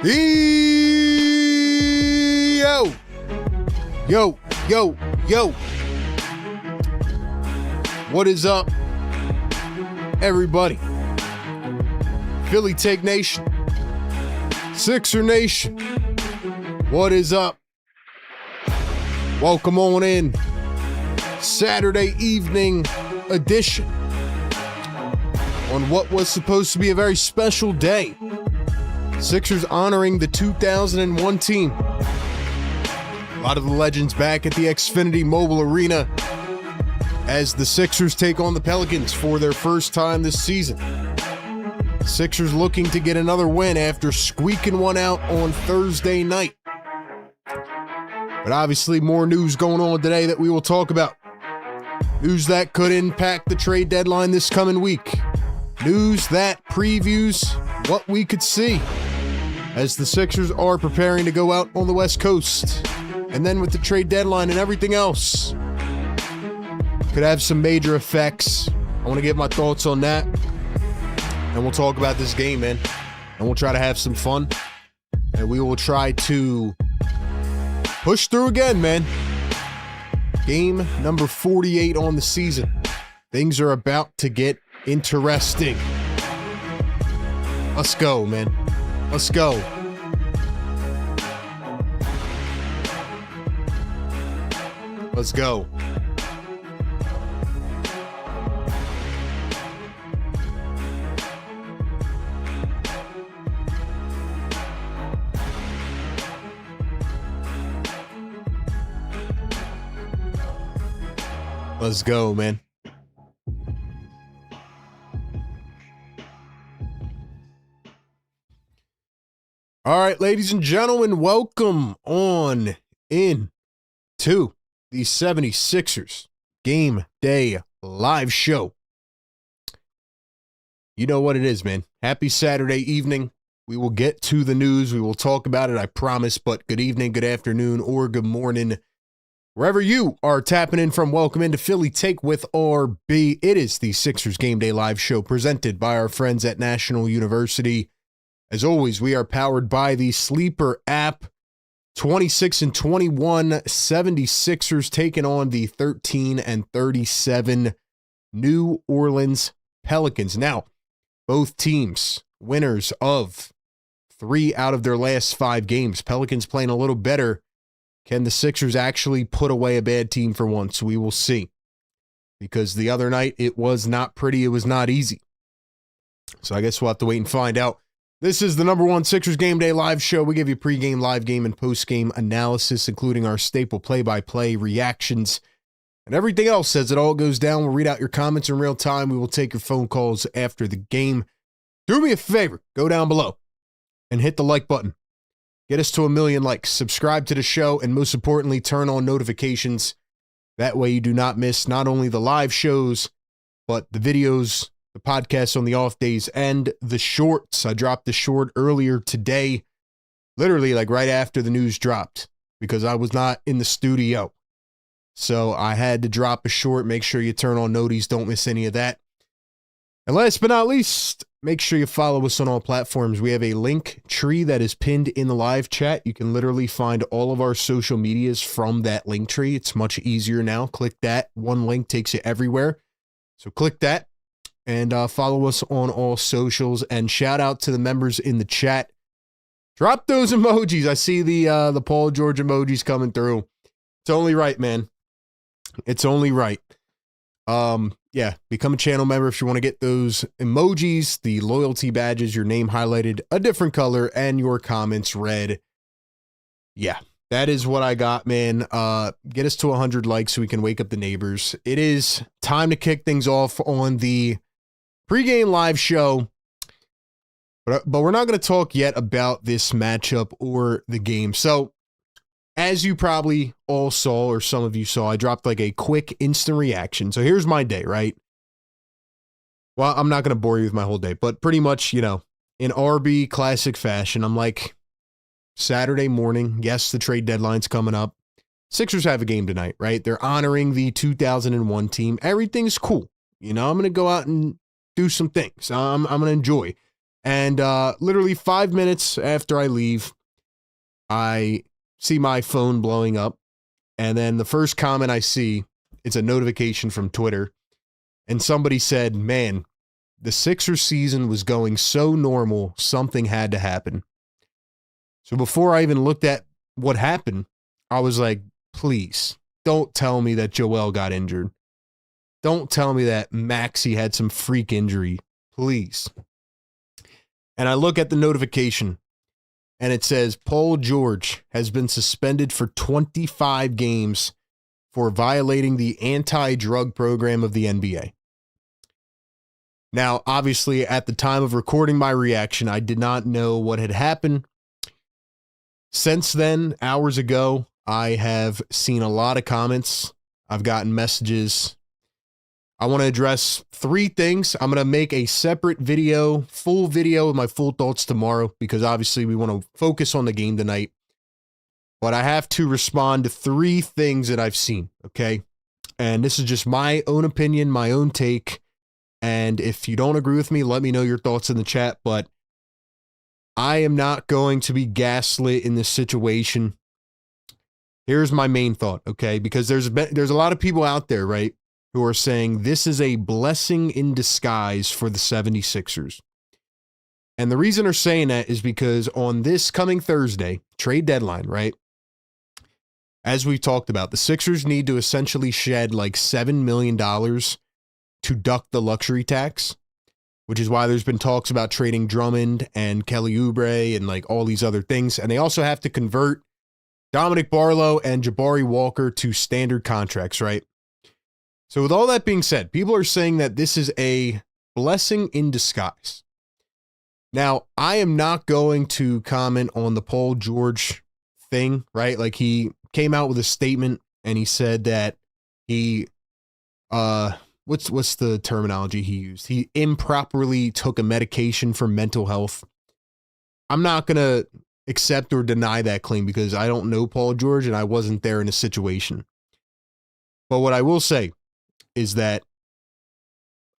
Yo! Yo, yo, yo. What is up, everybody? Philly Take Nation. Sixer Nation. What is up? Welcome on in. Saturday evening edition on what was supposed to be a very special day. Sixers honoring the 2001 team. A lot of the legends back at the Xfinity Mobile Arena as the Sixers take on the Pelicans for their first time this season. Sixers looking to get another win after squeaking one out on Thursday night. But obviously more news going on today that we will talk about. News that could impact the trade deadline this coming week. News that previews what we could see as the Sixers are preparing to go out on the West Coast. And then with the trade deadline and everything else, could have some major effects. I want to get my thoughts on that. And we'll talk about this game, man. And we'll try to have some fun. And we will try to push through again, man. Game number 48 on the season. Things are about to get interesting. Let's go, man. Let's go. Let's go. Let's go, man. All right, ladies and gentlemen, welcome on in to the 76ers Game Day Live Show. You know what it is, man. Happy Saturday evening. We will get to the news. We will talk about it, I promise. But good evening, good afternoon, or good morning. Wherever you are tapping in from, welcome into Philly Take with RB. It is the Sixers Game Day Live Show presented by our friends at National University. As always, we are powered by the Sleeper app. 26-21 76ers taking on the 13-37 New Orleans Pelicans. Now, both teams winners of 3 out of their last 5 games. Pelicans playing a little better. Can the Sixers actually put away a bad team for once? We will see. Because the other night, it was not pretty. It was not easy. So I guess we'll have to wait and find out. This is the number one Sixers Game Day Live Show. We give you pregame, live game, and postgame analysis, including our staple play-by-play reactions and everything else as it all goes down. We'll read out your comments in real time. We will take your phone calls after the game. Do me a favor. Go down below and hit the like button. Get us to 1 million likes. Subscribe to the show, and most importantly, turn on notifications. That way you do not miss not only the live shows, but the videos, the podcasts on the off days, and the shorts. I dropped the short earlier today, literally like right after the news dropped, because I was not in the studio. So I had to drop a short. Make sure you turn on noties. Don't miss any of that. And last but not least, make sure you follow us on all platforms. We have a link tree that is pinned in the live chat. You can literally find all of our social medias from that link tree. It's much easier now. Click that. One link takes you everywhere. So click that. And follow us on all socials. And shout out to the members in the chat. Drop those emojis. I see the Paul George emojis coming through. It's only right, man. It's only right. Yeah, become a channel member if you want to get those emojis, the loyalty badges, your name highlighted a different color, and your comments read. Yeah, that is what I got, man. Get us to 100 likes so we can wake up the neighbors. It is time to kick things off on the pregame live show, but we're not going to talk yet about this matchup or the game. So, as you probably all saw, or some of you saw, I dropped like a quick instant reaction. So here's my day, right? Well, I'm not going to bore you with my whole day, but pretty much, you know, in RB classic fashion, I'm like, Saturday morning, yes, the trade deadline's coming up. Sixers have a game tonight, right? They're honoring the 2001 team. Everything's cool. You know, I'm going to go out and do some things. I'm going to enjoy. And literally 5 minutes after I leave, I see my phone blowing up. And then the first comment I see, it's a notification from Twitter. And somebody said, man, the Sixers season was going so normal, something had to happen. So before I even looked at what happened, I was like, please, don't tell me that Joel got injured. Don't tell me that Maxey had some freak injury, please. And I look at the notification, and it says Paul George has been suspended for 25 games for violating the anti-drug program of the NBA. Now, obviously, at the time of recording my reaction, I did not know what had happened. Since then, hours ago, I have seen a lot of comments. I've gotten messages. I want to address 3 things. I'm going to make a separate video, full video with my full thoughts tomorrow, because obviously we want to focus on the game tonight. But I have to respond to 3 things that I've seen, okay? And this is just my own opinion, my own take. And if you don't agree with me, let me know your thoughts in the chat. But I am not going to be gaslit in this situation. Here's my main thought, okay? Because there's a lot of people out there, right, who are saying this is a blessing in disguise for the 76ers. And the reason they're saying that is because on this coming Thursday, trade deadline, right, as we talked about, the Sixers need to essentially shed like $7 million to duck the luxury tax, which is why there's been talks about trading Drummond and Kelly Oubre and like all these other things. And they also have to convert Dominic Barlow and Jabari Walker to standard contracts, right? So with all that being said, people are saying that this is a blessing in disguise. Now, I am not going to comment on the Paul George thing, right? Like he came out with a statement and he said that he, what's the terminology he used? He improperly took a medication for mental health. I'm not going to accept or deny that claim because I don't know Paul George and I wasn't there in a situation. But what I will say is that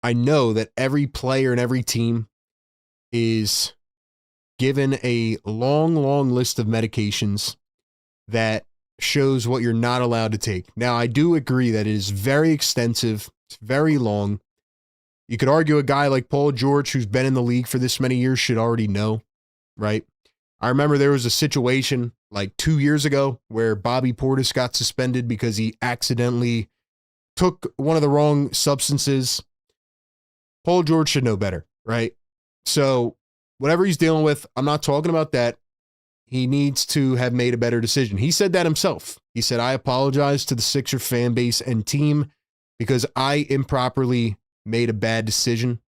I know that every player and every team is given a long, long list of medications that shows what you're not allowed to take. Now, I do agree that it is very extensive. It's very long. You could argue a guy like Paul George, who's been in the league for this many years, should already know, right? I remember there was a situation like 2 years ago where Bobby Portis got suspended because he accidentally took one of the wrong substances. Paul George should know better, right? So whatever he's dealing with, I'm not talking about that. He needs to have made a better decision. He said that himself. He said, I apologize to the Sixer fan base and team because I improperly made a bad decision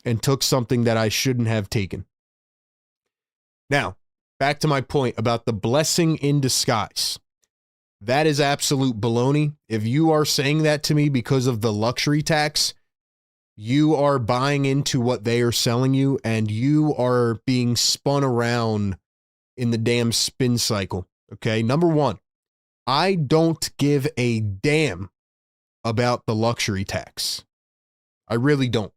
and took something that I shouldn't have taken. Now, back to my point about the blessing in disguise. That is absolute baloney. If you are saying that to me because of the luxury tax, you are buying into what they are selling you and you are being spun around in the damn spin cycle. Okay. Number one, I don't give a damn about the luxury tax. I really don't.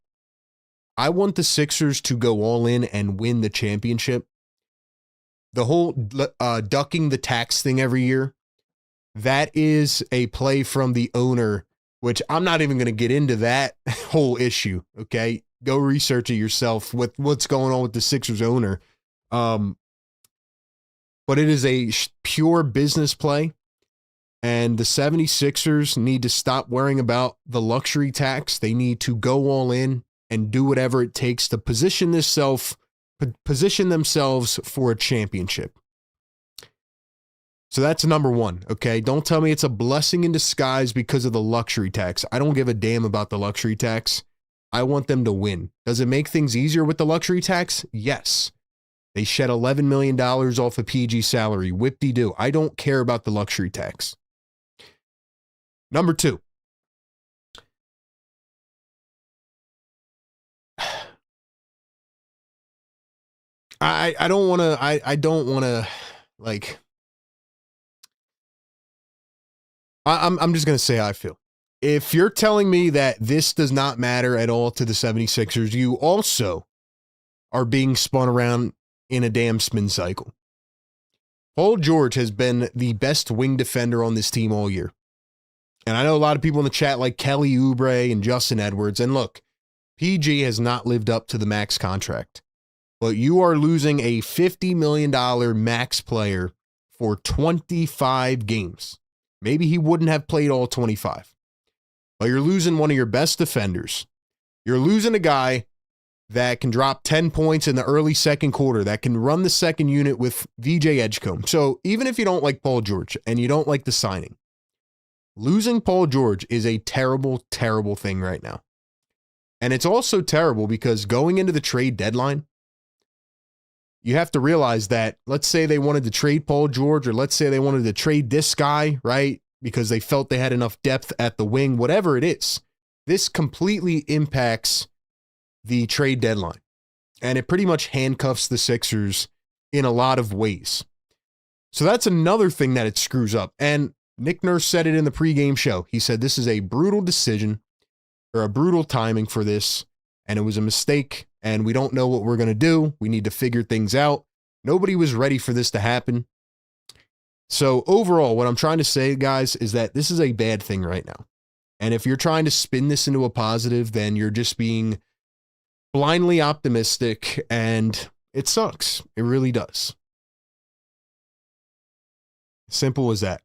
I want the Sixers to go all in and win the championship. The whole ducking the tax thing every year, that is a play from the owner, which I'm not even going to get into that whole issue, okay? Go research it yourself with what's going on with the Sixers owner. But it is a pure business play, and the 76ers need to stop worrying about the luxury tax. They need to go all in and do whatever it takes to position themselves for a championship. So that's number one, okay? Don't tell me it's a blessing in disguise because of the luxury tax. I don't give a damn about the luxury tax. I want them to win. Does it make things easier with the luxury tax? Yes. They shed $11 million off a PG salary. Whip-de-doo. I don't care about the luxury tax. Number two. I don't want to like, I'm just going to say how I feel. If you're telling me that this does not matter at all to the 76ers, you also are being spun around in a damn spin cycle. Paul George has been the best wing defender on this team all year. And I know a lot of people in the chat like Kelly Oubre and Justin Edwards. And look, PG has not lived up to the max contract. But you are losing a $50 million max player for 25 games. Maybe he wouldn't have played all 25. But you're losing one of your best defenders. You're losing a guy that can drop 10 points in the early second quarter, that can run the second unit with VJ Edgecombe. So even if you don't like Paul George and you don't like the signing, losing Paul George is a terrible, terrible thing right now. And it's also terrible because going into the trade deadline, you have to realize that, let's say they wanted to trade Paul George, or let's say they wanted to trade this guy, right? Because they felt they had enough depth at the wing, whatever it is. This completely impacts the trade deadline. And it pretty much handcuffs the Sixers in a lot of ways. So that's another thing that it screws up. And Nick Nurse said it in the pregame show. He said this is a brutal decision, or a brutal timing for this, and it was a mistake, and we don't know what we're going to do. We need to figure things out. Nobody was ready for this to happen. So overall, what I'm trying to say, guys, is that this is a bad thing right now. And if you're trying to spin this into a positive, then you're just being blindly optimistic, and it sucks. It really does. Simple as that.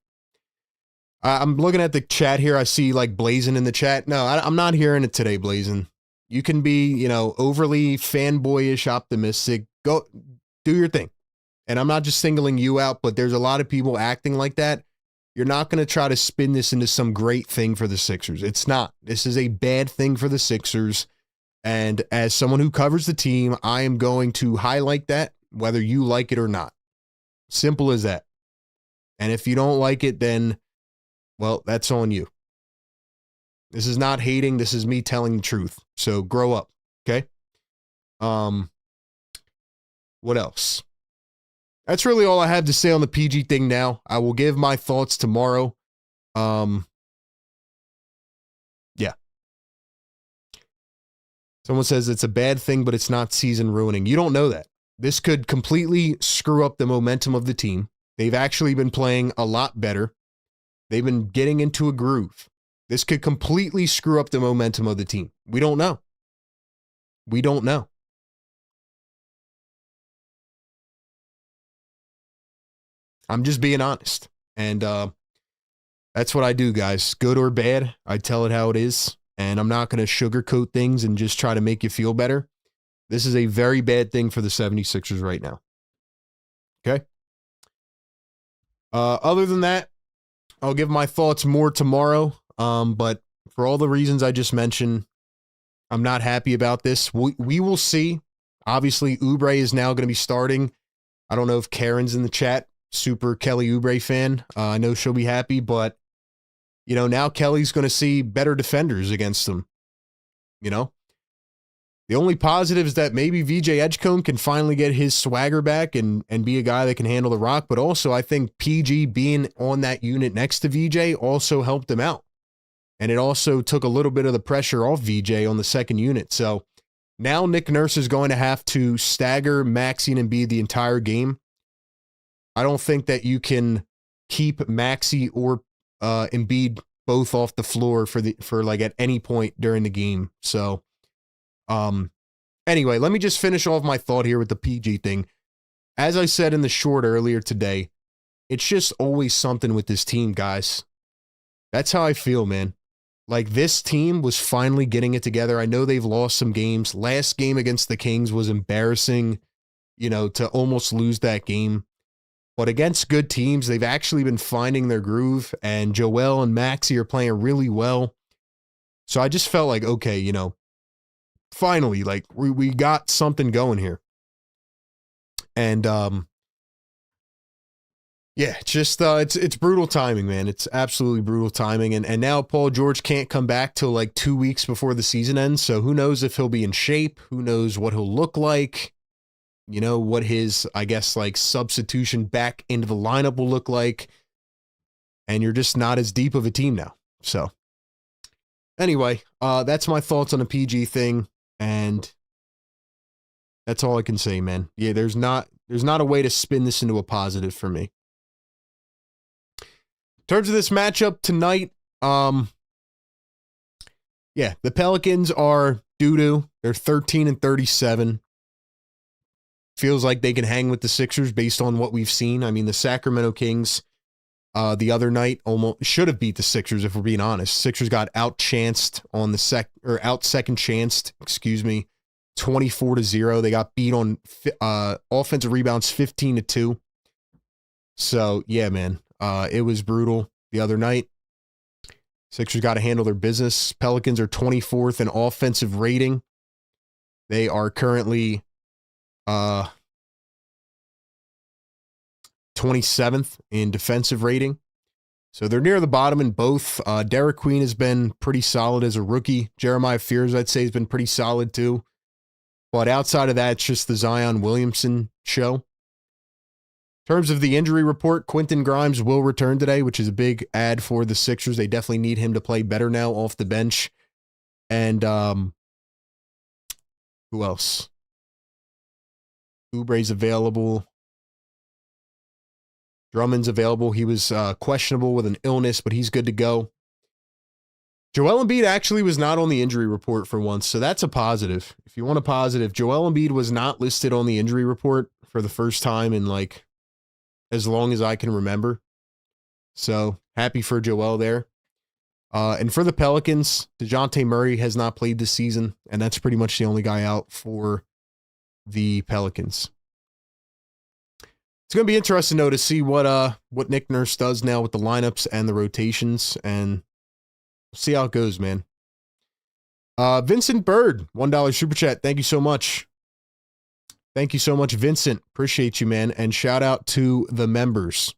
I'm looking at the chat here. I see like Blazin in the chat. No, I'm not hearing it today, Blazin. You can be, overly fanboyish, optimistic. Go do your thing. And I'm not just singling you out, but there's a lot of people acting like that. You're not going to try to spin this into some great thing for the Sixers. It's not. This is a bad thing for the Sixers. And as someone who covers the team, I am going to highlight that, whether you like it or not. Simple as that. And if you don't like it, then, well, that's on you. This is not hating. This is me telling the truth. So grow up. Okay. What else? That's really all I have to say on the PG thing now. I will give my thoughts tomorrow. Yeah. Someone says it's a bad thing, but it's not season ruining. You don't know that. This could completely screw up the momentum of the team. They've actually been playing a lot better. They've been getting into a groove. This could completely screw up the momentum of the team. We don't know. We don't know. I'm just being honest. And that's what I do, guys. Good or bad, I tell it how it is. And I'm not going to sugarcoat things and just try to make you feel better. This is a very bad thing for the 76ers right now. Okay? Other than that, I'll give my thoughts more tomorrow. But for all the reasons I just mentioned, I'm not happy about this. We will see. Obviously, Oubre is now going to be starting. I don't know if Karen's in the chat. Super Kelly Oubre fan. I know she'll be happy, but, now Kelly's going to see better defenders against them. The only positive is that maybe VJ Edgecombe can finally get his swagger back and be a guy that can handle the rock. But also, I think PG being on that unit next to VJ also helped him out. And it also took a little bit of the pressure off VJ on the second unit. So now Nick Nurse is going to have to stagger Maxey and Embiid the entire game. I don't think that you can keep Maxey or Embiid both off the floor for like at any point during the game. So, anyway, let me just finish off my thought here with the PG thing. As I said in the short earlier today, it's just always something with this team, guys. That's how I feel, man. Like, this team was finally getting it together. I know they've lost some games. Last game against the Kings was embarrassing, to almost lose that game. But against good teams, they've actually been finding their groove, and Joel and Maxey are playing really well. So I just felt like, okay, finally, like we got something going here. And yeah, just it's brutal timing, man. It's absolutely brutal timing. And now Paul George can't come back till like 2 weeks before the season ends. So who knows if he'll be in shape? Who knows what he'll look like? What his, I guess, like substitution back into the lineup will look like. And you're just not as deep of a team now. So anyway, that's my thoughts on the PG thing. And That's all I can say, man. Yeah, there's not a way to spin this into a positive for me. In terms of this matchup tonight, yeah, the Pelicans are doo-doo. They're 13-37. Feels like they can hang with the Sixers based on what we've seen. I mean, the Sacramento Kings the other night almost should have beat the Sixers, if we're being honest. Sixers got out second chanced, 24-0. They got beat on offensive rebounds 15-2. So, yeah, man, it was brutal the other night. Sixers got to handle their business. Pelicans are 24th in offensive rating. They are currently 27th in defensive rating. So they're near the bottom in both. Derek Queen has been pretty solid as a rookie. Jeremiah Fears, I'd say, has been pretty solid too. But outside of that, it's just the Zion Williamson show. In terms of the injury report, Quentin Grimes will return today, which is a big add for the Sixers. They definitely need him to play better now off the bench. And who else? Oubre's available. Drummond's available. He was questionable with an illness, but he's good to go. Joel Embiid actually was not on the injury report for once, so that's a positive. If you want a positive, Joel Embiid was not listed on the injury report for the first time in like as long as I can remember. So happy for Joel there. And for the Pelicans, DeJounte Murray has not played this season, and that's pretty much the only guy out for the Pelicans. It's going to be interesting, though, to see what Nick Nurse does now with the lineups and the rotations, and see how it goes, man. Vincent Bird, $1 super chat. Thank you so much. Thank you so much, Vincent. Appreciate you, man. And shout out to the members.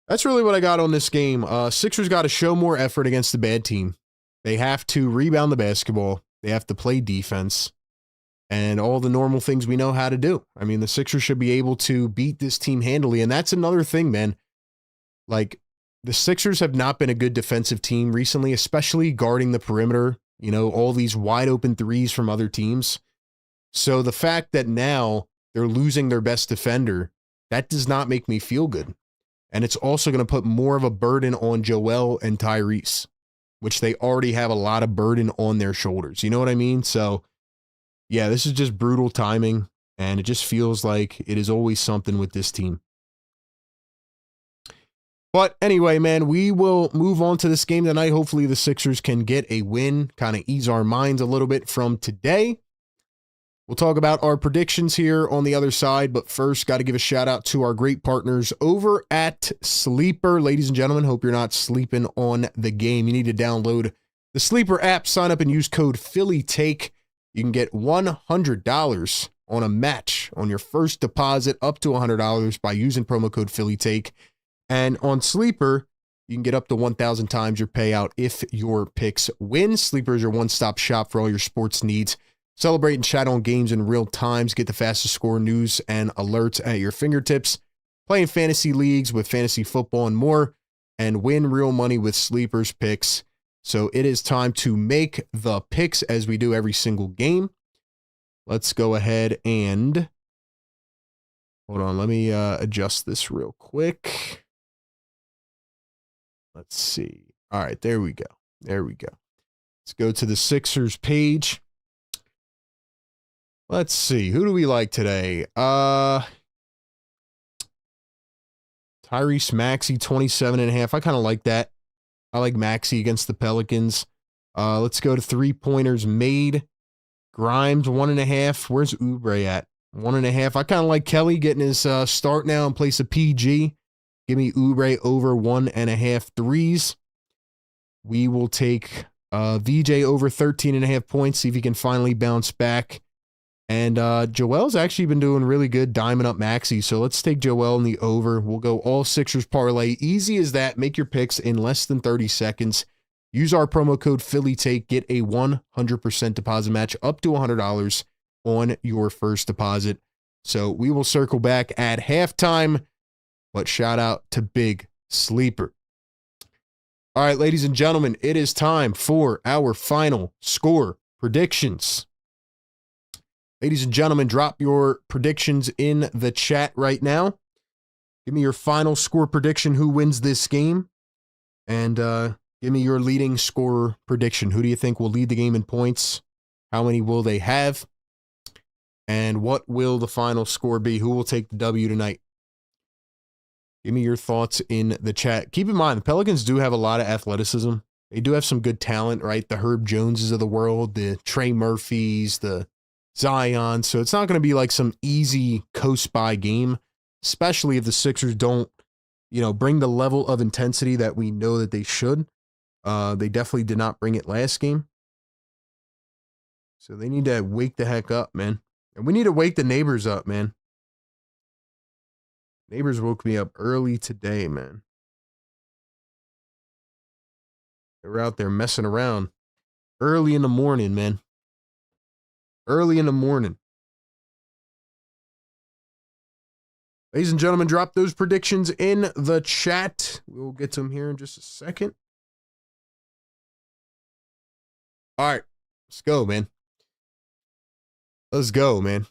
That's really what I got on this game. Sixers got to show more effort against the bad team. They have to rebound the basketball. They have to play defense. And all the normal things we know how to do. I mean, the Sixers should be able to beat this team handily. And that's another thing, man. Like, the Sixers have not been a good defensive team recently, especially guarding the perimeter. You know, all these wide open threes from other teams. So the fact that now they're losing their best defender, that does not make me feel good. And it's also going to put more of a burden on Joel and Tyrese, which they already have a lot of burden on their shoulders. You know what I mean? So, yeah, this is just brutal timing, and it just feels like it is always something with this team. But anyway, man, we will move on to this game tonight. Hopefully the Sixers can get a win, kind of ease our minds a little bit from today. We'll talk about our predictions here on the other side, but first, got to give a shout out to our great partners over at Sleeper. Ladies and gentlemen, hope you're not sleeping on the game. You need to download the Sleeper app, sign up and use code PhillyTake. You can get $100 on a match on your first deposit up to $100 by using promo code PhillyTake. And on Sleeper, you can get up to 1,000 times your payout if your picks win. Sleeper is your one-stop shop for all your sports needs. Celebrate and chat on games in real time. Get the fastest score news and alerts at your fingertips. Play in fantasy leagues with fantasy football and more. And win real money with Sleeper's picks. So it is time to make the picks as we do every single game. Let's go ahead and hold on. Let me adjust this real quick. Let's see. All right, there we go. There we go. Let's go to the Sixers page. Let's see. Who do we like today? Tyrese Maxey, 27.5. I kind of like that. I like Maxey against the Pelicans. Let's go to three-pointers made. Grimes, 1.5. Where's Oubre at? 1.5. I kind of like Kelly getting his start now in place of PG. Give me Oubre over 1.5 threes. We will take VJ over 13.5 points, see if he can finally bounce back. And Joel's actually been doing really good diming up Maxey, so let's take Joel in the over. We'll go all Sixers parlay. Easy as that. Make your picks in less than 30 seconds. Use our promo code PhillyTake. Get a 100% deposit match up to $100 on your first deposit. So we will circle back at halftime, but shout out to Big Sleeper. All right, ladies and gentlemen, it is time for our final score predictions. Ladies and gentlemen, drop your predictions in the chat right now. Give me your final score prediction, who wins this game. And give me your leading scorer prediction. Who do you think will lead the game in points? How many will they have? And what will the final score be? Who will take the W tonight? Give me your thoughts in the chat. Keep in mind, the Pelicans do have a lot of athleticism. They do have some good talent, right? The Herb Joneses of the world, the Trey Murphys, the Zion. So it's not going to be like some easy coast-by game, especially if the Sixers don't, bring the level of intensity that we know that they should. They definitely did not bring it last game. So they need to wake the heck up, man. And we need to wake the neighbors up, man. Neighbors woke me up early today, man. They were out there messing around early in the morning, man. Early in the morning. Ladies and gentlemen, drop those predictions in the chat. We'll get to them here in just a second. All right, let's go, man. Let's go, man.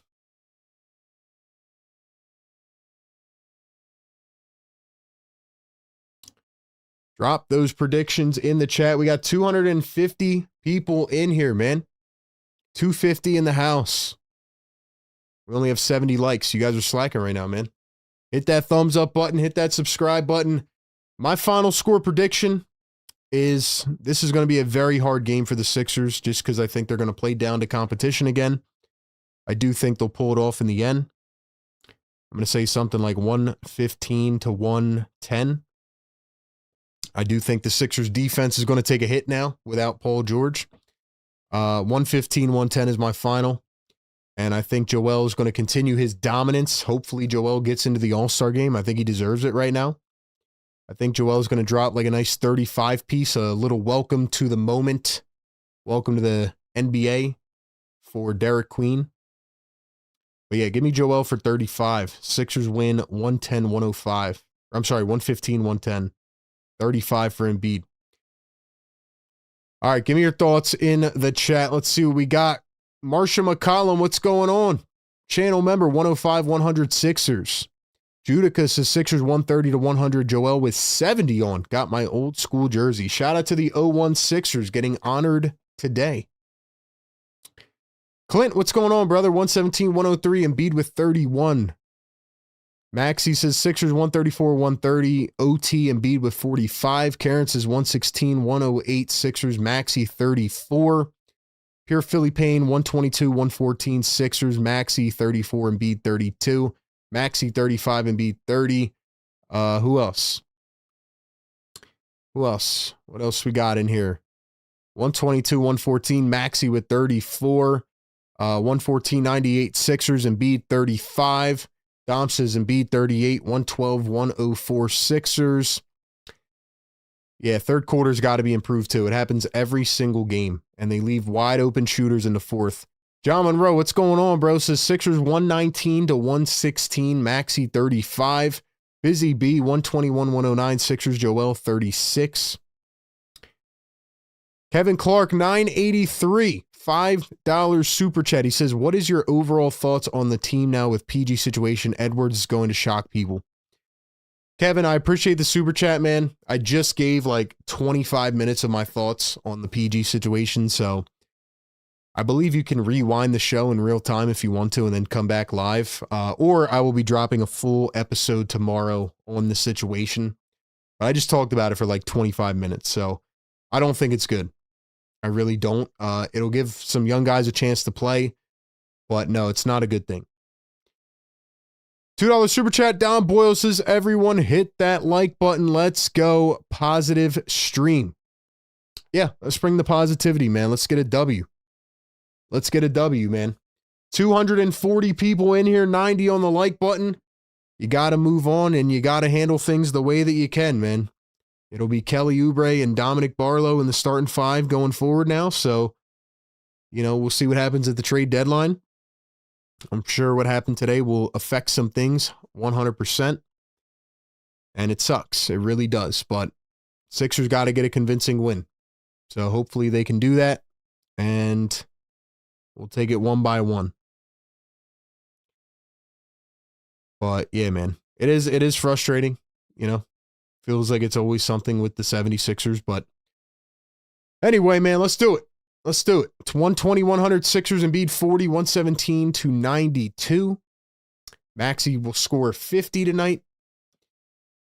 Drop those predictions in the chat. We got 250 people in here, man. 250 in the house. We only have 70 likes. You guys are slacking right now, man. Hit that thumbs up button. Hit that subscribe button. My final score prediction is this is going to be a very hard game for the Sixers just because I think they're going to play down to competition again. I do think they'll pull it off in the end. I'm going to say something like 115 to 110. I do think the Sixers defense is going to take a hit now without Paul George. 115-110 is my final. And I think Joel is going to continue his dominance. Hopefully Joel gets into the All-Star game. I think he deserves it right now. I think Joel is going to drop like a nice 35 piece, a little welcome to the moment. Welcome to the NBA for Derek Queen. But yeah, give me Joel for 35. Sixers win 110-105. I'm sorry, 115-110. 35 for Embiid. All right, give me your thoughts in the chat. Let's see what we got. Marsha McCollum, what's going on? Channel member 105-100 Sixers. Judica says Sixers 130-100. Joel with 70 on. Got my old school jersey. Shout out to the 01 Sixers getting honored today. Clint, what's going on, brother? 117-103. Embiid with 31. Maxie says Sixers 134-130. OT Embiid with 45. Karen says 116-108. Sixers. Maxie 34. Pure Philly Payne 122-114. Sixers. Maxie 34. Embiid 32. Maxie 35. Embiid 30. Who else? Who else? What else we got in here? 122-114. Maxie with 34. 114-98. Sixers. Embiid 35. Dom says Embiid 38, 112-104 Sixers. Yeah, third quarter's got to be improved too. It happens every single game, and they leave wide open shooters in the fourth. John Monroe, what's going on, bro? Says Sixers 119-116, Maxie 35. Busy B 121-109, Sixers. Joel 36. Kevin Clark 983. $5 super chat. He says, what is your overall thoughts on the team now with PG situation? Edwards is going to shock people. Kevin, I appreciate the super chat, man. I just gave like 25 minutes of my thoughts on the PG situation, so I believe you can rewind the show in real time if you want to and then come back live, or I will be dropping a full episode tomorrow on the situation. But I just talked about it for like 25 minutes, so I don't think it's good. I really don't. It'll give some young guys a chance to play, but no, it's not a good thing. $2 super chat. Don Boyle says, everyone hit that like button. Let's go. Positive stream. Yeah, let's bring the positivity, man. Let's get a W. Let's get a W, man. 240 people in here, 90 on the like button. You got to move on and you got to handle things the way that you can, man. It'll be Kelly Oubre and Dominic Barlow in the starting five going forward now. So, we'll see what happens at the trade deadline. I'm sure what happened today will affect some things 100%. And it sucks. It really does. But Sixers got to get a convincing win. So hopefully they can do that. And we'll take it one by one. But yeah, man, it is frustrating, you know. Feels like it's always something with the 76ers, but anyway, man, let's do it. Let's do it. It's 120, 100 Sixers, Embiid 40, 117 to 92. Maxey will score 50 tonight.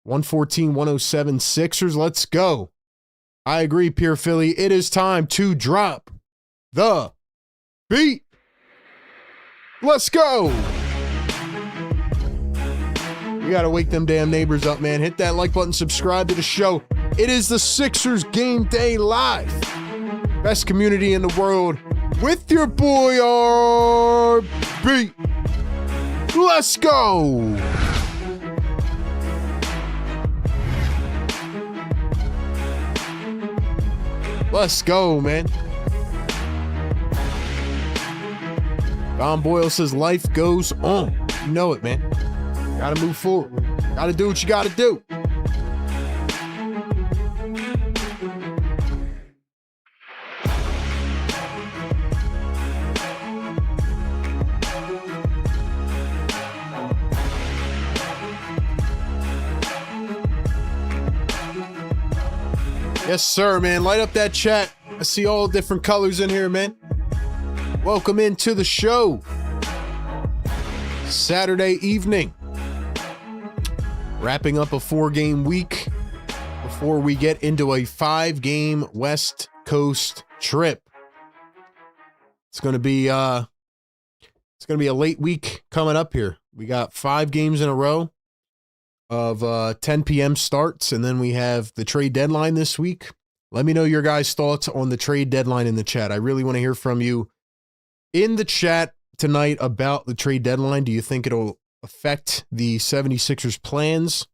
114, 107 Sixers. Let's go. I agree, Pure Philly. It is time to drop the beat. Let's go. We got to wake them damn neighbors up, man. Hit that like button, subscribe to the show. It is the Sixers Game Day Live. Best community in the world with your boy RB. Let's go. Let's go, man. Don Boyle says life goes on. You know it, man. Gotta move forward. Gotta do what you gotta do. Yes, sir, man. Light up that chat. I see all different colors in here, man. Welcome into the show. Saturday evening. Wrapping up a 4-game week before we get into a 5-game West Coast trip. It's going to be a late week coming up here. We got 5 games in a row of 10 p.m. starts, and then we have the trade deadline this week. Let me know your guys' thoughts on the trade deadline in the chat. I really want to hear from you in the chat tonight about the trade deadline. Do you think it'll affect the 76ers plans?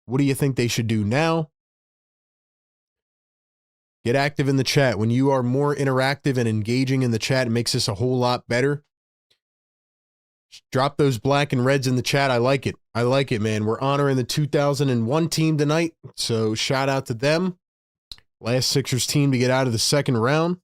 What do you think they should do now? Get active in the chat. When you are more interactive and engaging in the chat, it makes this a whole lot better. Drop those black and reds in the chat. I like it. I like it, man. We're honoring the 2001 team tonight, so shout out to them. Last Sixers team to get out of the second round.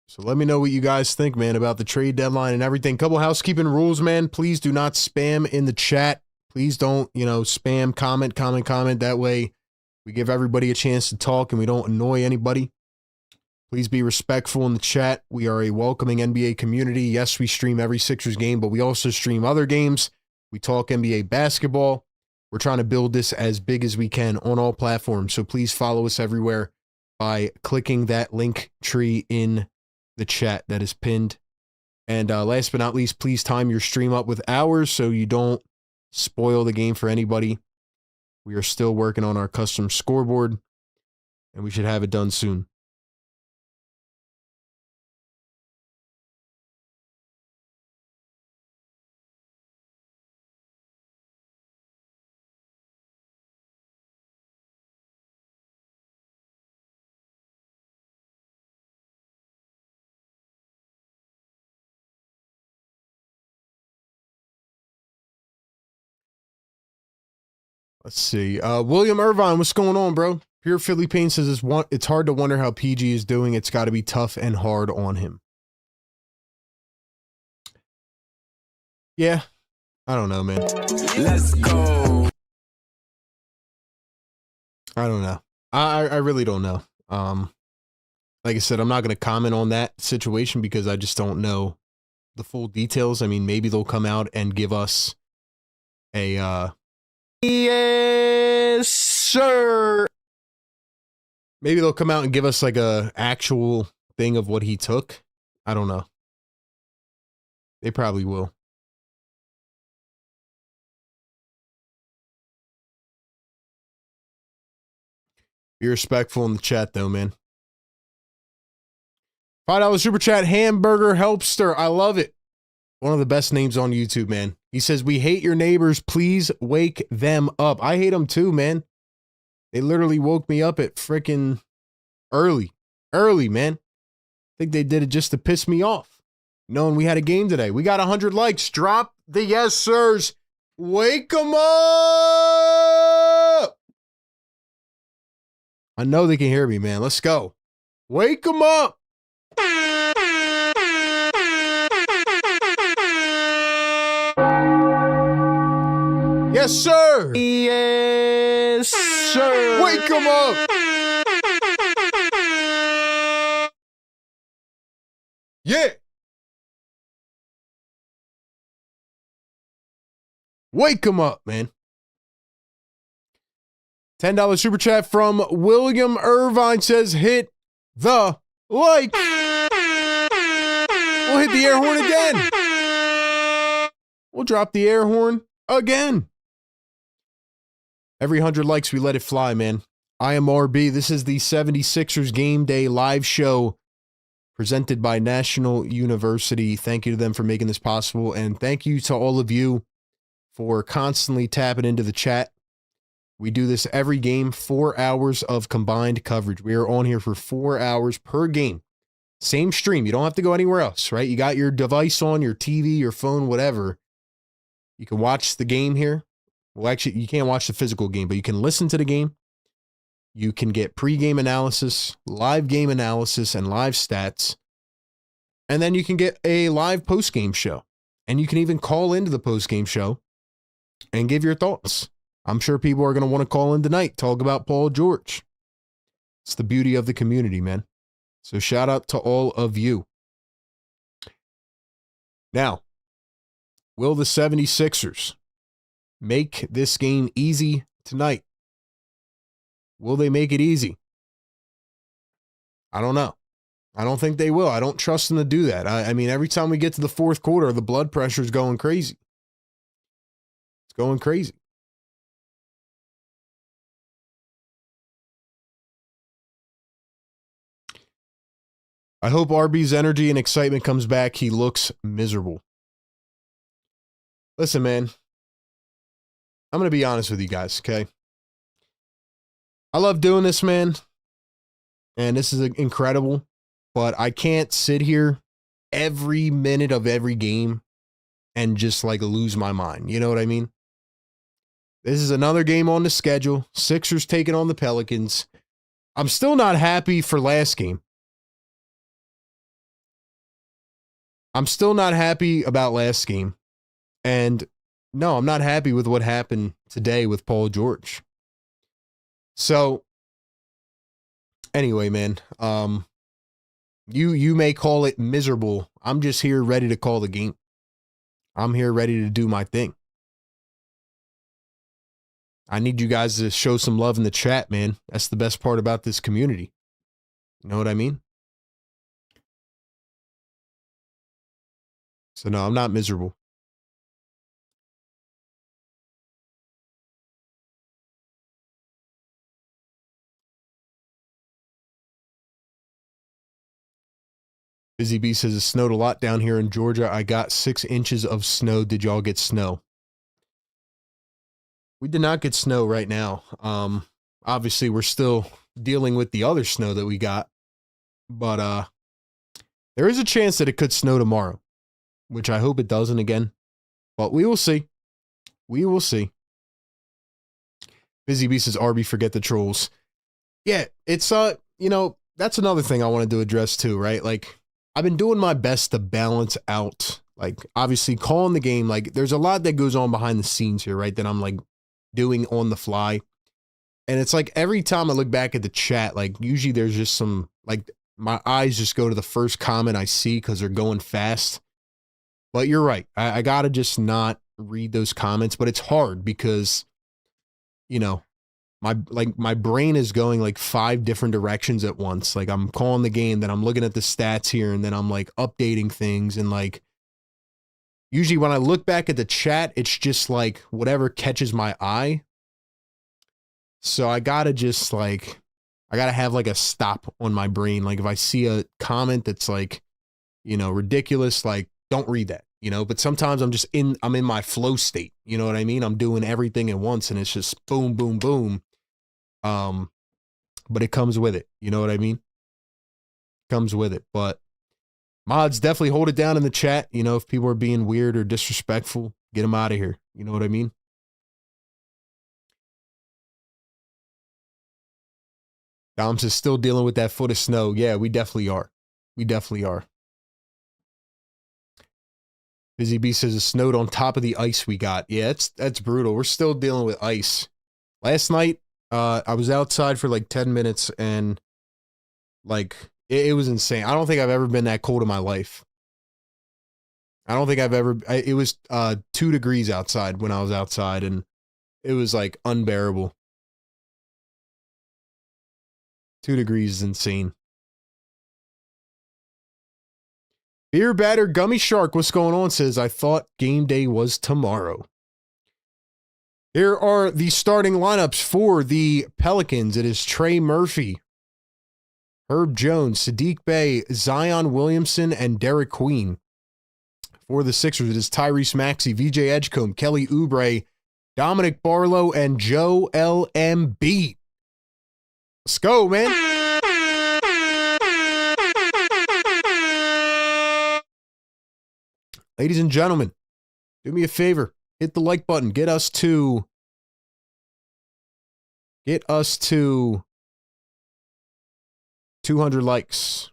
So let me know what you guys think, man, about the trade deadline and everything. Couple housekeeping rules, man. Please do not spam in the chat. Please don't, spam, comment. That way we give everybody a chance to talk and we don't annoy anybody. Please be respectful in the chat. We are a welcoming NBA community. Yes, we stream every Sixers game, but we also stream other games. We talk NBA basketball. We're trying to build this as big as we can on all platforms. So please follow us everywhere by clicking that link tree in the chat that is pinned. And last but not least, please time your stream up with ours so you don't spoil the game for anybody. We are still working on our custom scoreboard, and we should have it done soon. Let's see. William Irvine, what's going on, bro? Pure Philly Pain says it's hard to wonder how PG is doing. It's got to be tough and hard on him. Yeah. I don't know, man. Let's go. I don't know. I really don't know. Like I said, I'm not going to comment on that situation because I just don't know the full details. I mean, maybe they'll come out and give us a yes, sir. Maybe they'll come out and give us like a actual thing of what he took. I don't know. They probably will. Be respectful in the chat though, man. $5 super chat, Hamburger Helpster. I love it. One of the best names on YouTube, man. He says, we hate your neighbors. Please wake them up. I hate them too, man. They literally woke me up at freaking early, man. I think they did it just to piss me off, knowing we had a game today. We got 100 likes. Drop the yes, sirs. Wake them up. I know they can hear me, man. Let's go. Wake them up. Yes, sir. Yes, sir. Wake him up. Yeah. Wake him up, man. $10 super chat from William Irvine says, hit the like. We'll hit the air horn again. We'll drop the air horn again. Every 100 likes, we let it fly, man. I am RB. This is the 76ers Game Day live show presented by National University. Thank you to them for making this possible. And thank you to all of you for constantly tapping into the chat. We do this every game, 4 hours of combined coverage. We are on here for 4 hours per game. Same stream. You don't have to go anywhere else, right? You got your device on, your TV, your phone, whatever. You can watch the game here. Well, actually, you can't watch the physical game, but you can listen to the game. You can get pregame analysis, live game analysis, and live stats. And then you can get a live postgame show. And you can even call into the postgame show and give your thoughts. I'm sure people are going to want to call in tonight, talk about Paul George. It's the beauty of the community, man. So shout out to all of you. Now, will the 76ers make this game easy tonight? Will they make it easy? I don't know. I don't think they will. I don't trust them to do that. I mean, every time we get to the fourth quarter, the blood pressure is going crazy. It's going crazy. I hope RB's energy and excitement comes back. He looks miserable. Listen, man. I'm going to be honest with you guys, okay? I love doing this, man. And this is incredible. But I can't sit here every minute of every game and just like lose my mind. You know what I mean? This is another game on the schedule. Sixers taking on the Pelicans. I'm still not happy for last game. I'm still not happy about last game. And no, I'm not happy with what happened today with Paul George. So anyway, man, you may call it miserable. I'm just here ready to call the game. I'm here ready to do my thing. I need you guys to show some love in the chat, man. That's the best part about this community. You know what I mean? So no, I'm not miserable. Busy Bee says it snowed a lot down here in Georgia. I got 6 inches of snow. Did y'all get snow? We did not get snow right now. Obviously, we're still dealing with the other snow that we got. But there is a chance that it could snow tomorrow, which I hope it doesn't again. But we will see. We will see. Busy Bee says, RB, forget the trolls. Yeah, it's, you know, that's another thing I wanted to address too, right? Like, I've been doing my best to balance out, like, obviously calling the game. Like, there's a lot that goes on behind the scenes here, right? That I'm like doing on the fly. And it's like every time I look back at the chat, like usually there's just some, like my eyes just go to the first comment I see because they're going fast. But you're right. I got to just not read those comments, but it's hard because, you know, my brain is going like 5 different directions at once. Like I'm calling the game, then I'm looking at the stats here, and then I'm like updating things. And like, usually when I look back at the chat, it's just like whatever catches my eye. So I got to just like, I got to have like a stop on my brain. Like if I see a comment that's like, you know, ridiculous, like don't read that, you know, but sometimes I'm in my flow state. You know what I mean? I'm doing everything at once and it's just boom, boom, boom. But it comes with it. You know what I mean? Comes with it. But mods, definitely hold it down in the chat. You know, if people are being weird or disrespectful, get them out of here. You know what I mean? Dom says still dealing with that foot of snow. Yeah, we definitely are. We definitely are. Busy Bee says it snowed on top of the ice we got. Yeah, that's brutal. We're still dealing with ice. Last night, I was outside for like 10 minutes and like it was insane. I don't think I've ever been that cold in my life. I don't think I've ever. It was 2 degrees outside when I was outside, and it was like unbearable. 2 degrees is insane. Beer Batter Gummy Shark, what's going on? Says, I thought game day was tomorrow. Here are the starting lineups for the Pelicans. It is Trey Murphy, Herb Jones, Sadiq Bey, Zion Williamson, and Derek Queen. For the Sixers, it is Tyrese Maxey, VJ Edgecombe, Kelly Oubre, Dominic Barlow, and Joel Embiid. Let's go, man. Ladies and gentlemen, do me a favor. Hit the like button. Get us to 200 likes.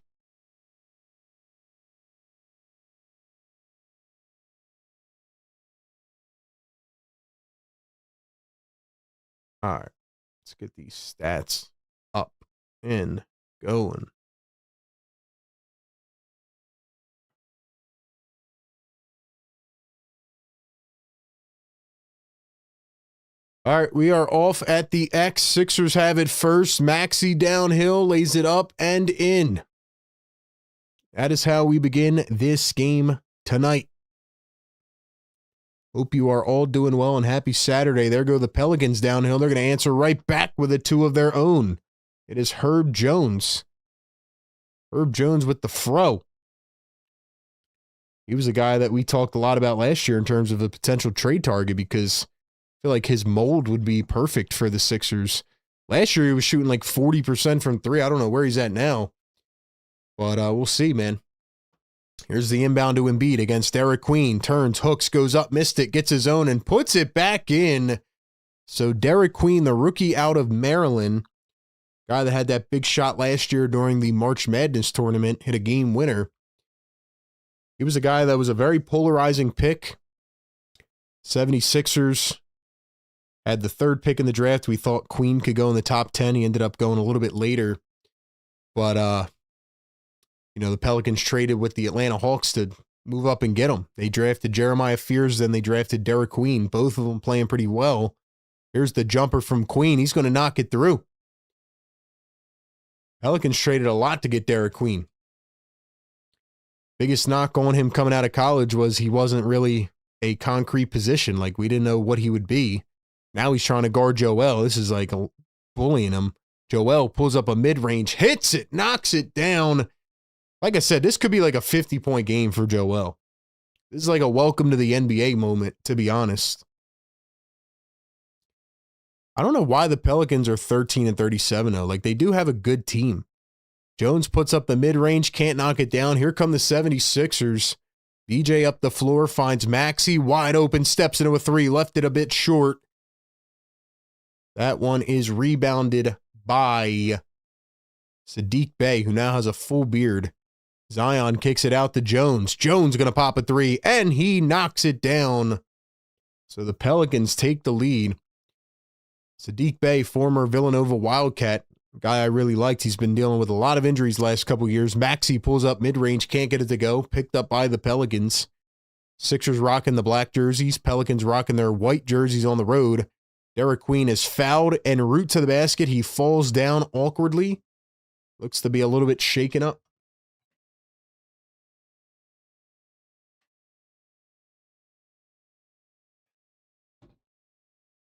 All right, let's get these stats up and going. All right, we are off at the X. Sixers have it first. Maxey downhill, lays it up and in. That is how we begin this game tonight. Hope you are all doing well and happy Saturday. There go the Pelicans downhill. They're going to answer right back with a 2 of their own. It is Herb Jones. Herb Jones with the fro. He was a guy that we talked a lot about last year in terms of a potential trade target because I feel like his mold would be perfect for the Sixers. Last year, he was shooting like 40% from 3. I don't know where he's at now. But we'll see, man. Here's the inbound to Embiid against Derek Queen. Turns, hooks, goes up, missed it, gets his own, and puts it back in. So Derek Queen, the rookie out of Maryland, guy that had that big shot last year during the March Madness tournament, hit a game winner. He was a guy that was a very polarizing pick. 76ers had the 3rd pick in the draft. We thought Queen could go in the top 10. He ended up going a little bit later. But, the Pelicans traded with the Atlanta Hawks to move up and get him. They drafted Jeremiah Fears, then they drafted Derek Queen, both of them playing pretty well. Here's the jumper from Queen. He's going to knock it through. Pelicans traded a lot to get Derek Queen. Biggest knock on him coming out of college was he wasn't really a concrete position. Like, we didn't know what he would be. Now he's trying to guard Joel. This is like bullying him. Joel pulls up a mid-range, hits it, knocks it down. Like I said, this could be like a 50-point game for Joel. This is like a welcome to the NBA moment, to be honest. I don't know why the Pelicans are 13-37, though. Like, they do have a good team. Jones puts up the mid-range, can't knock it down. Here come the 76ers. VJ up the floor, finds Maxey, wide open, steps into a 3, left it a bit short. That one is rebounded by Sadiq Bey, who now has a full beard. Zion kicks it out to Jones. Jones going to pop a 3, and he knocks it down. So the Pelicans take the lead. Sadiq Bey, former Villanova Wildcat, a guy I really liked. He's been dealing with a lot of injuries last couple years. Maxey pulls up mid-range, can't get it to go. Picked up by the Pelicans. Sixers rocking the black jerseys. Pelicans rocking their white jerseys on the road. Derek Queen is fouled en route to the basket. He falls down awkwardly. Looks to be a little bit shaken up.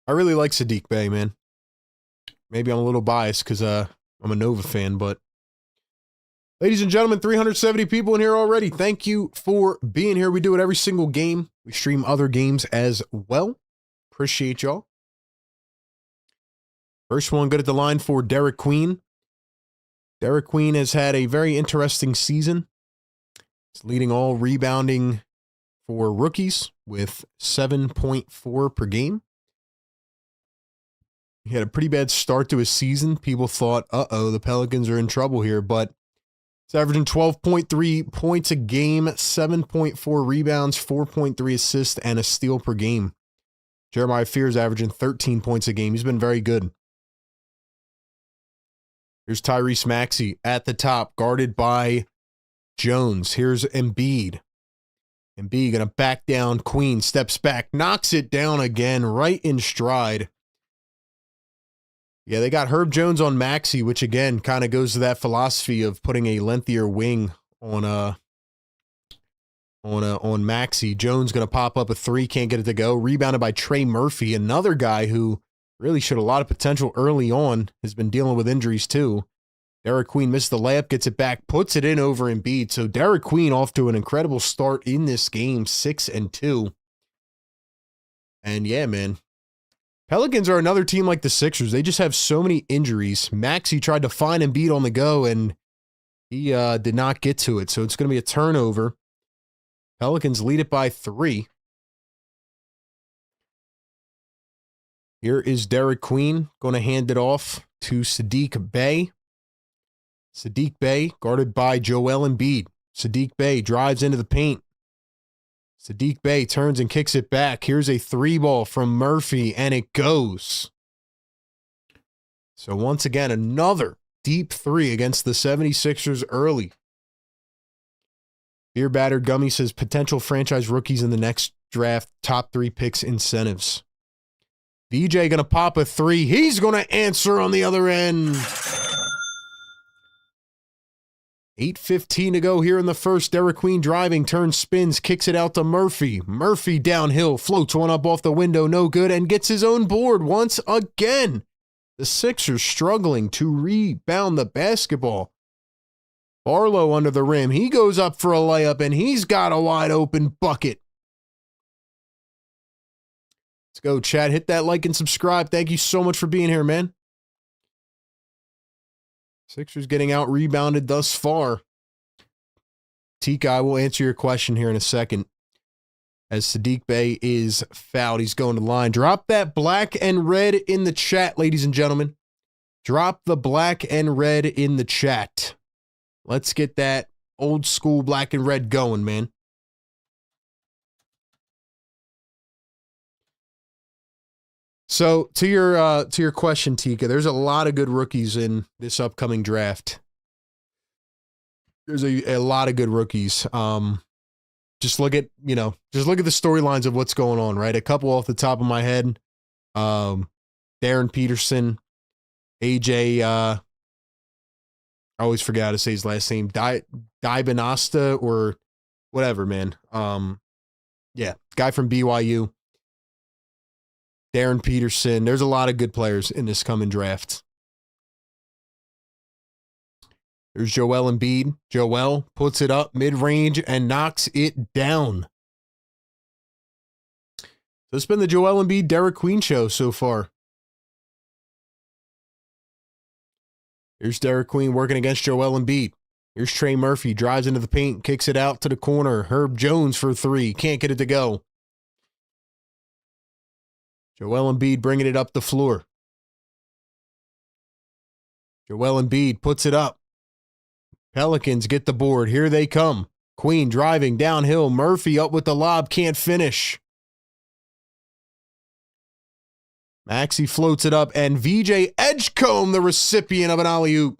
I really like Sadiq Bey, man. Maybe I'm a little biased because I'm a Nova fan, but ladies and gentlemen, 370 people in here already. Thank you for being here. We do it every single game. We stream other games as well. Appreciate y'all. First one good at the line for Derek Queen. Derek Queen has had a very interesting season. He's leading all rebounding for rookies with 7.4 per game. He had a pretty bad start to his season. People thought, the Pelicans are in trouble here. But He's averaging 12.3 points a game, 7.4 rebounds, 4.3 assists, and a steal per game. Jeremiah Fears averaging 13 points a game. He's been very good. Here's Tyrese Maxey at the top, guarded by Jones. Here's Embiid. Embiid going to back down. Queen steps back, knocks it down again, right in stride. Yeah, they got Herb Jones on Maxey, which again kind of goes to that philosophy of putting a lengthier wing on Maxey. Jones going to pop up a three, can't get it to go. Rebounded by Trey Murphy, another guy who really showed a lot of potential early on, has been dealing with injuries too. Derek Queen missed the layup, gets it back, puts it in over Embiid. So Derek Queen off to an incredible start in this game, 6-2. And yeah, man. Pelicans are another team like the Sixers. They just have so many injuries. Maxey tried to find Embiid on the go, and he did not get to it. So it's going to be a turnover. Pelicans lead it by 3. Here is Derek Queen going to hand it off to Saddiq Bey. Saddiq Bey guarded by Joel Embiid. Saddiq Bey drives into the paint. Saddiq Bey turns and kicks it back. Here's a 3-ball from Murphy, and it goes. So once again, another deep 3 against the 76ers early. Beer Battered Gummy says potential franchise rookies in the next draft, top 3 picks incentives. VJ going to pop a 3. He's going to answer on the other end. 8:15 to go here in the first. Derek Queen driving, turns, spins, kicks it out to Murphy. Murphy downhill, floats one up off the window, no good, and gets his own board once again. The Sixers struggling to rebound the basketball. Barlow under the rim. He goes up for a layup, and he's got a wide open bucket. Let's go, chat. Hit that like and subscribe. Thank you so much for being here, man. Sixers getting out rebounded thus far. Tika, I will answer your question here in a second. As Saddiq Bey is fouled, he's going to the line. Drop that black and red in the chat, ladies and gentlemen. Drop the black and red in the chat. Let's get that old school black and red going, man. So to your question, Tika, there's a lot of good rookies in this upcoming draft. There's a lot of good rookies. Just look at the storylines of what's going on, right? A couple off the top of my head. Darren Peterson, AJ, I always forget how to say his last name, Dibanasta or whatever, man. Yeah, guy from BYU. Darren Peterson. There's a lot of good players in this coming draft. There's Joel Embiid. Joel puts it up mid-range and knocks it down. So it's been the Joel Embiid, Derek Queen show so far. Here's Derek Queen working against Joel Embiid. Here's Trey Murphy. Drives into the paint. Kicks it out to the corner. Herb Jones for 3. Can't get it to go. Joel Embiid bringing it up the floor. Joel Embiid puts it up. Pelicans get the board. Here they come. Queen driving downhill. Murphy up with the lob. Can't finish. Maxey floats it up. And VJ Edgecombe, the recipient of an alley-oop.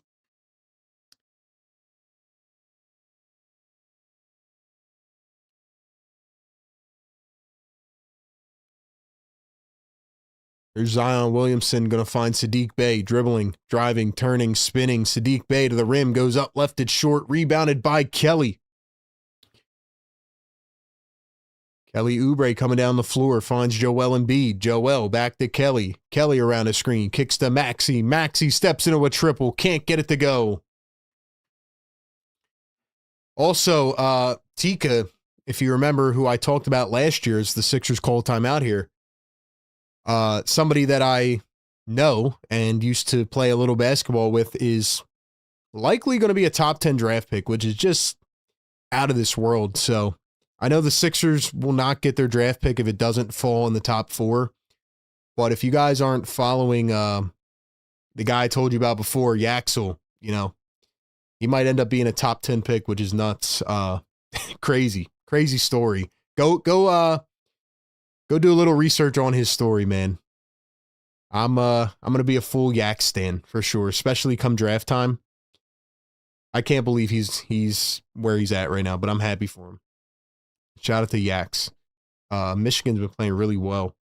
There's Zion Williamson going to find Saddiq Bey, dribbling, driving, turning, spinning. Saddiq Bey to the rim, goes up, left it short, rebounded by Kelly. Kelly Oubre coming down the floor, finds Joel Embiid. Joel back to Kelly. Kelly around the screen, kicks to Maxey. Maxey steps into a triple, can't get it to go. Also, Tika, if you remember who I talked about last year as the Sixers call timeout here, somebody that I know and used to play a little basketball with is likely going to be a top 10 draft pick, which is just out of this world. So I know the Sixers will not get their draft pick if it doesn't fall in the top 4. But if you guys aren't following the guy I told you about before, Yaxel, He might end up being a top 10 pick, which is nuts. Crazy story. Go do a little research on his story, man. I'm gonna be a full Yak stan for sure, especially come draft time. I can't believe he's where he's at right now, but I'm happy for him. Shout out to Yaks. Michigan's been playing really well.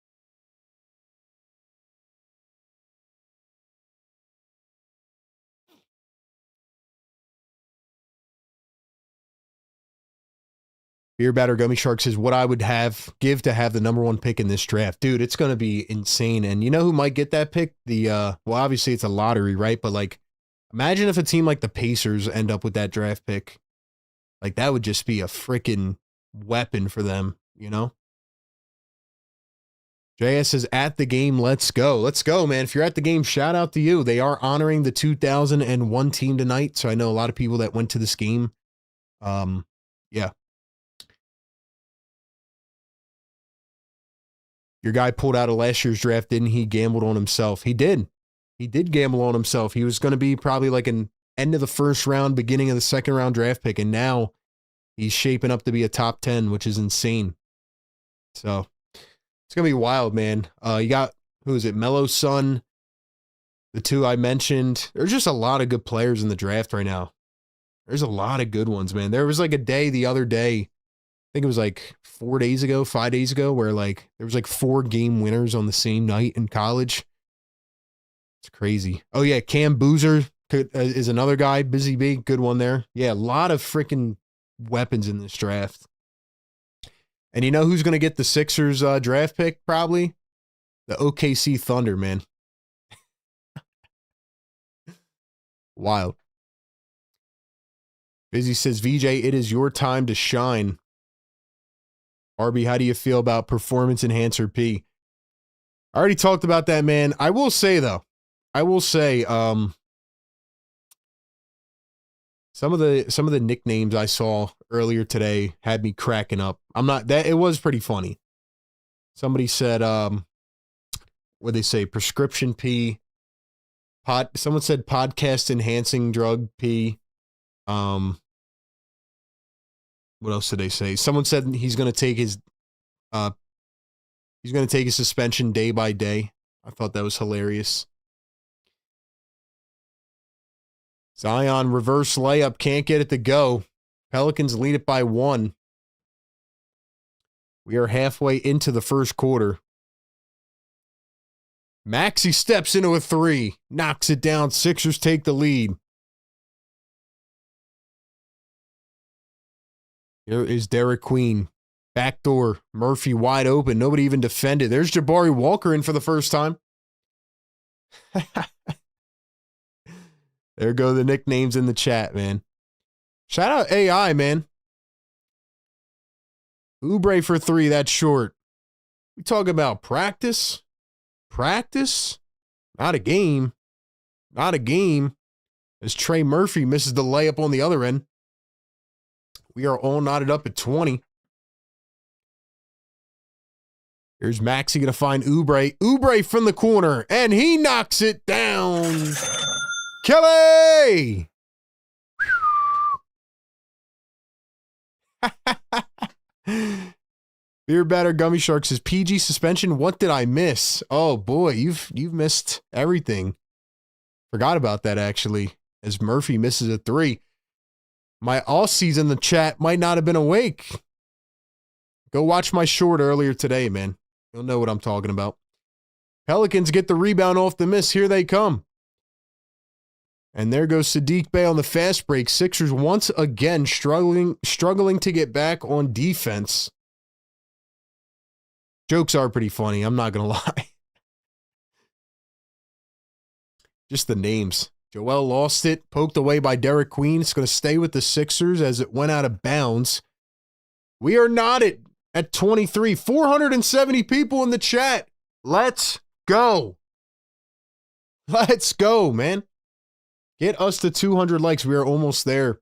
Beer Batter Gummy Shark says, what I would give to have the number 1 pick in this draft. Dude, it's going to be insane. And you know who might get that pick? Well, obviously it's a lottery, right? But like, imagine if a team like the Pacers end up with that draft pick. Like, that would just be a freaking weapon for them, you know? JS says, at the game, let's go. Let's go, man. If you're at the game, shout out to you. They are honoring the 2001 team tonight. So I know a lot of people that went to this game. Yeah. Your guy pulled out of last year's draft, didn't he? Gambled on himself. He did. He did gamble on himself. He was going to be probably like an end of the first round, beginning of the second round draft pick. And now he's shaping up to be a top 10, which is insane. So it's going to be wild, man. You got, who is it? Melo's son, the two I mentioned. There's just a lot of good players in the draft right now. There's a lot of good ones, man. There was like a day the other day, I think it was like 5 days ago, where like there was like 4 game winners on the same night in college. It's crazy. Oh yeah, Cam Boozer is another guy. Busy B, good one there. Yeah, a lot of freaking weapons in this draft. And you know who's going to get the Sixers draft pick? Probably the OKC Thunder, man. Wild. Busy says, VJ, it is your time to shine. RB, how do you feel about Performance Enhancer P? I already talked about that, man. I will say, though, some of the nicknames I saw earlier today had me cracking up. It was pretty funny. Somebody said, what'd they say? Prescription P. Someone said podcast enhancing drug P. What else did they say? Someone said he's going to take his suspension day by day. I thought that was hilarious. Zion reverse layup, can't get it to go. Pelicans lead it by 1. We are halfway into the first quarter. Maxey steps into a 3, knocks it down. Sixers take the lead. Here is Derek Queen. Backdoor. Murphy wide open. Nobody even defended. There's Jabari Walker in for the first time. There go the nicknames in the chat, man. Shout out AI, man. Oubre for 3. That's short. We talk about practice. Practice? Not a game. Not a game. As Trey Murphy misses the layup on the other end. We are all knotted up at 20. Here's Maxey going to find Oubre. Oubre from the corner, and he knocks it down. Kelly! Beer Batter Gummy Shark says, PG suspension, what did I miss? Oh, boy, you've missed everything. Forgot about that, actually, as Murphy misses a 3. My Aussies in the chat might not have been awake. Go watch my short earlier today, man. You'll know what I'm talking about. Pelicans get the rebound off the miss. Here they come. And there goes Sadiq Bey on the fast break. Sixers once again struggling to get back on defense. Jokes are pretty funny. I'm not going to lie. Just the names. Joel lost it, poked away by Derek Queen. It's going to stay with the Sixers as it went out of bounds. We are knotted at 23. 470 people in the chat. Let's go. Let's go, man. Get us to 200 likes. We are almost there.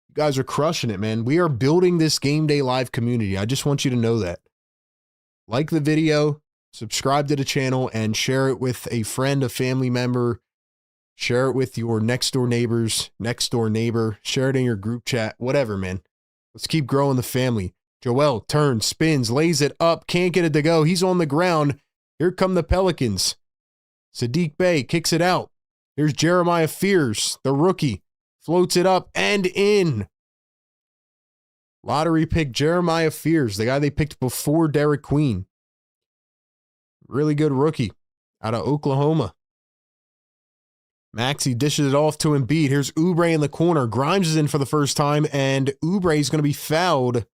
You guys are crushing it, man. We are building this Game Day Live community. I just want you to know that. Like the video, subscribe to the channel, and share it with a friend, a family member, Share it with your next door neighbors, next door neighbor. Share it in your group chat, whatever, man. Let's keep growing the family. Joel turns, spins, lays it up, can't get it to go. He's on the ground. Here come the Pelicans. Sadiq Bey kicks it out. Here's Jeremiah Fears, the rookie. Floats it up and in. Lottery pick Jeremiah Fears, the guy they picked before Derek Queen. Really good rookie out of Oklahoma. Maxey dishes it off to Embiid. Here's Oubre in the corner. Grimes is in for the first time, and Oubre is going to be fouled.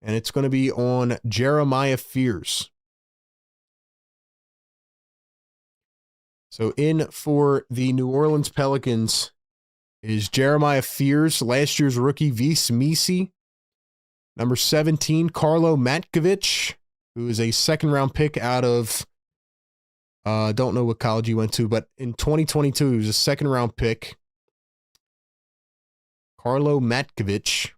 And it's going to be on Jeremiah Fears. So in for the New Orleans Pelicans is Jeremiah Fears, last year's rookie, Vis Misi. Number 17, Carlo Matkovic, who is a second-round pick out of, don't know what college he went to, but in 2022, he was a second-round pick. Carlo Matkovic.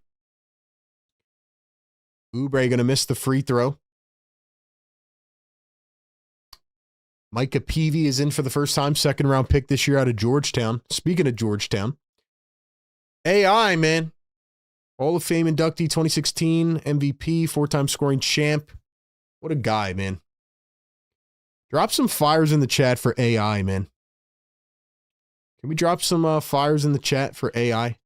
Oubre going to miss the free throw. Micah Peavy is in for the first time, second-round pick this year out of Georgetown. Speaking of Georgetown, AI, man. Hall of Fame inductee, 2016, MVP, four-time scoring champ. What a guy, man. Drop some fires in the chat for AI, man. Can we drop some fires in the chat for AI?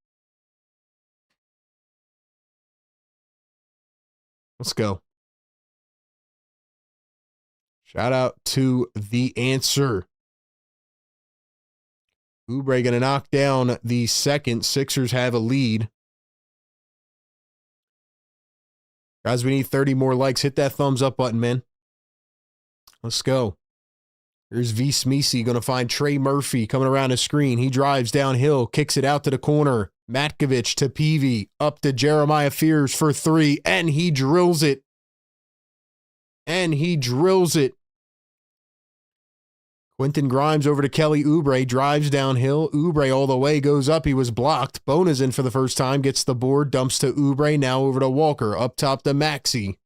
Let's go. Shout out to The Answer. Oubre going to knock down the second. Sixers have a lead. Guys, we need 30 more likes. Hit that thumbs up button, man. Let's go. Here's Vis Misi going to find Trey Murphy coming around his screen. He drives downhill, kicks it out to the corner. Matkovic to Peavy, up to Jeremiah Fears for three, and he drills it. And he drills it. Quentin Grimes over to Kelly Oubre, drives downhill. Oubre all the way, goes up. He was blocked. Bona's in for the first time, gets the board, dumps to Oubre, now over to Walker, up top to Maxey.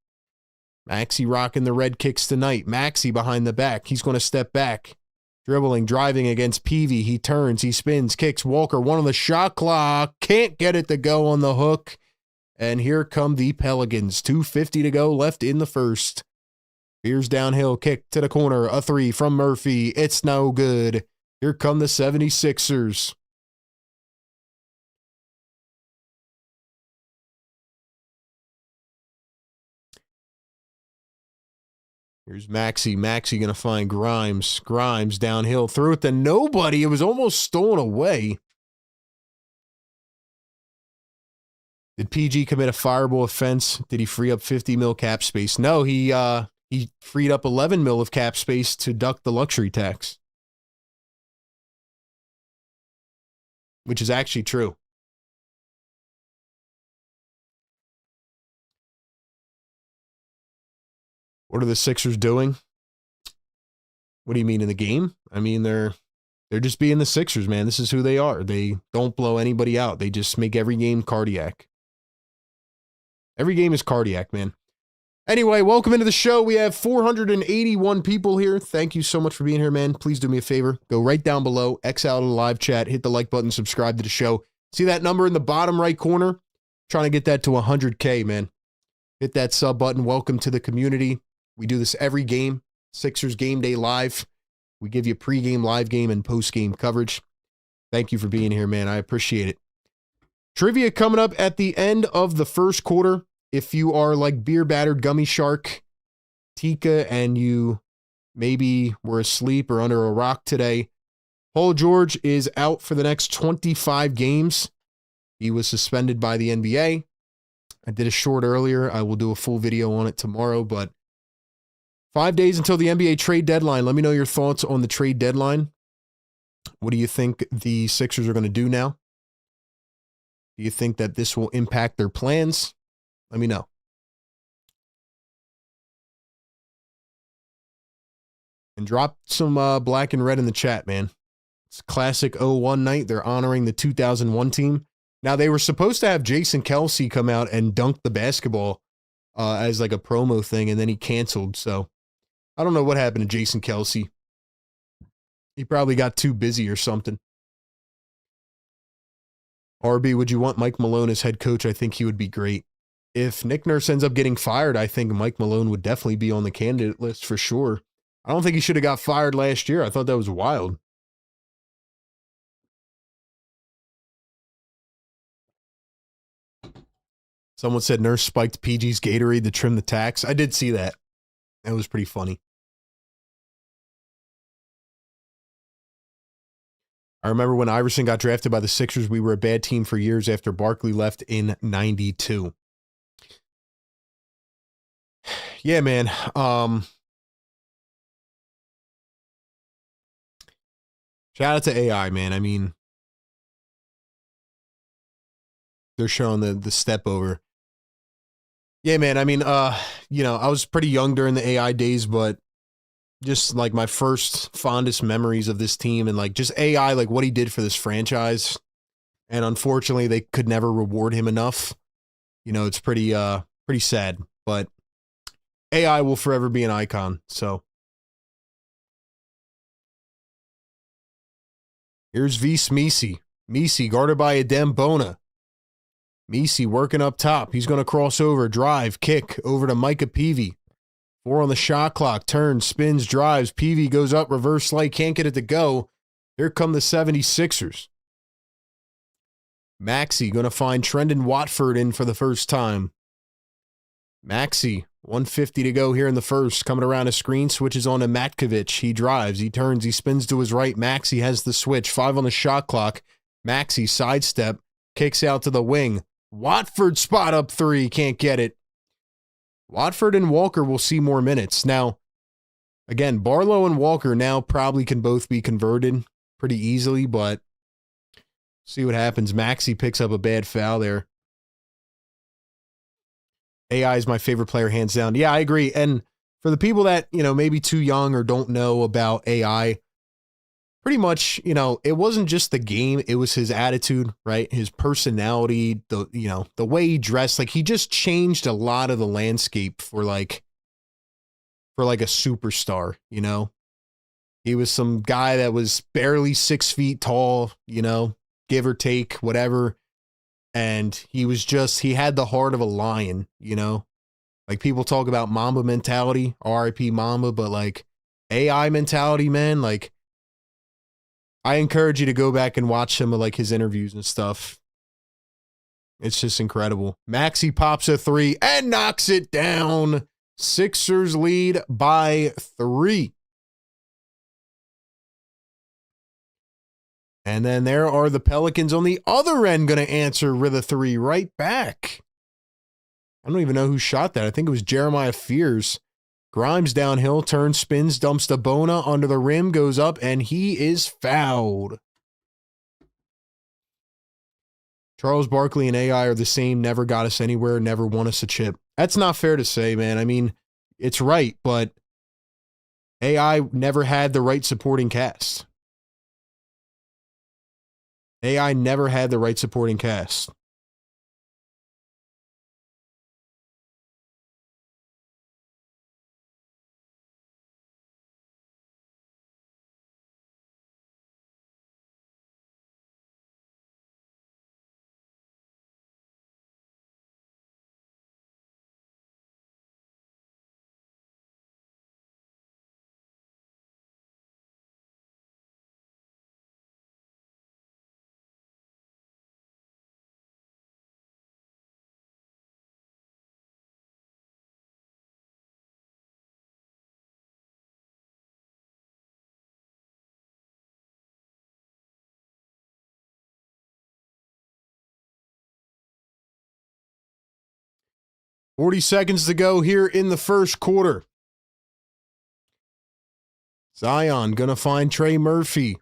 Maxey rocking the red kicks tonight. Maxey behind the back. He's going to step back. Dribbling, driving against Peavy. He turns, he spins, kicks. Walker, one on the shot clock. Can't get it to go on the hook. And here come the Pelicans. 2:50 to go left in the first. Fears downhill, kick to the corner. A three from Murphy. It's no good. Here come the 76ers. Here's Maxey. Maxey going to find Grimes. Grimes downhill. Threw it to nobody. It was almost stolen away. Did PG commit a fireable offense? Did he free up 50 mil cap space? No, he freed up 11 mil of cap space to duck the luxury tax. Which is actually true. What are the Sixers doing? What do you mean in the game? I mean, they're just being the Sixers, man. This is who they are. They don't blow anybody out. They just make every game cardiac. Every game is cardiac, man. Anyway, welcome into the show. We have 481 people here. Thank you so much for being here, man. Please do me a favor. Go right down below, X out of the live chat, hit the like button, subscribe to the show. See that number in the bottom right corner? Trying to get that to 100K, man. Hit that sub button. Welcome to the community. We do this every game. Sixers Game Day Live. We give you pregame, live game, and postgame coverage. Thank you for being here, man. I appreciate it. Trivia coming up at the end of the first quarter. If you are like Beer Battered Gummy Shark, Tika, and you maybe were asleep or under a rock today, Paul George is out for the next 25 games. He was suspended by the NBA. I did a short earlier. I will do a full video on it tomorrow, but 5 days until the NBA trade deadline. Let me know your thoughts on the trade deadline. What do you think the Sixers are going to do now? Do you think that this will impact their plans? Let me know. And drop some black and red in the chat, man. It's classic 01 night. They're honoring the 2001 team. Now, they were supposed to have Jason Kelce come out and dunk the basketball as like a promo thing, and then he canceled. So I don't know what happened to Jason Kelce. He probably got too busy or something. RB, would you want Mike Malone as head coach? I think he would be great. If Nick Nurse ends up getting fired, I think Mike Malone would definitely be on the candidate list for sure. I don't think he should have got fired last year. I thought that was wild. Someone said Nurse spiked PG's Gatorade to trim the tax. I did see that. That was pretty funny. I remember when Iverson got drafted by the Sixers, we were a bad team for years after Barkley left in 92. Yeah, man. Shout out to AI, man. I mean, they're showing the step over. Yeah, man. I mean, I was pretty young during the AI days, but just like my first fondest memories of this team and like just AI, like what he did for this franchise. And unfortunately, they could never reward him enough. It's pretty sad, but AI will forever be an icon. So here's Vis Misi. Misi guarded by Adem Bona. Misi working up top. He's going to cross over, drive, kick over to Micah Peavy. 4 on the shot clock. Turns, spins, drives. Peavy goes up, reverse slide, can't get it to go. Here come the 76ers. Maxey going to find Trendon Watford in for the first time. Maxey, 150 to go here in the first. Coming around a screen, switches on to Matkovic. He drives, he turns, he spins to his right. Maxey has the switch. 5 on the shot clock. Maxey sidestep, kicks out to the wing. Watford spot up 3, can't get it. Watford and Walker will see more minutes. Now, again, Barlow and Walker now probably can both be converted pretty easily, but see what happens. Maxey picks up a bad foul there. AI is my favorite player, hands down. Yeah, I agree. And for the people that, maybe too young or don't know about AI, pretty much, it wasn't just the game. It was his attitude, right? His personality, the way he dressed. Like, he just changed a lot of the landscape for a superstar, He was some guy that was barely 6 feet tall, give or take, whatever. And he had the heart of a lion, Like, people talk about Mamba mentality, RIP Mamba, but like AI mentality, man, like, I encourage you to go back and watch some of like his interviews and stuff. It's just incredible. Maxey pops a 3 and knocks it down. Sixers lead by 3. And then there are the Pelicans on the other end going to answer with a 3 right back. I don't even know who shot that. I think it was Jeremiah Fears. Grimes downhill, turns, spins, dumps to Bona under the rim, goes up, and he is fouled. Charles Barkley and AI are the same, never got us anywhere, never won us a chip. That's not fair to say, man. I mean, it's right, but AI never had the right supporting cast. AI never had the right supporting cast. $40 seconds to go here in the first quarter. Zion gonna find Trey Murphy.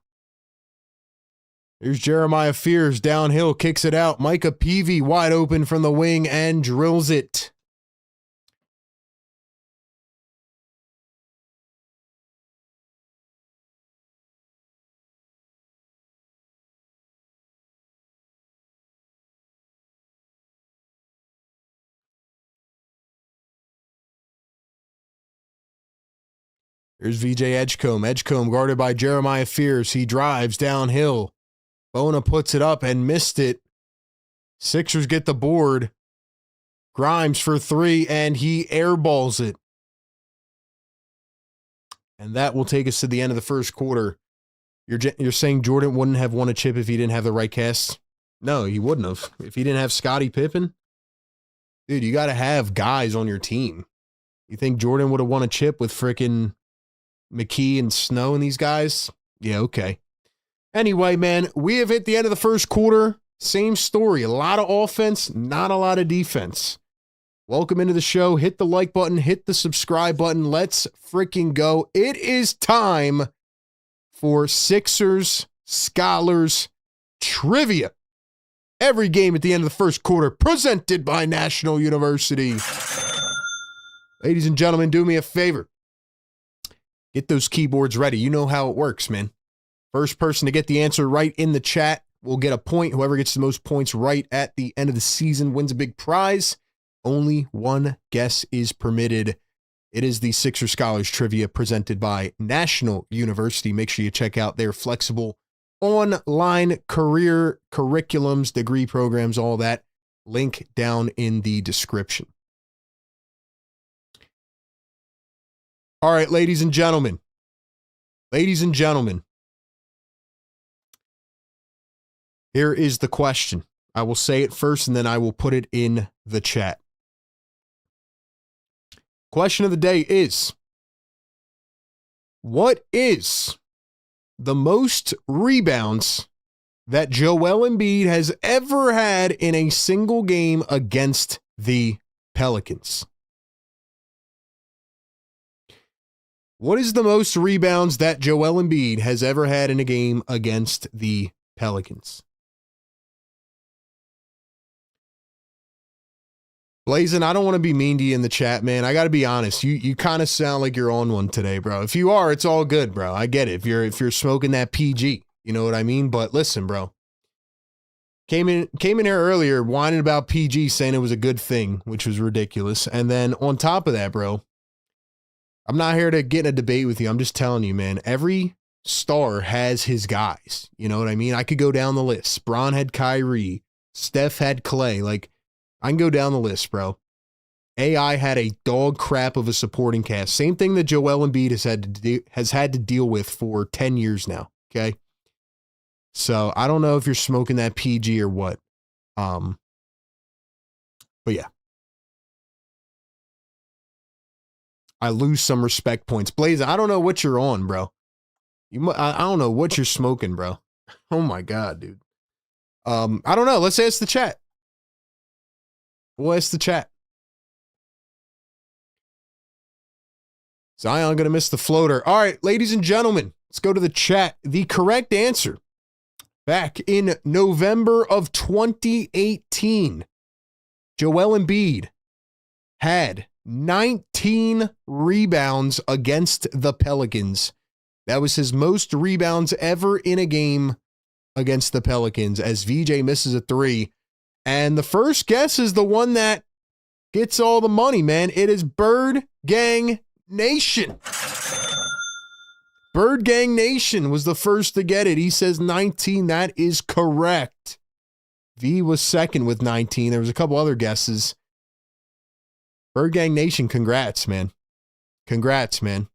Here's Jeremiah Fears downhill, kicks it out. Micah Peavy wide open from the wing and drills it. Here's VJ Edgecombe. Edgecombe guarded by Jeremiah Fears. He drives downhill. Bona puts it up and missed it. Sixers get the board. Grimes for three, and he airballs it. And that will take us to the end of the first quarter. You're saying Jordan wouldn't have won a chip if he didn't have the right cast? No, he wouldn't have. If he didn't have Scottie Pippen? Dude, you got to have guys on your team. You think Jordan would have won a chip with frickin' McKee and Snow and these guys? Yeah, okay. Anyway, man, we have hit the end of the first quarter. Same story. A lot of offense, not a lot of defense. Welcome into the show. Hit the like button. Hit the subscribe button. Let's freaking go. It is time for Sixers Scholars Trivia. Every game at the end of the first quarter, presented by National University. Ladies and gentlemen, do me a favor. Get those keyboards ready. You know how it works, man. First person to get the answer right in the chat will get a point. Whoever gets the most points right at the end of the season wins a big prize. Only one guess is permitted. It is the Sixer Scholars Trivia presented by National University. Make sure you check out their flexible online career curriculums, degree programs, all that. Link down in the description. All right, ladies and gentlemen. Ladies and gentlemen. Here is the question. I will say it first and then I will put it in the chat. Question of the day is, what is the most rebounds that Joel Embiid has ever had in a single game against the Pelicans? What is the most rebounds that Joel Embiid has ever had in a game against the Pelicans? Blazin', I don't want to be mean to you in the chat, man. I got to be honest. You kind of sound like you're on one today, bro. If you are, it's all good, bro. I get it. If you're smoking that PG, you know what I mean? But listen, bro. Came in here earlier whining about PG, saying it was a good thing, which was ridiculous. And then on top of that, bro, I'm not here to get in a debate with you. I'm just telling you, man, every star has his guys. You know what I mean? I could go down the list. Bron had Kyrie. Steph had Clay. Like, I can go down the list, bro. AI had a dog crap of a supporting cast. Same thing that Joel Embiid has had to deal with for 10 years now, okay? So, I don't know if you're smoking that PG or what. But yeah. I lose some respect points. Blaze, I don't know what you're on, bro. I don't know what you're smoking, bro. Oh my God, dude. I don't know. Let's ask the chat. We'll ask the chat. Zion going to miss the floater. All right, ladies and gentlemen, let's go to the chat. The correct answer, back in November of 2018, Joel Embiid had 19 rebounds against the Pelicans. That was his most rebounds ever in a game against the Pelicans, as VJ misses a three. And the first guess is the one that gets all the money, man. It is Bird Gang Nation. Bird Gang Nation was the first to get it. He says 19. That is correct. V was second with 19. There was a couple other guesses. Bird Gang Nation, congrats, man. Congrats, man.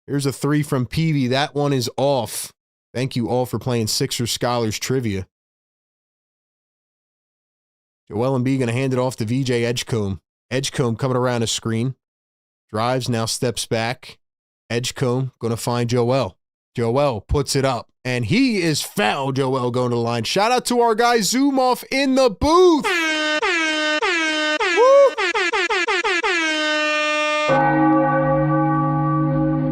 Here's a three from Peavy. That one is off. Thank you all for playing Sixer Scholars Trivia. Joel Embiid going to hand it off to VJ Edgecombe. Edgecombe coming around a screen. Drives, now steps back. Edgecombe going to find Joel. Joel puts it up. And he is fouled. Joel going to the line. Shout out to our guy Zoom Off in the booth.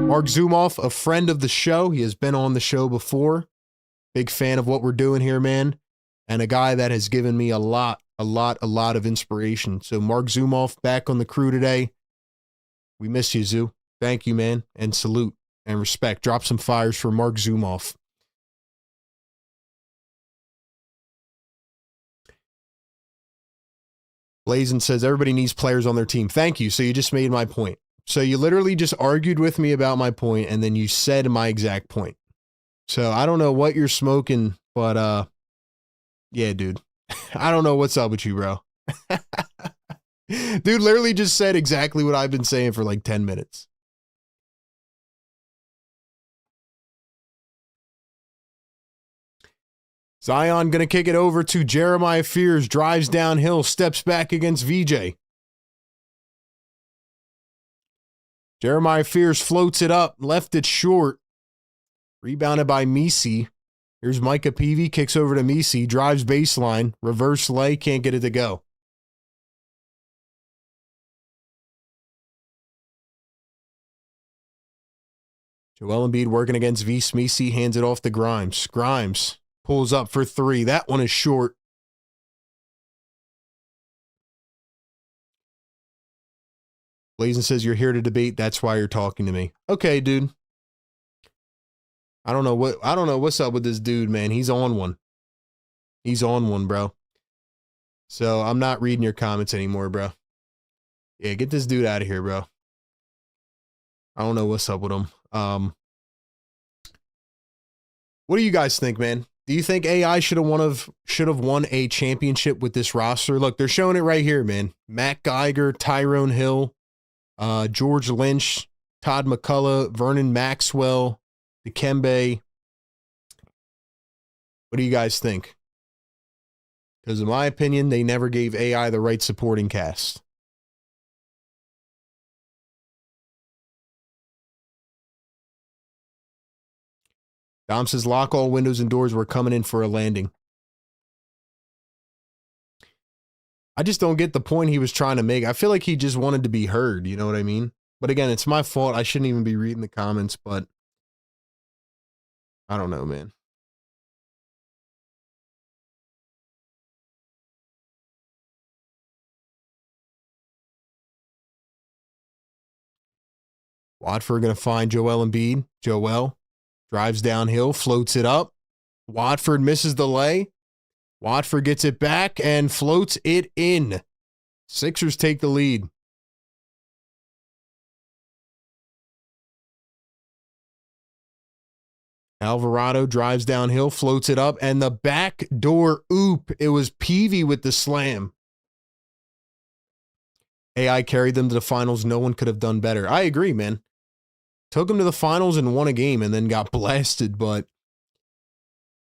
Mark Zoomoff, a friend of the show. He has been on the show before. Big fan of what we're doing here, man. And a guy that has given me a lot of inspiration. So Mark Zoomoff back on the crew today. We miss you, Zoo. Thank you, man. And salute and respect. Drop some fires for Mark Zoomoff. Blazin says everybody needs players on their team. Thank you. So you just made my point. So you literally just argued with me about my point, and then you said my exact point. So I don't know what you're smoking, but yeah, dude. I don't know what's up with you, bro. Dude literally just said exactly what I've been saying for like 10 minutes. Zion going to kick it over to Jeremiah Fears, drives downhill, steps back against VJ. Jeremiah Fears floats it up, left it short. Rebounded by Misi. Here's Micah Peavy, kicks over to Misi, drives baseline, reverse lay, can't get it to go. Joel Embiid working against Vs. Misi, hands it off to Grimes. Grimes pulls up for three. That one is short. Blazin says you're here to debate. That's why you're talking to me. Okay, dude. I don't know what's up with this dude, man. He's on one. He's on one, bro. So I'm not reading your comments anymore, bro. Yeah, get this dude out of here, bro. I don't know what's up with him. What do you guys think, man? Do you think AI should have won a championship with this roster? Look, they're showing it right here, man. Matt Geiger, Tyrone Hill, George Lynch, Todd McCullough, Vernon Maxwell, Dikembe. What do you guys think? Because in my opinion, they never gave AI the right supporting cast. Dom says, lock all windows and doors. We're coming in for a landing. I just don't get the point he was trying to make. I feel like he just wanted to be heard. You know what I mean? But again, it's my fault. I shouldn't even be reading the comments, but I don't know, man. Watford going to find Joel Embiid. Joel drives downhill, floats it up. Watford misses the lay. Watford gets it back and floats it in. Sixers take the lead. Alvarado drives downhill, floats it up, and the backdoor oop. It was Peavy with the slam. AI carried them to the finals. No one could have done better. I agree, man. Took them to the finals and won a game and then got blasted, but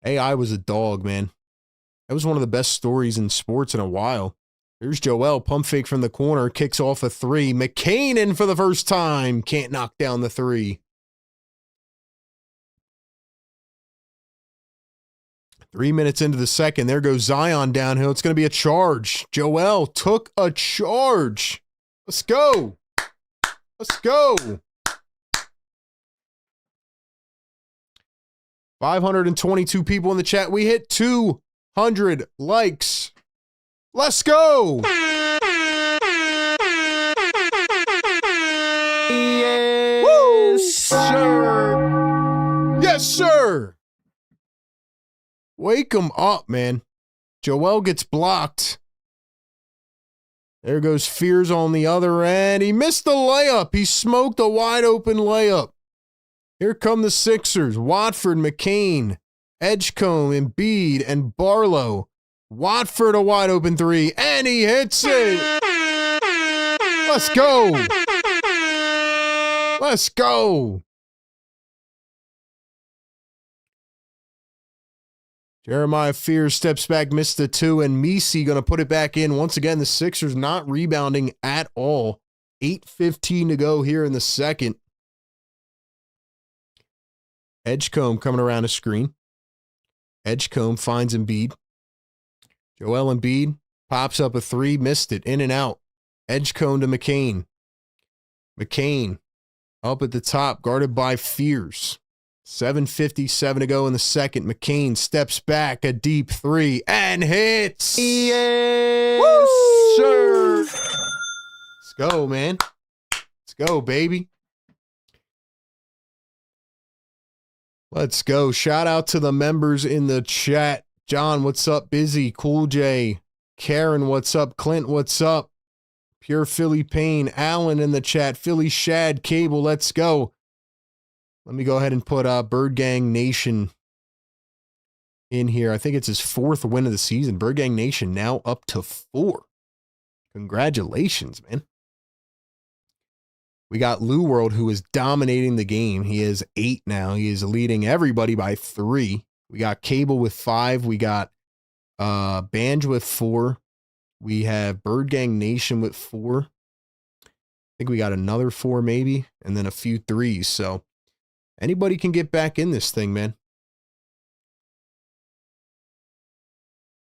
AI was a dog, man. That was one of the best stories in sports in a while. Here's Joel, pump fake from the corner, kicks off a three. McCain in for the first time. Can't knock down the three. 3 minutes into the second, there goes Zion downhill. It's going to be a charge. Joel took a charge. Let's go. Let's go. 522 people in the chat. We hit 200 likes. Let's go. Yes, sir. Yes, sir. Wake him up, man. Joel gets blocked. There goes Fears on the other end. He missed the layup. He smoked a wide open layup. Here come the Sixers. Watford, McCain, Edgecombe, Embiid, and Barlow. Watford a wide open three, and he hits it. Let's go. Let's go. Jeremiah Fears steps back, missed the two, and Misi going to put it back in. Once again, the Sixers not rebounding at all. 8:15 to go here in the second. Edgecombe coming around a screen. Edgecombe finds Embiid. Joel Embiid pops up a three, missed it, in and out. Edgecombe to McCain. McCain up at the top, guarded by Fears. 7:57 to go in the second. McCain steps back, a deep three, and hits. Yes, Woo! sir. Let's go, man. Let's go, baby. Let's go. Shout out to the members in the chat. John, what's up? Busy. Cool J. Karen, what's up? Clint, what's up? Pure Philly Pain, Allen in the chat, Philly Shad, Cable, let's go. Let me go ahead and put Bird Gang Nation in here. I think it's his 4th win of the season. Bird Gang Nation now up to 4. Congratulations, man. We got Lou World, who is dominating the game. He is 8 now. He is leading everybody by 3. We got Cable with 5. We got Banj with 4. We have Bird Gang Nation with 4. I think we got another 4 maybe, and then a few 3s. So anybody can get back in this thing, man.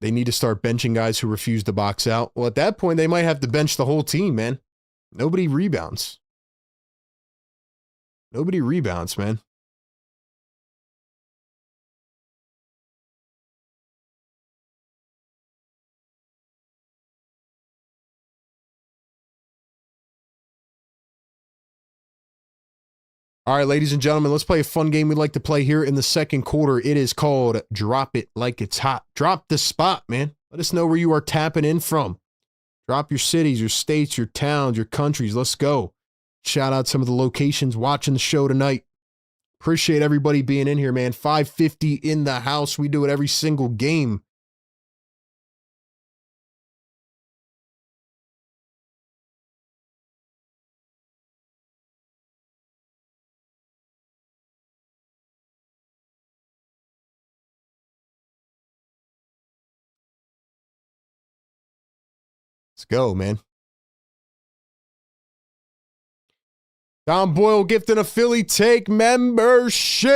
They need to start benching guys who refuse to box out. Well, at that point, they might have to bench the whole team, man. Nobody rebounds. Nobody rebounds, man. All right, ladies and gentlemen, let's play a fun game we like to play here in the second quarter. It is called Drop It Like It's Hot. Drop the spot, man. Let us know where you are tapping in from. Drop your cities, your states, your towns, your countries. Let's go. Shout out some of the locations watching the show tonight. Appreciate everybody being in here, man. 550 in the house. We do it every single game. Let's go, man. Don Boyle gifting a Philly Take membership.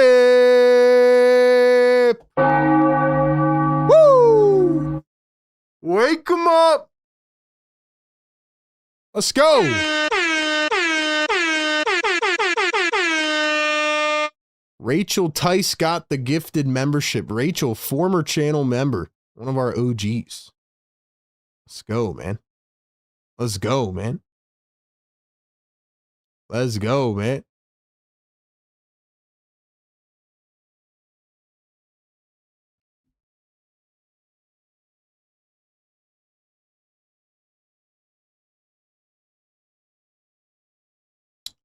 Woo! Wake 'em up. Let's go. Rachel Tice got the gifted membership. Rachel, former channel member, one of our OGs. Let's go, man. Let's go, man. Let's go, man.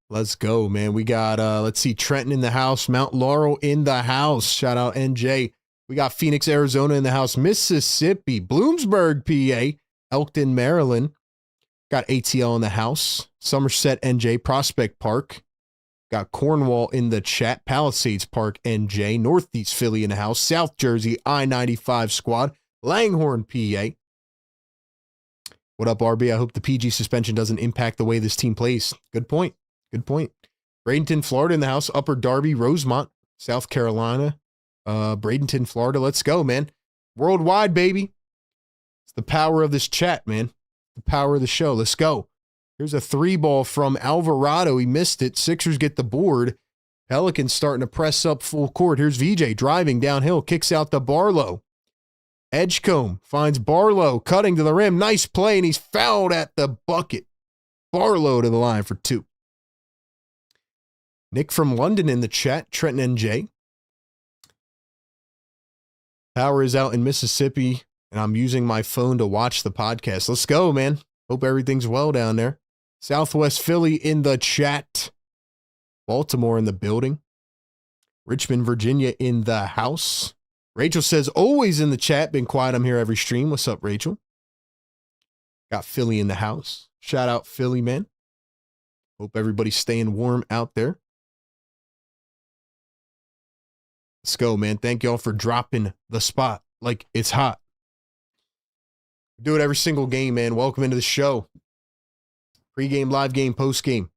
Let's go, man. We got, let's see, Trenton in the house, Mount Laurel in the house. Shout out NJ. We got Phoenix, Arizona in the house, Mississippi, Bloomsburg, PA, Elkton, Maryland. Got ATL in the house, Somerset, NJ, Prospect Park. Got Cornwall in the chat, Palisades Park, NJ, Northeast Philly in the house, South Jersey, I-95 squad, Langhorne, PA. What up, RB? I hope the PG suspension doesn't impact the way this team plays. Good point. Good point. Bradenton, Florida in the house, Upper Darby, Rosemont, South Carolina. Bradenton, Florida. Let's go, man. Worldwide, baby. It's the power of this chat, man. The power of the show. Let's go. Here's a 3-ball from Alvarado. He missed it. Sixers get the board. Pelicans starting to press up full court. Here's VJ driving downhill. Kicks out to Barlow. Edgecombe finds Barlow cutting to the rim. Nice play, and he's fouled at the bucket. Barlow to the line for 2. Nick from London in the chat. Trenton NJ. Power is out in Mississippi, and I'm using my phone to watch the podcast. Let's go, man. Hope everything's well down there. Southwest Philly in the chat. Baltimore in the building. Richmond, Virginia in the house. Rachel says, always in the chat. Been quiet. I'm here every stream. What's up, Rachel? Got Philly in the house. Shout out Philly, man. Hope everybody's staying warm out there. Let's go, man. Thank y'all for dropping the spot like it's hot. Do it every single game, man. Welcome into the show. Pre-game, live game, post-game.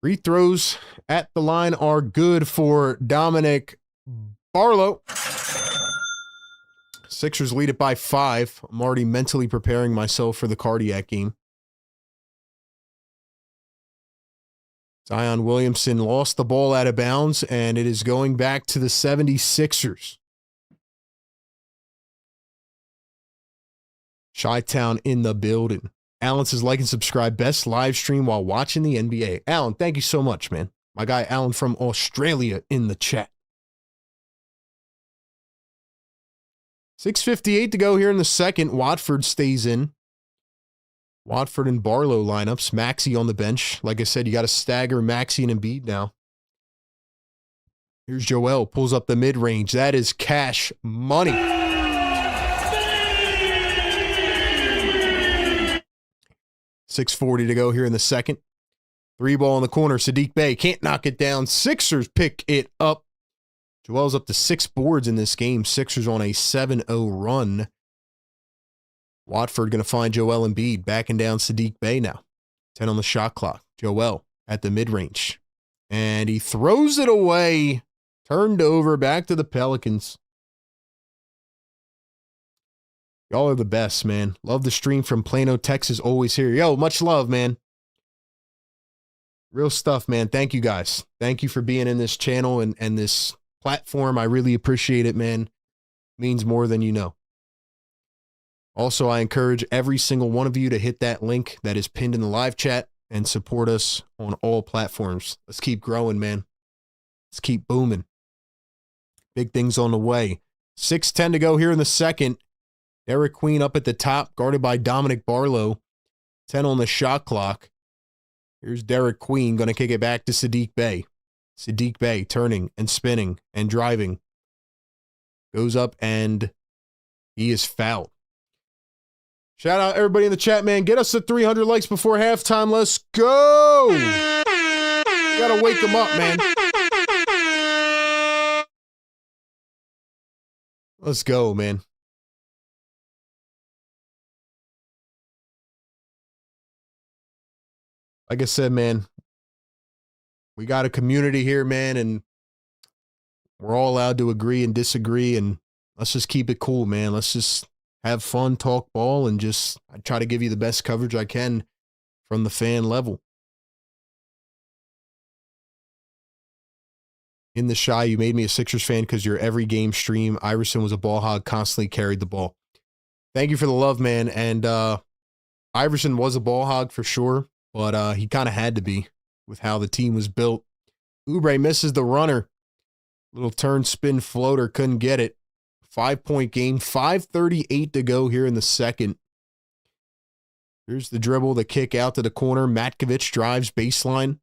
Free throws at the line are good for Dominic Barlow. Sixers lead it by 5. I'm already mentally preparing myself for the cardiac game. Zion Williamson lost the ball out of bounds, and it is going back to the 76ers. Chi-Town in the building. Alan says, like and subscribe. Best live stream while watching the NBA. Alan, thank you so much, man. My guy Alan from Australia in the chat. 6:58 to go here in the second. Watford stays in. Watford and Barlow lineups. Maxey on the bench. Like I said, you got to stagger Maxey and Embiid now. Here's Joel. Pulls up the mid-range. That is cash money. 6:40 to go here in the second. 3-ball in the corner. Sadiq Bey can't knock it down. Sixers pick it up. Joel's up to 6 boards in this game. Sixers on a 7-0 run. Watford going to find Joel Embiid. Backing down Sadiq Bey now. 10 on the shot clock. Joel at the mid-range. And he throws it away. Turned over. Back to the Pelicans. Y'all are the best, man. Love the stream from Plano, Texas. Always here. Yo, much love, man. Real stuff, man. Thank you, guys. Thank you for being in this channel and this platform. I really appreciate it, man. Means more than you know. Also, I encourage every single one of you to hit that link that is pinned in the live chat and support us on all platforms. Let's keep growing, man. Let's keep booming. Big things on the way. 6:10 to go here in the second. Derek Queen up at the top, guarded by Dominic Barlow. 10 on the shot clock. Here's Derek Queen, going to kick it back to Sadiq Bey. Sadiq Bey turning and spinning and driving. Goes up and he is fouled. Shout out everybody in the chat, man. Get us to 300 likes before halftime. Let's go. Got to wake them up, man. Let's go, man. Like I said, man, we got a community here, man, and we're all allowed to agree and disagree, and let's just keep it cool, man. Let's just have fun, talk ball, and just I try to give you the best coverage I can from the fan level. In the Shy, you made me a Sixers fan because your every game stream, Iverson was a ball hog, constantly carried the ball. Thank you for the love, man, and Iverson was a ball hog for sure. But he kind of had to be with how the team was built. Oubre misses the runner. Little turn spin floater. Couldn't get it. 5-point game. 5:38 to go here in the second. Here's the dribble. The kick out to the corner. Matkovic drives baseline.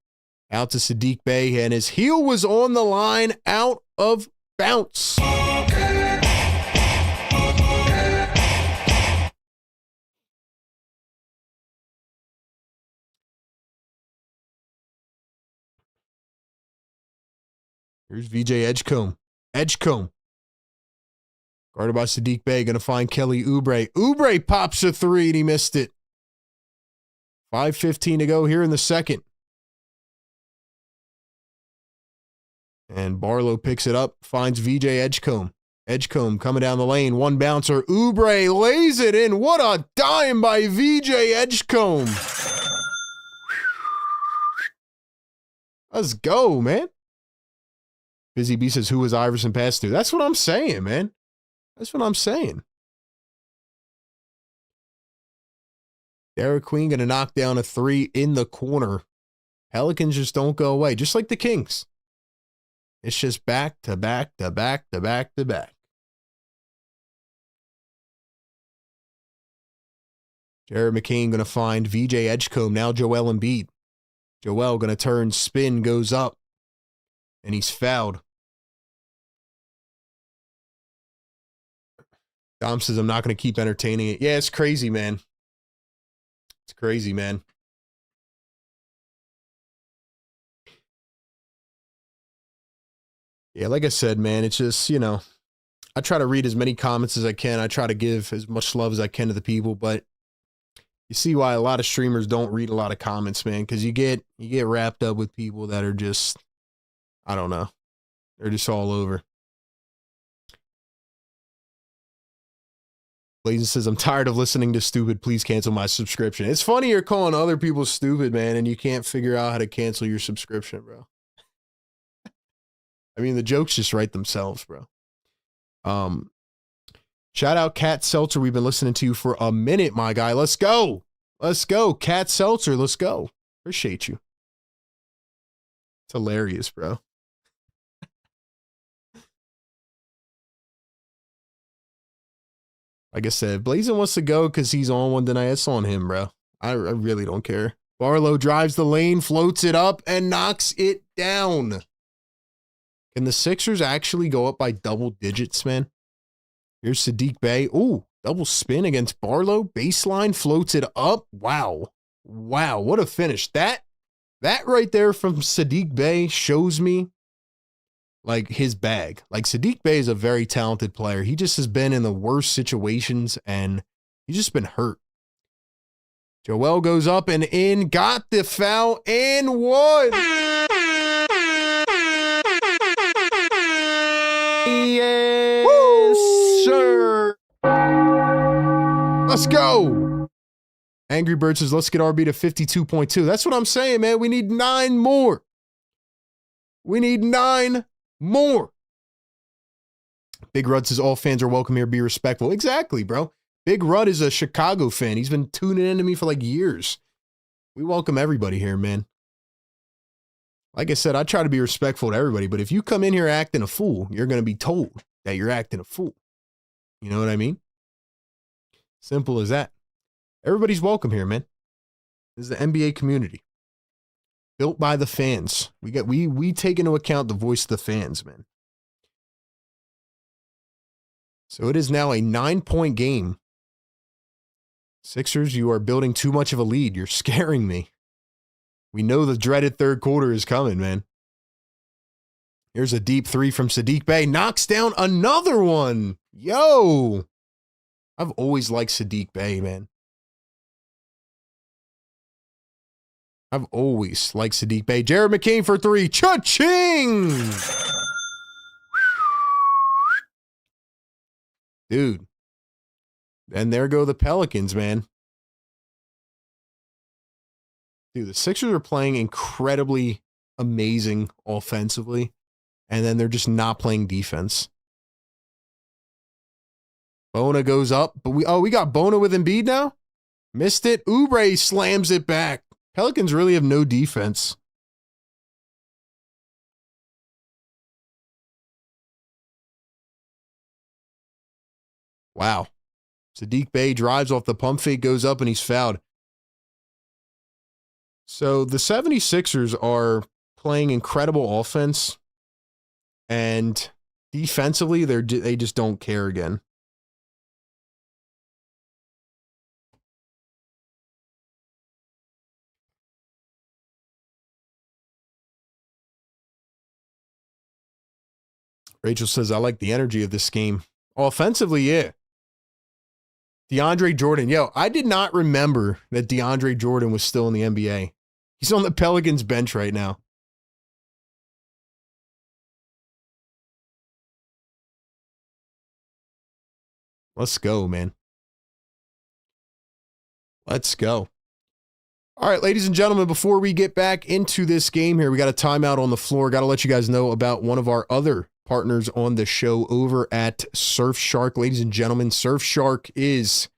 Out to Sadiq Bey. And his heel was on the line. Out of bounds. Here's VJ Edgecombe. Edgecombe. Guarded by Sadiq Bey. Going to find Kelly Oubre. Oubre pops a 3 and he missed it. 5:15 to go here in the second. And Barlow picks it up. Finds VJ Edgecombe. Edgecombe coming down the lane. One bouncer. Oubre lays it in. What a dime by VJ Edgecombe. Let's go, man. Busy B says, who was Iverson passed to? That's what I'm saying, man. That's what I'm saying. Derek Queen going to knock down a 3 in the corner. Pelicans just don't go away, just like the Kings. It's just back to back to back to back to back. Jared McCain going to find VJ Edgecombe. Now Joel Embiid. Joel going to turn, spin, goes up. And he's fouled. Dom says, I'm not going to keep entertaining it. Yeah, it's crazy, man. It's crazy, man. Yeah, like I said, man, it's just, you know, I try to read as many comments as I can. I try to give as much love as I can to the people, but you see why a lot of streamers don't read a lot of comments, man, because you get wrapped up with people that are just, I don't know. They're just all over. Blazin says, I'm tired of listening to stupid. Please cancel my subscription. It's funny you're calling other people stupid, man, and you can't figure out how to cancel your subscription, bro. I mean, the jokes just write themselves, bro. Shout out Cat Seltzer. We've been listening to you for a minute, my guy. Let's go. Let's go. Cat Seltzer, let's go. Appreciate you. It's hilarious, bro. Like I said, Blazin wants to go because he's on one tonight. It's on him, bro. I really don't care. Barlow drives the lane, floats it up, and knocks it down. Can the Sixers actually go up by double digits, man? Here's Saddiq Bey. Ooh, double spin against Barlow. Baseline floats it up. Wow. Wow, what a finish. That right there from Saddiq Bey shows me like his bag. Like Saddiq Bey is a very talented player. He just has been in the worst situations and he's just been hurt. Joel goes up and in, got the foul and one. Yes, Woo! sir. Let's go. Angry Bird says, let's get RB to 52.2. That's what I'm saying, man. We need 9 more. We need 9 more. Big Rud says, all fans are welcome here. Be respectful. Exactly, bro. Big Rud is a Chicago fan. He's been tuning into me for like years. We welcome everybody here, man. Like I said, I try to be respectful to everybody, but if you come in here acting a fool, you're going to be told that you're acting a fool. You know what I mean? Simple as that. Everybody's welcome here, man. This is the NBA community. Built by the fans. We take into account the voice of the fans, man. So it is now a 9-point game. Sixers, you are building too much of a lead. You're scaring me. We know the dreaded third quarter is coming, man. Here's a deep three from Saddiq Bey. Knocks down another one. Yo. I've always liked Saddiq Bey, man. I've always liked Saddiq Bey. Jared McCain for 3. Cha-ching! Dude. And there go the Pelicans, man. Dude, the Sixers are playing incredibly amazing offensively, and then they're just not playing defense. Bona goes up, but we got Bona with Embiid now? Missed it. Oubre slams it back. Pelicans really have no defense. Wow. Saddiq Bey drives off the pump fake, goes up, and he's fouled. So the 76ers are playing incredible offense, and defensively, they just don't care again. Rachel says, I like the energy of this game. Offensively, yeah. DeAndre Jordan. Yo, I did not remember that DeAndre Jordan was still in the NBA. He's on the Pelicans bench right now. Let's go, man. Let's go. All right, ladies and gentlemen, before we get back into this game here, we got a timeout on the floor. Got to let you guys know about one of our other partners on the show over at Surfshark. Ladies and gentlemen, Surfshark is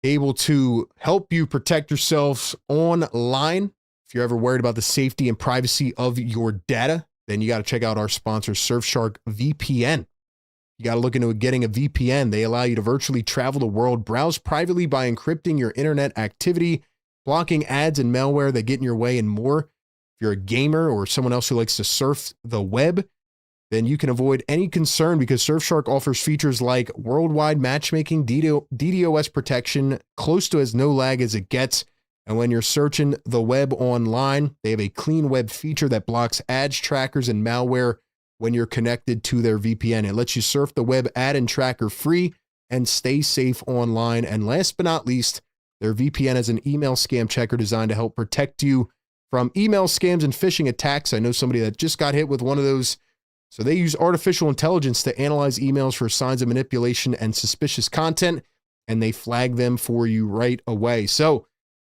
able to help you protect yourselves online. If you're ever worried about the safety and privacy of your data, then you got to check out our sponsor, Surfshark VPN. You got to look into getting a VPN. They allow you to virtually travel the world, browse privately by encrypting your internet activity, blocking ads and malware that get in your way, and more. If you're a gamer or someone else who likes to surf the web, then you can avoid any concern because Surfshark offers features like worldwide matchmaking, DDoS protection, close to as no lag as it gets. And when you're searching the web online, they have a clean web feature that blocks ads, trackers, and malware when you're connected to their VPN. It lets you surf the web ad and tracker free and stay safe online. And last but not least, their VPN is an email scam checker designed to help protect you from email scams and phishing attacks. I know somebody that just got hit with one of those. So they use artificial intelligence to analyze emails for signs of manipulation and suspicious content, and they flag them for you right away. So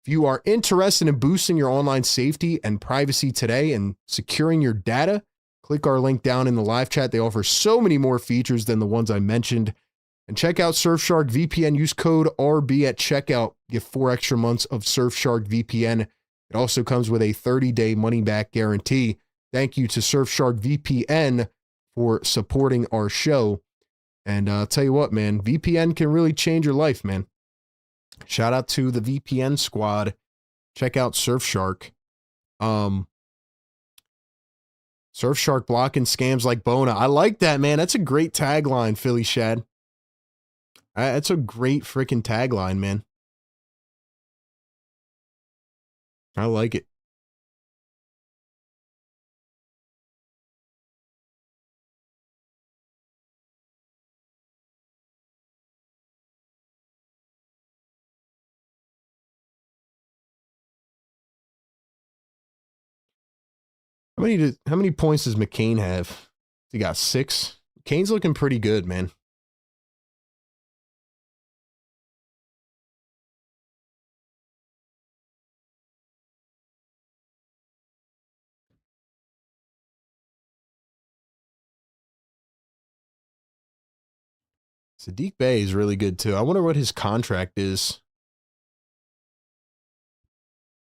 if you are interested in boosting your online safety and privacy today and securing your data, click our link down in the live chat. They offer so many more features than the ones I mentioned. And check out Surfshark VPN. Use code RB at checkout. Get 4 extra months of Surfshark VPN. It also comes with a 30-day money-back guarantee. Thank you to Surfshark VPN for supporting our show. And I'll tell you what, man, VPN can really change your life, man. Shout out to the VPN squad. Check out Surfshark. Surfshark blocking scams like Bona. I like that, man. That's a great tagline, Philly Shad. That's a great freaking tagline, man. I like it. How many points does McCain have? He got 6. McCain's looking pretty good, man. Sadiq Bey is really good too. I wonder what his contract is.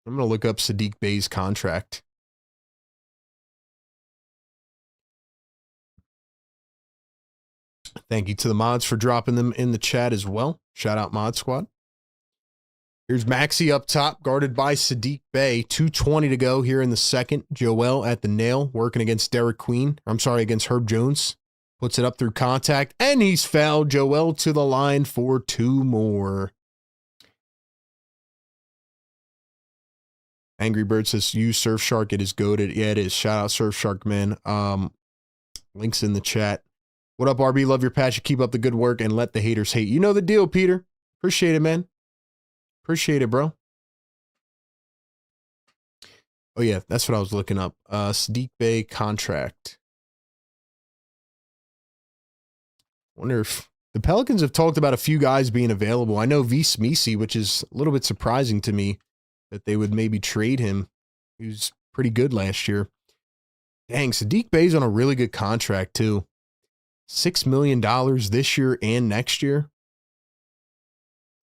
I'm going to look up Sadiq Bey's contract. Thank you to the mods for dropping them in the chat as well. Shout out Mod Squad. Here's Maxey up top, guarded by Sadiq Bey. 2:20 to go here in the second. Joel at the nail, working against Derek Queen. I'm sorry, against Herb Jones. Puts it up through contact, and he's fouled. Joel to the line for 2 more. Angry Bird says, use Surfshark. It is goated. Yeah, it is. Shout out Surfshark, man. Links in the chat. What up, RB? Love your passion. Keep up the good work and let the haters hate. You know the deal, Peter. Appreciate it, man. Appreciate it, bro. Oh, yeah, that's what I was looking up. Sadiq Bey contract. Wonder if the Pelicans have talked about a few guys being available. I know V. Smisi, which is a little bit surprising to me that they would maybe trade him. He was pretty good last year. Dang, Sadiq Bey's on a really good contract, too. $6 million this year and next year.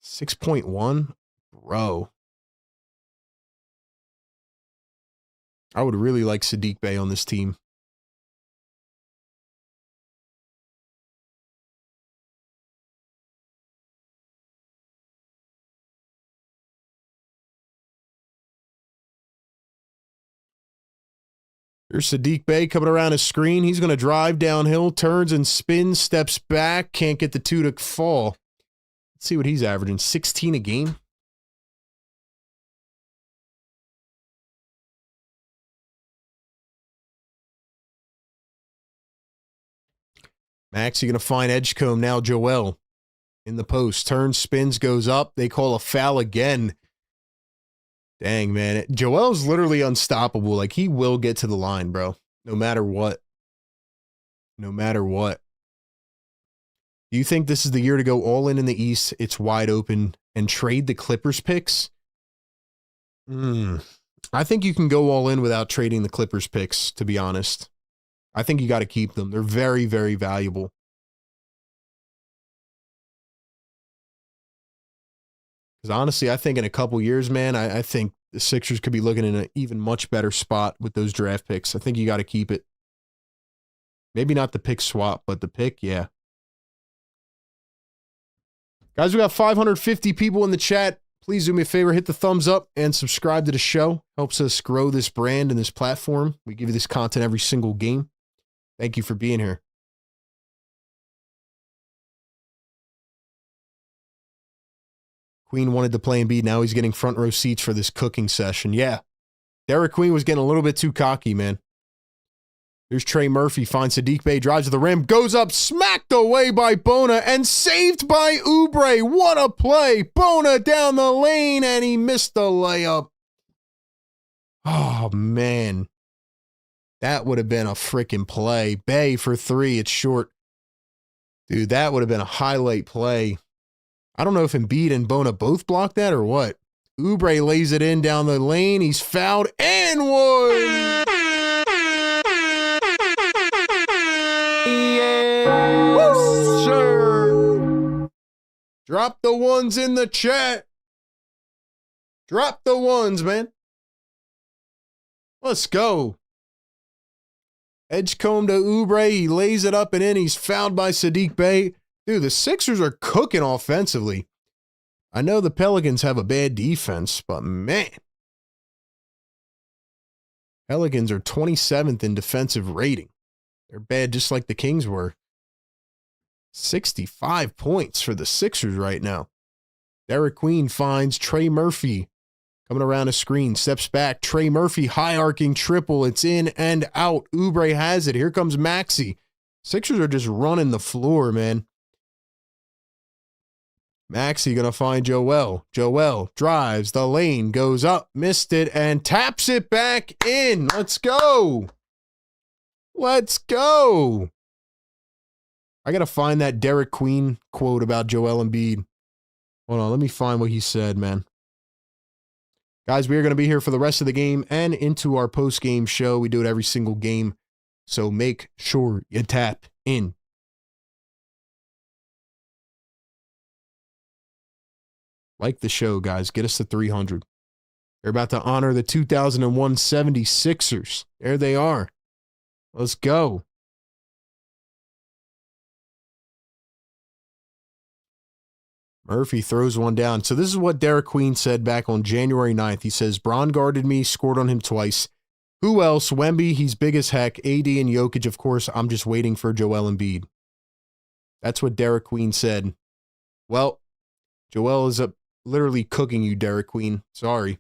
6.1? Bro. I would really like Sadiq Bey on this team. Here's Sadiq Bey coming around his screen. He's going to drive downhill, turns and spins, steps back. Can't get the 2 to fall. Let's see what he's averaging. 16 a game. Maxey going to find Edgecombe now. Joel in the post. Turns, spins, goes up. They call a foul again. Dang, man. Joel's literally unstoppable. Like, he will get to the line, bro. No matter what. No matter what. Do you think this is the year to go all in the East? It's wide open and trade the Clippers picks? I think you can go all in without trading the Clippers picks, to be honest. I think you got to keep them. They're very, very valuable. Because honestly, I think in a couple years, man, I think the Sixers could be looking in an even much better spot with those draft picks. I think you got to keep it. Maybe not the pick swap, but the pick, yeah. Guys, we got 550 people in the chat. Please do me a favor, hit the thumbs up and subscribe to the show. Helps us grow this brand and this platform. We give you this content every single game. Thank you for being here. Queen wanted to play Embiid. Now he's getting front row seats for this cooking session. Yeah. Derek Queen was getting a little bit too cocky, man. Here's Trey Murphy. Finds Sadiq Bey. Drives to the rim. Goes up. Smacked away by Bona. And saved by Oubre. What a play. Bona down the lane. And he missed the layup. Oh, man. That would have been a freaking play. Bey for 3. It's short. Dude, that would have been a highlight play. I don't know if Embiid and Bona both blocked that or what. Oubre lays it in down the lane. He's fouled and one. Yes, sir. Drop the ones in the chat. Drop the ones, man. Let's go. Edgecombe to Oubre. He lays it up and in. He's fouled by Sadiq Bey. Dude, the Sixers are cooking offensively. I know the Pelicans have a bad defense, but man. Pelicans are 27th in defensive rating. They're bad just like the Kings were. 65 points for the Sixers right now. Derek Queen finds Trey Murphy coming around a screen, steps back. Trey Murphy, high arcing triple. It's in and out. Oubre has it. Here comes Maxey. Sixers are just running the floor, man. Maxey going to find Joel. Joel drives the lane, goes up, missed it, and taps it back in. Let's go. Let's go. I got to find that Derek Queen quote about Joel Embiid. Hold on, let me find what he said, man. Guys, we are going to be here for the rest of the game and into our post-game show. We do it every single game, so make sure you tap in. Like the show, guys. Get us to 300. They're about to honor the 2001 76ers. There they are. Let's go. Murphy throws one down. So this is what Derek Queen said back on January 9th. He says, Bron guarded me, scored on him twice. Who else? Wemby, he's big as heck. AD and Jokic, of course. I'm just waiting for Joel Embiid. That's what Derek Queen said. Well, Joel is literally cooking you, Derek Queen. Sorry.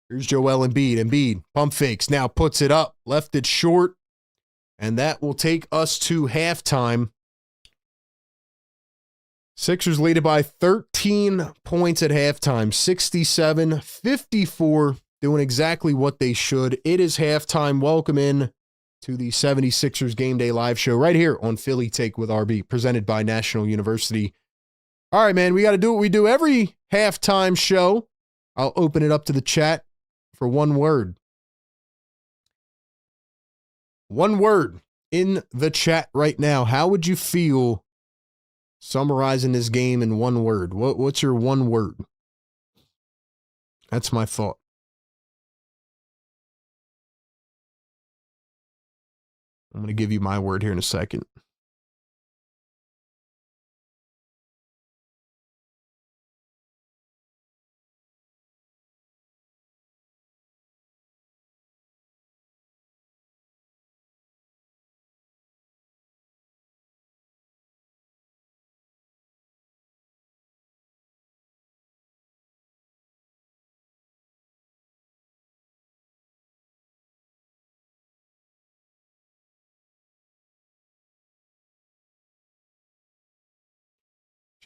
Here's Joel Embiid. Embiid, pump fakes. Now puts it up. Left it short. And that will take us to halftime. Sixers lead it by 13 points at halftime. 67-54. Doing exactly what they should. It is halftime. Welcome in to the 76ers Game Day Live Show right here on Philly Take with RB, presented by National University. All right, man, we got to do what we do every halftime show. I'll open it up to the chat for one word. One word in the chat right now. How would you feel summarizing this game in one word? What's your one word? That's my thought. I'm going to give you my word here in a second.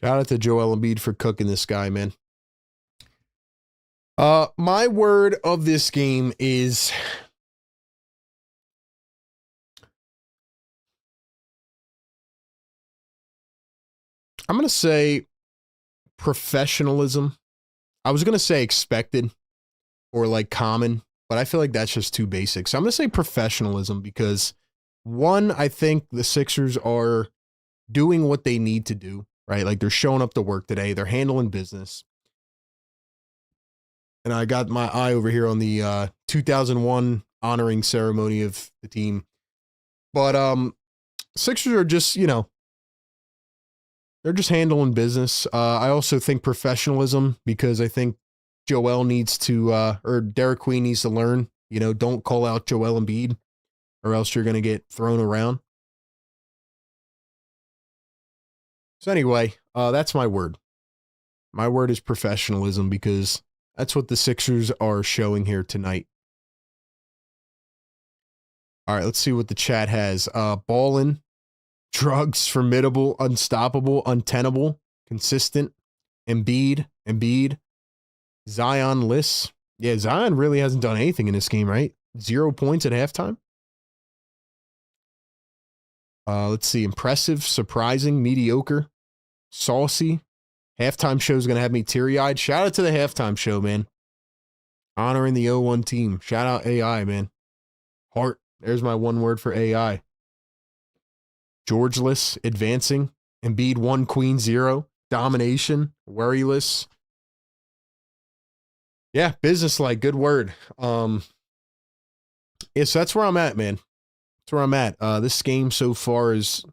Shout out to Joel Embiid for cooking this guy, man. My word of this game is I'm going to say professionalism. I was going to say expected or like common, but I feel like that's just too basic. So I'm going to say professionalism because, one, I think the Sixers are doing what they need to do, right? Like they're showing up to work today. They're handling business. And I got my eye over here on the 2001 honoring ceremony of the team. But Sixers are just, they're just handling business. I also think professionalism because I think Joel needs to, or Derek Queen needs to learn, don't call out Joel Embiid or else you're going to get thrown around. So anyway, that's my word. My word is professionalism because that's what the Sixers are showing here tonight. All right, let's see what the chat has. Ballin', drugs, formidable, unstoppable, untenable, consistent, Embiid, Zion lists. Yeah, Zion really hasn't done anything in this game, right? 0 points at halftime. Let's see. Impressive, surprising, mediocre, saucy. Halftime show is going to have me teary-eyed. Shout out to the halftime show, man. Honoring the 0-1 team. Shout out AI, man. Heart. There's my one word for AI. Georgeless, advancing. Embiid 1, Queen 0. Domination, worryless. Yeah, business-like. Good word. Yeah, so that's where I'm at, man. That's where I'm at. This game so far is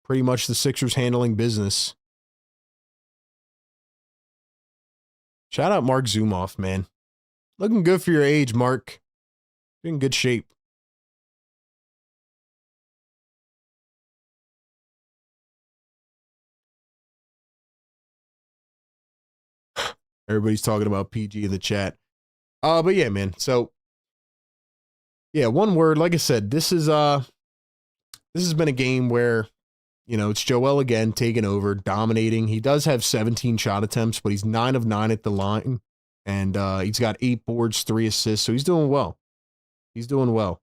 pretty much the Sixers handling business. Shout out Mark Zumoff, man. Looking good for your age, Mark. You're in good shape. Everybody's talking about PG in the chat. But yeah, man. So yeah, one word. Like I said, this has been a game where, you know, it's Joel again taking over, dominating. He does have 17 shot attempts, but he's 9 of 9 at the line, and he's got 8 boards, 3 assists, so he's doing well. He's doing well.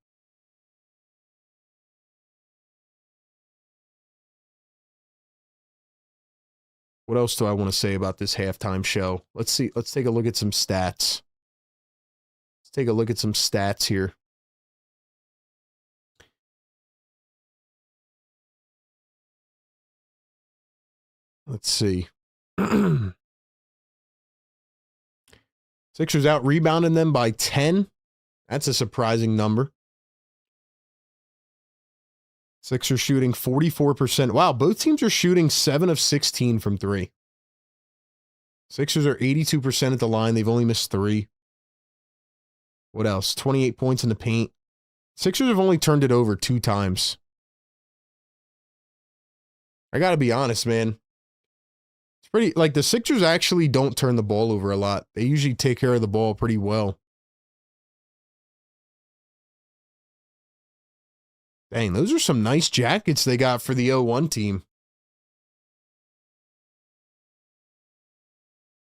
What else do I want to say about this halftime show? Let's see. Let's take a look at some stats. Let's take a look at some stats here. Let's see. Sixers out rebounding them by 10. That's a surprising number. Sixers shooting 44%. Wow, both teams are shooting 7 of 16 from 3. Sixers are 82% at the line. They've only missed 3. What else? 28 points in the paint. Sixers have only turned it over 2 times. I got to be honest, man. It's pretty, like, the Sixers actually don't turn the ball over a lot. They usually take care of the ball pretty well. Dang, those are some nice jackets they got for the 0-1 team.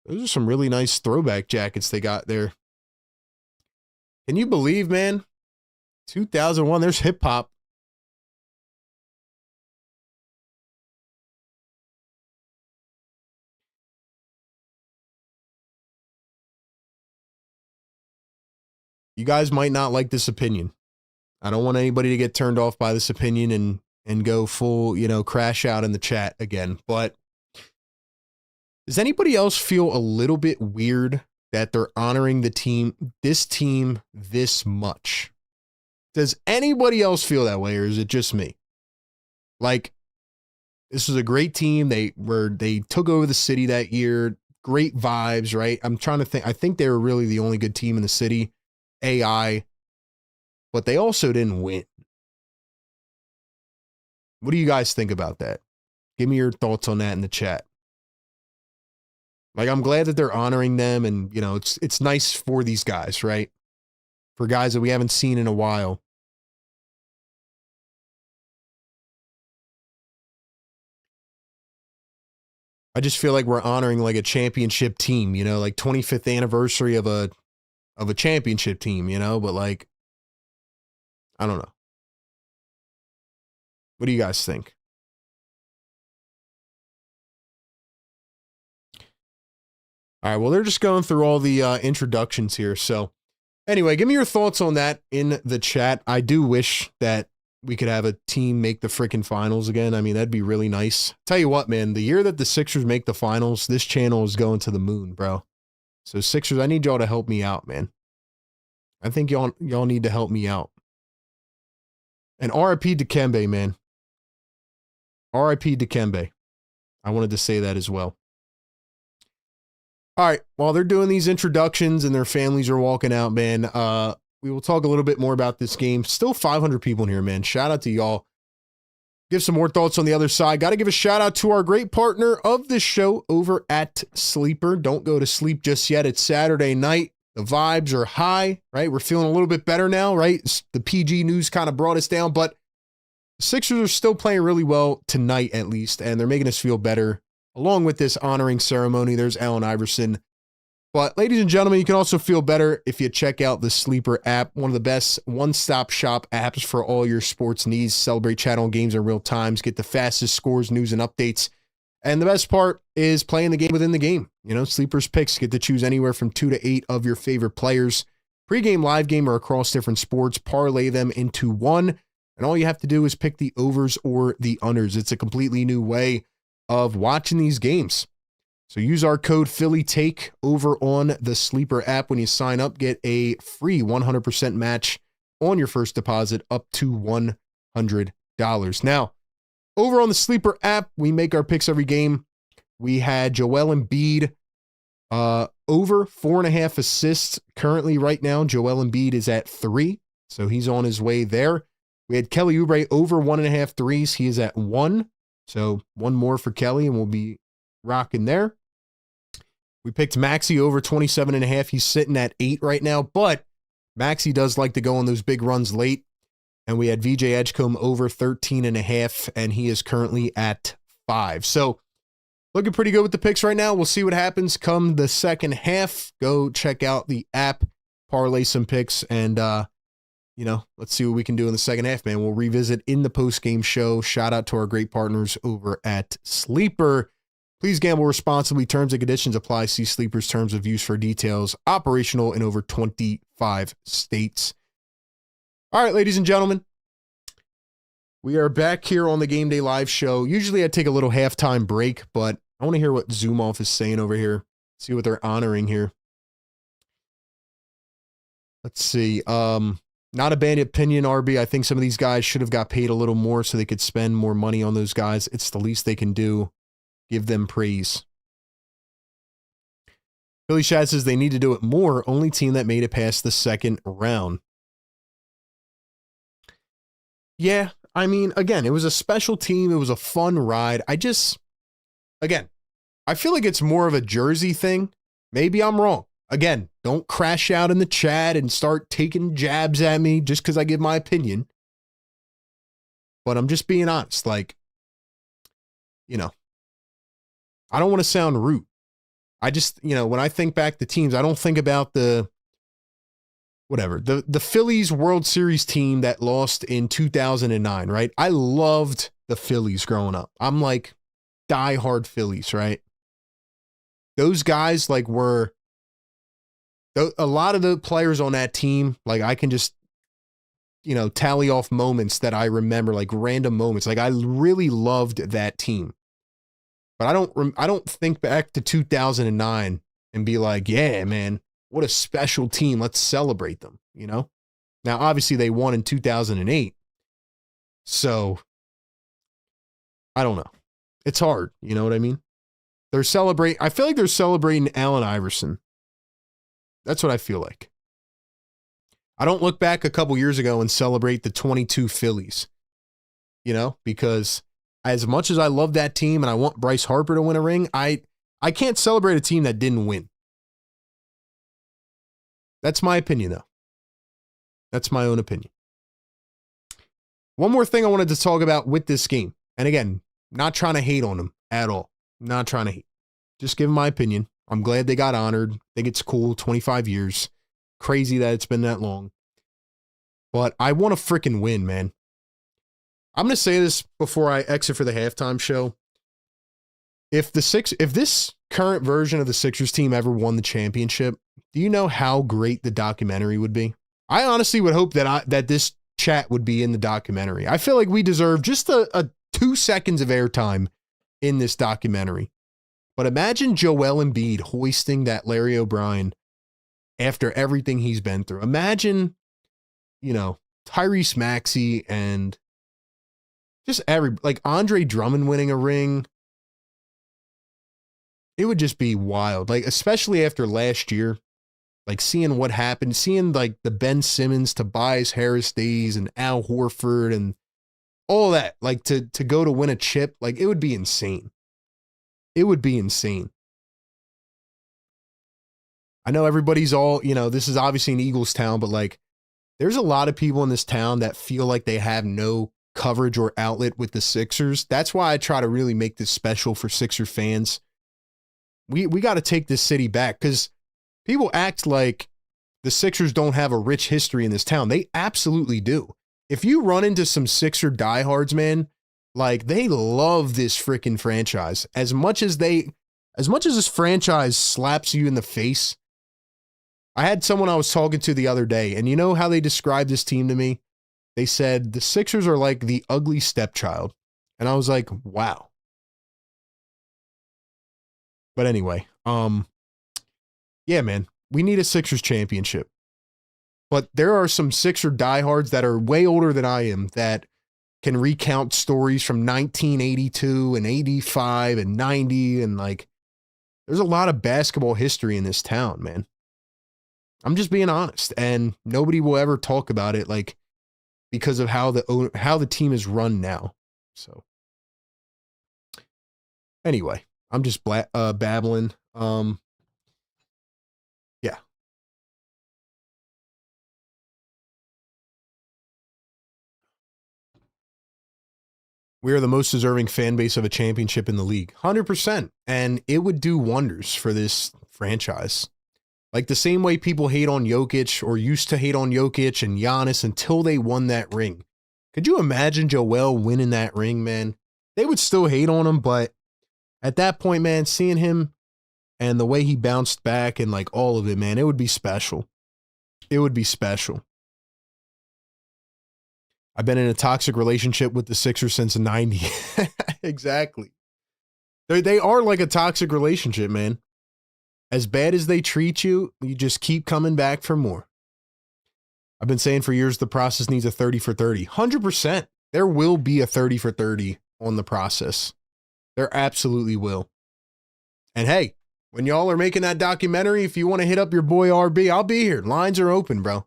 Those are some really nice throwback jackets they got there. Can you believe, man? 2001, there's hip hop. You guys might not like this opinion. I don't want anybody to get turned off by this opinion and go full, you know, crash out in the chat again. But does anybody else feel a little bit weird that they're honoring this team this much? Does anybody else feel that way, or is it just me? Like, this was a great team. They took over the city that year. Great vibes, right? I'm trying to think. I think they were really the only good team in the city. AI. But they also didn't win. What do you guys think about that? Give me your thoughts on that in the chat. Like, I'm glad that they're honoring them, and, you know, it's nice for these guys, right? For guys that we haven't seen in a while. I just feel like we're honoring like a championship team, you know, like 25th anniversary of a championship team, you know, but like, I don't know. What do you guys think? All right, well, they're just going through all the introductions here. So anyway, give me your thoughts on that in the chat. I do wish that we could have a team make the freaking finals again. I mean, that'd be really nice. Tell you what, man, the year that the Sixers make the finals, this channel is going to the moon, bro. So Sixers, I need y'all to help me out, man. I think y'all need to help me out. And RIP Dikembe, man. RIP Dikembe. I wanted to say that as well. All right, while they're doing these introductions and their families are walking out, man, we will talk a little bit more about this game. Still 500 people in here, man. Shout out to y'all. Give some more thoughts on the other side. Got to give a shout out to our great partner of this show over at Sleeper. Don't go to sleep just yet. It's Saturday night. The vibes are high, right? We're feeling a little bit better now, right? The PG news kind of brought us down, but the Sixers are still playing really well tonight, at least, and they're making us feel better. Along with this honoring ceremony, there's Allen Iverson. But ladies and gentlemen, you can also feel better if you check out the Sleeper app, one of the best one-stop shop apps for all your sports needs. Celebrate channel games in real times, get the fastest scores, news, and updates. And the best part is playing the game within the game. You know, Sleeper's picks, get to choose anywhere from 2 to 8 of your favorite players. Pregame, live game, or across different sports, parlay them into one. And all you have to do is pick the overs or the unders. It's a completely new way of watching these games. So use our code PhillyTake over on the Sleeper app when you sign up. Get a free 100% match on your first deposit up to $100. Now, over on the Sleeper app, we make our picks every game. We had Joel Embiid over 4.5 assists. Currently, right now, Joel Embiid is at 3, so he's on his way there. We had Kelly Oubre over 1.5 threes. He is at 1, so one more for Kelly, and we'll be rocking there. We picked Maxey over 27.5. He's sitting at 8 right now, but Maxey does like to go on those big runs late. And we had VJ Edgecombe over 13.5, and he is currently at 5. So looking pretty good with the picks right now. We'll see what happens come the second half. Go check out the app, parlay some picks, and let's see what we can do in the second half, man. We'll revisit in the post-game show. Shout out to our great partners over at Sleeper. Please gamble responsibly. Terms and conditions apply. See Sleeper's terms of use for details. Operational in over 25 states. All right, ladies and gentlemen, we are back here on the Game Day Live show. Usually I take a little halftime break, but I want to hear what Zoom Off is saying over here. See what they're honoring here. Let's see. Not a bad opinion, RB. I think some of these guys should have got paid a little more so they could spend more money on those guys. It's the least they can do. Give them praise. Billy Shad says they need to do it more. Only team that made it past the second round. Yeah, I mean, again, it was a special team. It was a fun ride. I feel like it's more of a Jersey thing. Maybe I'm wrong. Again, don't crash out in the chat and start taking jabs at me just because I give my opinion. But I'm just being honest. Like, I don't want to sound rude. I just, when I think back to teams, I don't think about the Phillies World Series team that lost in 2009, right? I loved the Phillies growing up. I'm like diehard Phillies, right? Those guys were a lot of the players on that team. Like I can just, tally off moments that I remember, like random moments. Like I really loved that team, but I don't think back to 2009 and be like, yeah, man, what a special team. Let's celebrate them, Now, obviously they won in 2008. So I don't know. It's hard. You know what I mean? I feel like they're celebrating Allen Iverson. That's what I feel like. I don't look back a couple years ago and celebrate the 22 Phillies, because as much as I love that team and I want Bryce Harper to win a ring, I can't celebrate a team that didn't win. That's my opinion, though. That's my own opinion. One more thing I wanted to talk about with this game. And again, not trying to hate on them at all. Not trying to hate. Just giving my opinion. I'm glad they got honored. I think it's cool. 25 years. Crazy that it's been that long. But I want to freaking win, man. I'm going to say this before I exit for the halftime show. If this current version of the Sixers team ever won the championship, do you know how great the documentary would be? I honestly would hope that this chat would be in the documentary. I feel like we deserve just a 2 seconds of airtime in this documentary. But imagine Joel Embiid hoisting that Larry O'Brien after everything he's been through. Imagine, Tyrese Maxey and just Andre Drummond winning a ring. It would just be wild. Especially after last year, seeing what happened, seeing the Ben Simmons, Tobias Harris days and Al Horford and all that, to go to win a chip, it would be insane. It would be insane. I know everybody's all, this is obviously an Eagles town, but there's a lot of people in this town that feel like they have no coverage or outlet with the Sixers. That's why I try to really make this special for Sixer fans. We got to take this city back because people act like the Sixers don't have a rich history in this town. They absolutely do. If you run into some Sixer diehards, man, they love this freaking franchise. As much as this franchise slaps you in the face. I had someone I was talking to the other day, and you know how they described this team to me? They said the Sixers are like the ugly stepchild. And I was like, wow. But anyway, yeah, man, we need a Sixers championship. But there are some Sixer diehards that are way older than I am that can recount stories from 1982 and 85 and 90. And like, there's a lot of basketball history in this town, man. I'm just being honest. And nobody will ever talk about it, like, because of how the team is run now. So anyway, I'm just babbling. Yeah. We are the most deserving fan base of a championship in the league. 100%. And it would do wonders for this franchise. Like the same way people hate on Jokic or used to hate on Jokic and Giannis until they won that ring. Could you imagine Joel winning that ring, man? They would still hate on him, but at that point, man, seeing him and the way he bounced back and like all of it, man, it would be special. It would be special. I've been in a toxic relationship with the Sixers since '90. Exactly. They are like a toxic relationship, man. As bad as they treat you, you just keep coming back for more. I've been saying for years the process needs a 30 for 30. 100%. There will be a 30 for 30 on the process. There absolutely will. And hey, when y'all are making that documentary, if you want to hit up your boy RB, I'll be here. Lines are open, bro.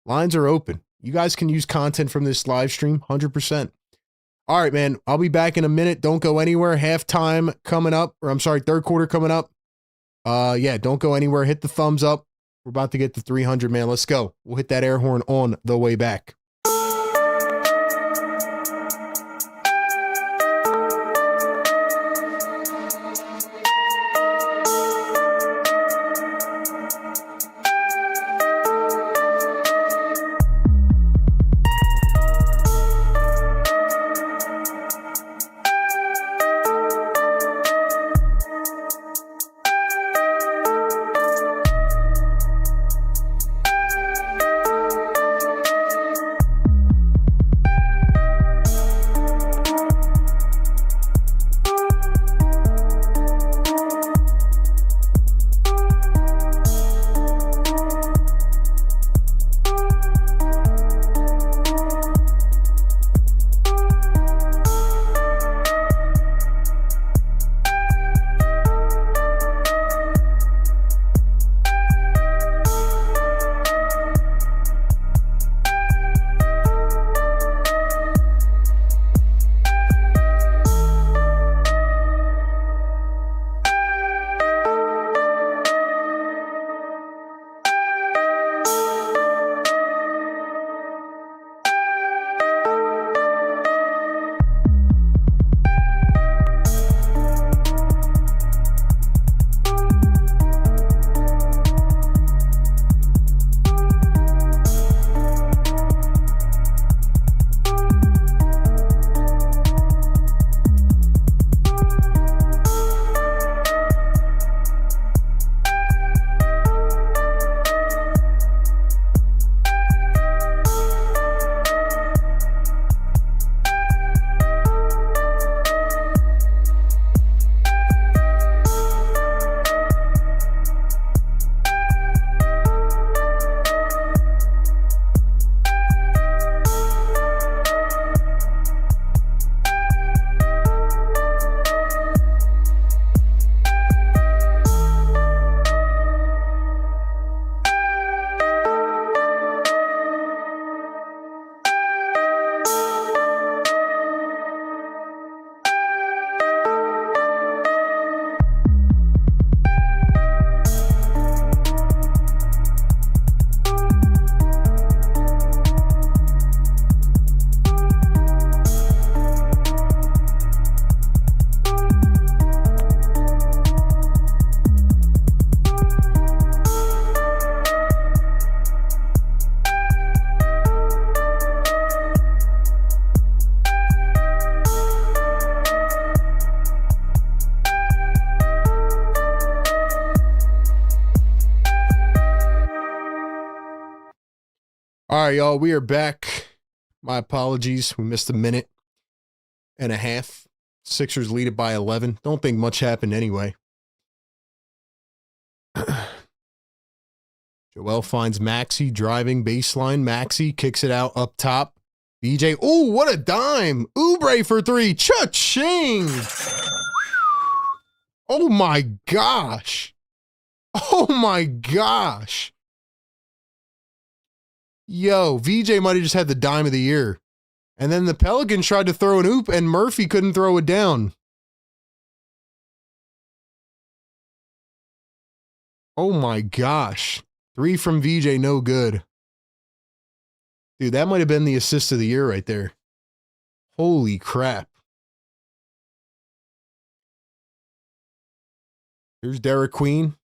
Lines are open. You guys can use content from this live stream, 100%. All right, man. I'll be back in a minute. Don't go anywhere. Halftime coming up, or I'm sorry, third quarter coming up. Yeah, don't go anywhere. Hit the thumbs up. We're about to get to 300, man. Let's go. We'll hit that air horn on the way back. All right, y'all, we are back. My apologies. We missed a minute and a half. Sixers lead it by 11. Don't think much happened anyway. Joel finds Maxey driving baseline. Maxey kicks it out up top. VJ, oh, what a dime. Oubre for three. Cha-ching. Oh, my gosh. Oh, my gosh. Yo, VJ might have just had the dime of the year. And then the Pelicans tried to throw an oop, and Murphy couldn't throw it down. Oh, my gosh. Three from VJ, no good. Dude, that might have been the assist of the year right there. Holy crap. Here's Derek Queen.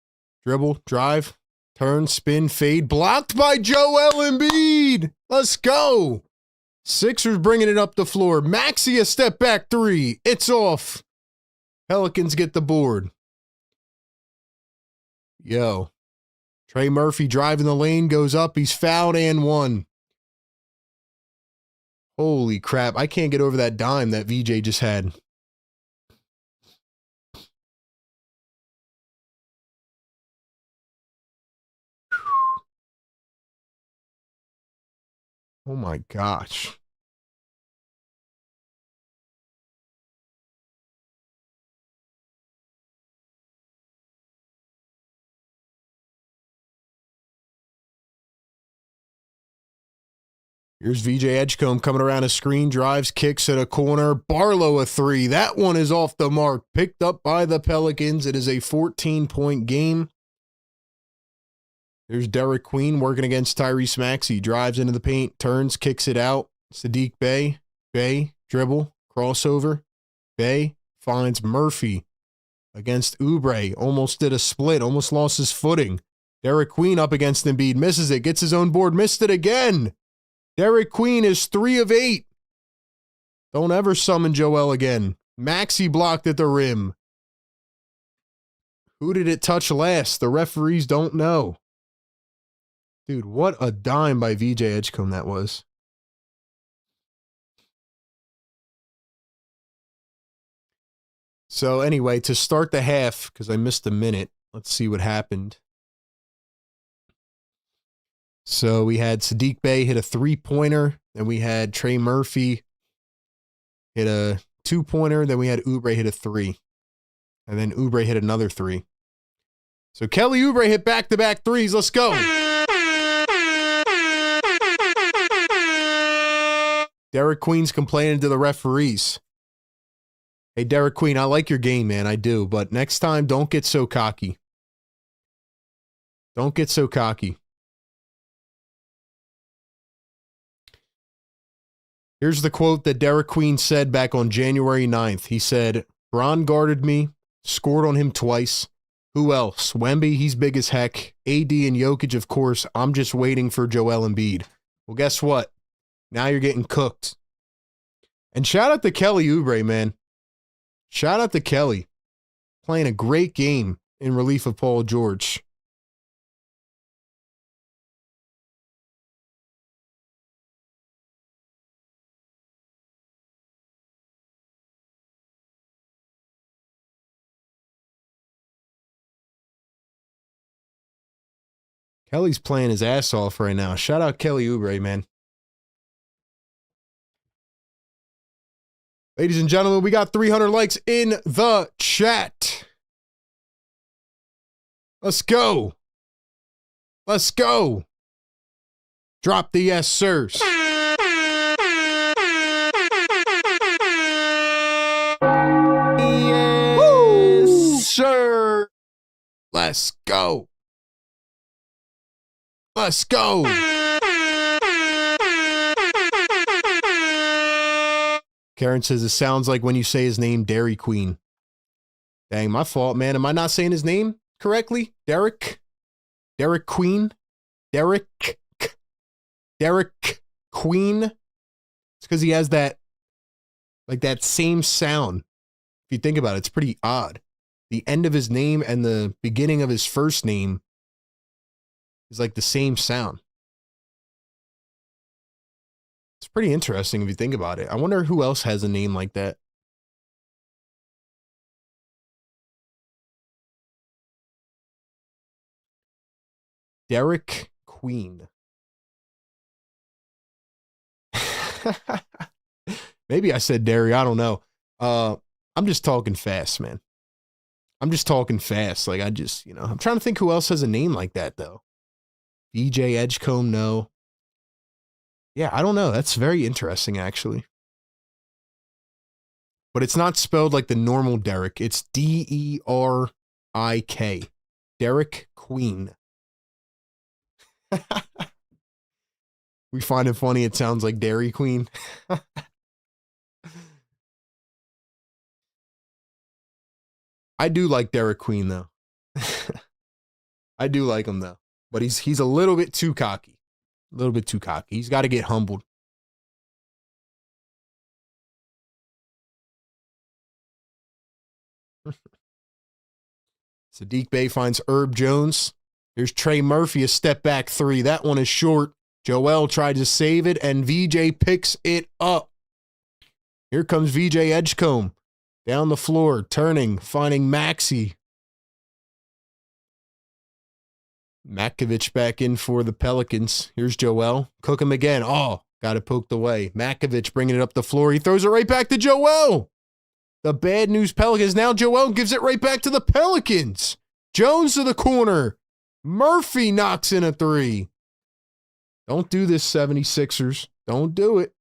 Dribble, drive, turn, spin, fade. Blocked by Joel Embiid. Let's go. Sixers bringing it up the floor. Maxey a step back three. It's off. Pelicans get the board. Yo. Trey Murphy driving the lane, goes up. He's fouled and one. Holy crap. I can't get over that dime that VJ just had. Oh my gosh. Here's VJ Edgecombe coming around a screen, drives, kicks at a corner. Barlow a three. That one is off the mark. Picked up by the Pelicans. It is a 14-point game. There's Derek Queen working against Tyrese Maxey. Drives into the paint, turns, kicks it out. Sadiq Bey. Bey, dribble, crossover. Bey finds Murphy against Oubre. Almost did a split, almost lost his footing. Derek Queen up against Embiid. Misses it, gets his own board, missed it again. Derek Queen is 3 of 8. Don't ever summon Joel again. Maxey blocked at the rim. Who did it touch last? The referees don't know. Dude, what a dime by VJ Edgecombe that was. So anyway, to start the half, because I missed a minute, let's see what happened. So we had Sadiq Bey hit a three-pointer. Then we had Trey Murphy hit a two-pointer. Then we had Oubre hit a three. And then Oubre hit another three. So Kelly Oubre hit back-to-back threes. Let's go. Derek Queen's complaining to the referees. Hey, Derek Queen, I like your game, man. I do. But next time, don't get so cocky. Don't get so cocky. Here's the quote that Derek Queen said back on January 9th. He said, Bron guarded me, scored on him twice. Who else? Wemby, he's big as heck. AD and Jokic, of course. I'm just waiting for Joel Embiid. Well, guess what? Now you're getting cooked. And shout out to Kelly Oubre, man. Shout out to Kelly. Playing a great game in relief of Paul George. Kelly's playing his ass off right now. Shout out Kelly Oubre, man. Ladies and gentlemen, we got 300 likes in the chat. Let's go. Let's go. Drop the yes, sirs. Yes, sir. Let's go. Let's go. Karen says it sounds like when you say his name, Dairy Queen. Dang, my fault, man. Am I not saying his name correctly? Derek? Derek Queen? Derek Queen? It's because he has that, like that same sound. If you think about it, it's pretty odd. The end of his name and the beginning of his first name is like the same sound. It's pretty interesting if you think about it. I wonder who else has a name like that. Derek Queen. Maybe I said Derry. I don't know. I'm just talking fast, man. I'm just talking fast. Like, I'm trying to think who else has a name like that, though. VJ Edgecombe, no. Yeah, I don't know. That's very interesting, actually. But it's not spelled like the normal Derek. It's Derik. Derek Queen. We find it funny. It sounds like Dairy Queen. I do like Derek Queen, though. I do like him, though. But he's a little bit too cocky. A little bit too cocky. He's got to get humbled. Saddiq Bey finds Herb Jones. There's Trey Murphy, a step back three. That one is short. Joel tried to save it, and VJ picks it up. Here comes VJ Edgecombe. Down the floor, turning, finding Maxey. Makovich back in for the Pelicans. Here's Joel. Cook him again. Oh, got it poked away. Makovich bringing it up the floor. He throws it right back to Joel. The bad news Pelicans. Now Joel gives it right back to the Pelicans. Jones to the corner. Murphy knocks in a three. Don't do this, 76ers. Don't do it.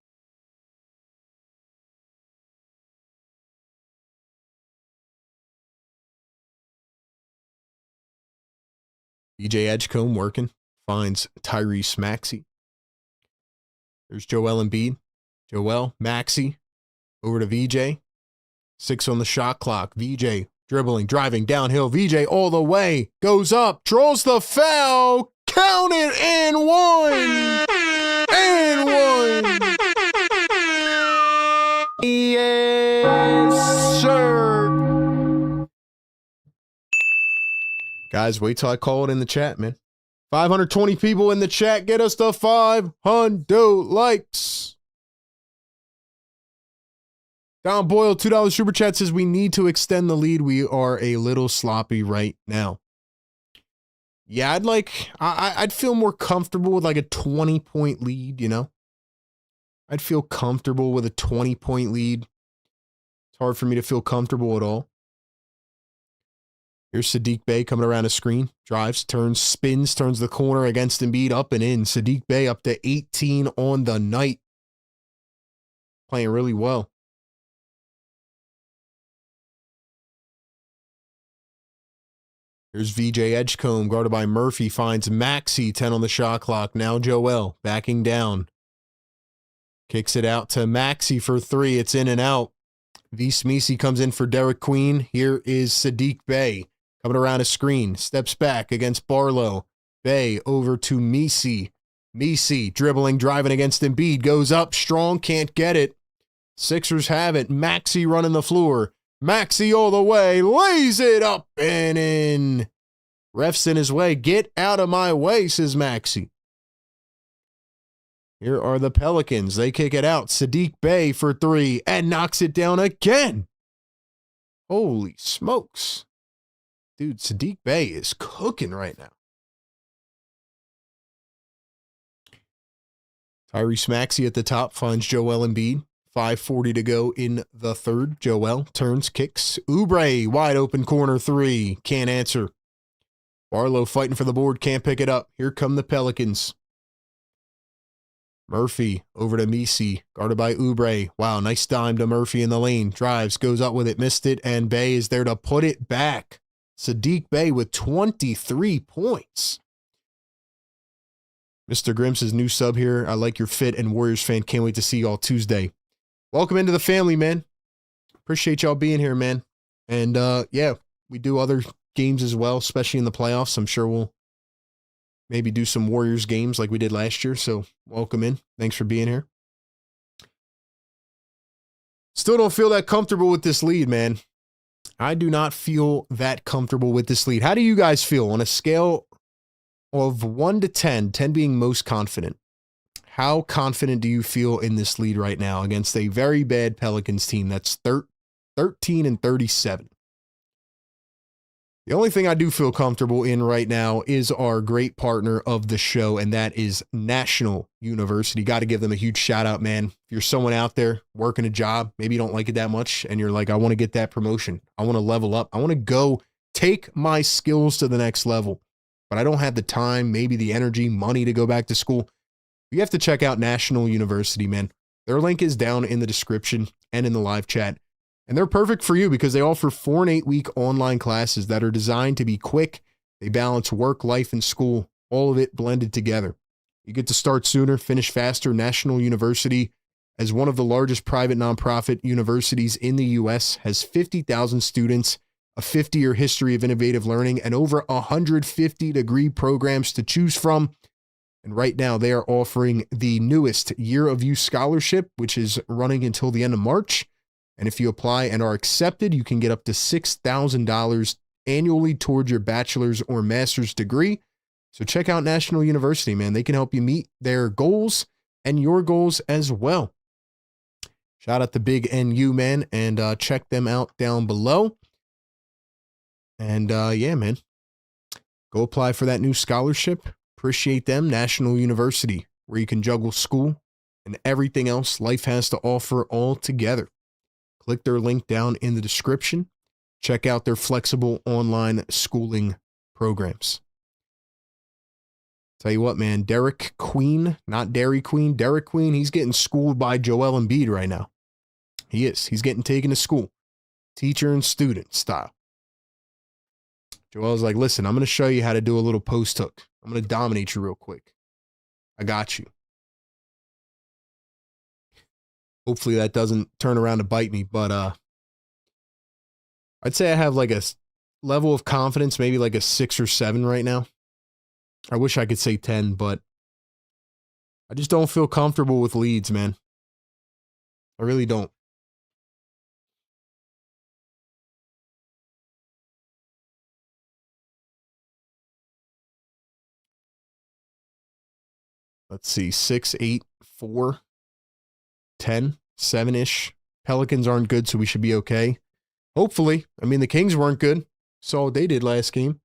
VJ Edgecombe working. Finds Tyrese Maxey. There's Joel Embiid. Joel, Maxey. Over to VJ. 6 on the shot clock. VJ dribbling, driving downhill. VJ all the way. Goes up. Draws the foul. Count it and one. And one. Yes, sir. Guys, wait till I call it in the chat, man. 520 people in the chat. Get us to 500 likes. Don Boyle, $2 super chat says we need to extend the lead. We are a little sloppy right now. Yeah, I'd feel more comfortable with like a 20-point lead, you know? I'd feel comfortable with a 20-point lead. It's hard for me to feel comfortable at all. Here's Saddiq Bey coming around a screen. Drives, turns, spins, turns the corner against Embiid, up and in. Saddiq Bey up to 18 on the night. Playing really well. Here's VJ Edgecombe, guarded by Murphy, finds Maxey, 10 on the shot clock. Now Joel, backing down. Kicks it out to Maxey for three. It's in and out. V. Smeesey comes in for Derek Queen. Here is Saddiq Bey, coming around a screen. Steps back against Barlow. Bey over to Messi. Messi dribbling, driving against Embiid. Goes up, strong, can't get it. Sixers have it. Maxey running the floor. Maxey all the way, lays it up and in. Ref's in his way. Get out of my way, says Maxey. Here are the Pelicans. They kick it out. Saddiq Bey for three and knocks it down again. Holy smokes. Dude, Saddiq Bey is cooking right now. Tyrese Maxey at the top finds Joel Embiid. 5:40 to go in the third. Joel turns, kicks. Oubre, wide open corner three. Can't answer. Barlow fighting for the board, can't pick it up. Here come the Pelicans. Murphy over to Messi, guarded by Oubre. Wow, nice dime to Murphy in the lane. Drives, goes up with it, missed it, and Bey is there to put it back. Saddiq Bey with 23 points. Mr. Grimm says, new sub here. I like your fit and Warriors fan. Can't wait to see y'all Tuesday. Welcome into the family, man. Appreciate y'all being here, man. And yeah, we do other games as well, especially in the playoffs. I'm sure we'll maybe do some Warriors games like we did last year. So welcome in. Thanks for being here. Still don't feel that comfortable with this lead, man. I do not feel that comfortable with this lead. How do you guys feel on a scale of 1 to 10, 10 being most confident? How confident do you feel in this lead right now against a very bad Pelicans team that's 13 and 37? The only thing I do feel comfortable in right now is our great partner of the show, and that is National University. Got to give them a huge shout out, man. If you're someone out there working a job, maybe you don't like it that much, and you're like, I want to get that promotion. I want to level up. I want to go take my skills to the next level, but I don't have the time, maybe the energy, money to go back to school. You have to check out National University, man. Their link is down in the description and in the live chat. And they're perfect for you because they offer 4 and 8 week online classes that are designed to be quick. They balance work, life, and school, all of it blended together. You get to start sooner, finish faster. National University, as one of the largest private nonprofit universities in the U.S., has 50,000 students, a 50-year history of innovative learning, and over 150 degree programs to choose from. And right now, they are offering the newest Year of You scholarship, which is running until the end of March. And if you apply and are accepted, you can get up to $6,000 annually towards your bachelor's or master's degree. So check out National University, man. They can help you meet their goals and your goals as well. Shout out to Big NU, man, and check them out down below. And yeah, man, go apply for that new scholarship. Appreciate them. National University, where you can juggle school and everything else life has to offer all together. Click their link down in the description. Check out their flexible online schooling programs. Tell you what, man, Derek Queen, not Dairy Queen, Derek Queen, he's getting schooled by Joel Embiid right now. He is. He's getting taken to school. Teacher and student style. Joel's like, listen, I'm going to show you how to do a little post hook. I'm going to dominate you real quick. I got you. Hopefully that doesn't turn around to bite me, but I'd say I have like a level of confidence, maybe like a 6 or 7 right now. I wish I could say 10, but I just don't feel comfortable with leads, man. I really don't. Let's see, 6, 8, 4, 10, 7-ish. Pelicans aren't good, so we should be okay. Hopefully. I mean, the Kings weren't good. Saw what they did last game.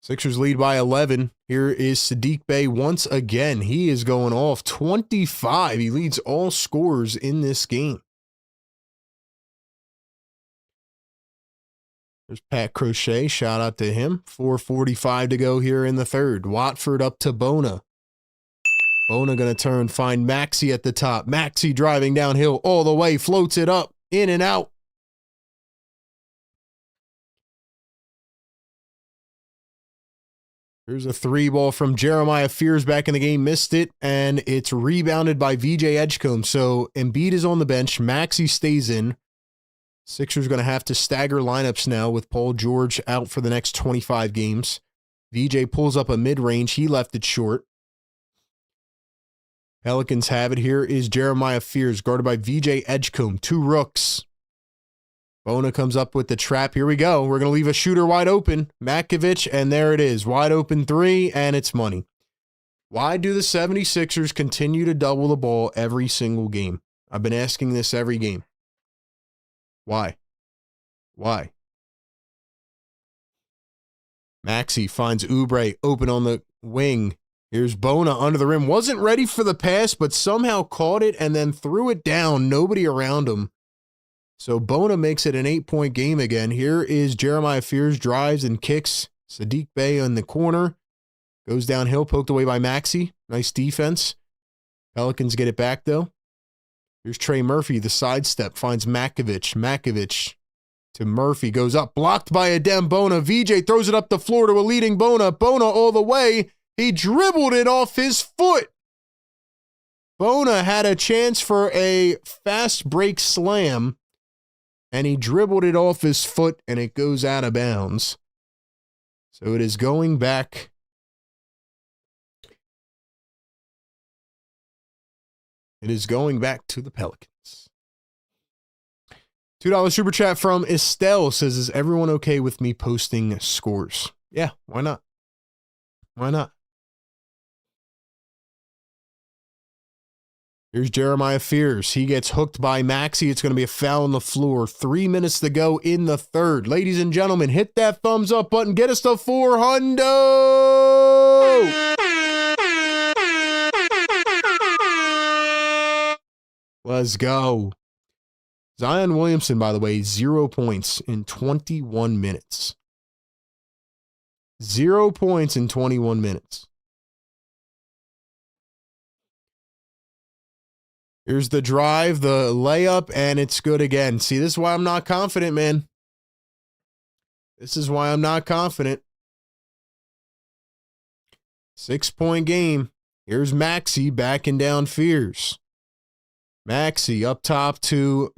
Sixers lead by 11. Here is Sadiq Bey once again. He is going off 25. He leads all scorers in this game. There's Pat Crochet. Shout out to him. 4:45 to go here in the third. Watford up to Bona. Bona going to turn, find Maxey at the top. Maxey driving downhill all the way, floats it up, in and out. Here's a 3 ball from Jeremiah Fears back in the game, missed it, and it's rebounded by VJ Edgecombe. So Embiid is on the bench. Maxey stays in. Sixers going to have to stagger lineups now with Paul George out for the next 25 games. VJ pulls up a mid-range. He left it short. Pelicans have it. Here is Jeremiah Fears, guarded by VJ Edgecombe. 2 rooks. Bona comes up with the trap. Here we go. We're going to leave a shooter wide open. Matkovic, and there it is. Wide open 3, and it's money. Why do the 76ers continue to double the ball every single game? I've been asking this every game. Why? Why? Maxey finds Oubre open on the wing. Here's Bona under the rim. Wasn't ready for the pass, but somehow caught it and then threw it down. Nobody around him. So Bona makes it an 8-point game again. Here is Jeremiah Fears, drives and kicks. Sadiq Bey in the corner. Goes downhill, poked away by Maxey. Nice defense. Pelicans get it back, though. Here's Trey Murphy, the sidestep, finds Matkovic. Matkovic to Murphy, goes up, blocked by Adem Bona. VJ throws it up the floor to a leading Bona. Bona all the way. He dribbled it off his foot. Bona had a chance for a fast break slam, and he dribbled it off his foot, and it goes out of bounds. So it is going back. It is going back to the Pelicans. $2 super chat from Estelle says, is everyone okay with me posting scores? Yeah, why not? Why not? Here's Jeremiah Fears. He gets hooked by Maxey. It's going to be a foul on the floor. 3 minutes to go in the third. Ladies and gentlemen, hit that thumbs up button. Get us to 400. Let's go. Zion Williamson, by the way, 0 points in 21 minutes. 0 points in 21 minutes. Here's the drive, the layup, and it's good again. See, this is why I'm not confident, man. This is why I'm not confident. 6-point game. Here's Maxey backing down Fears. Maxey up top to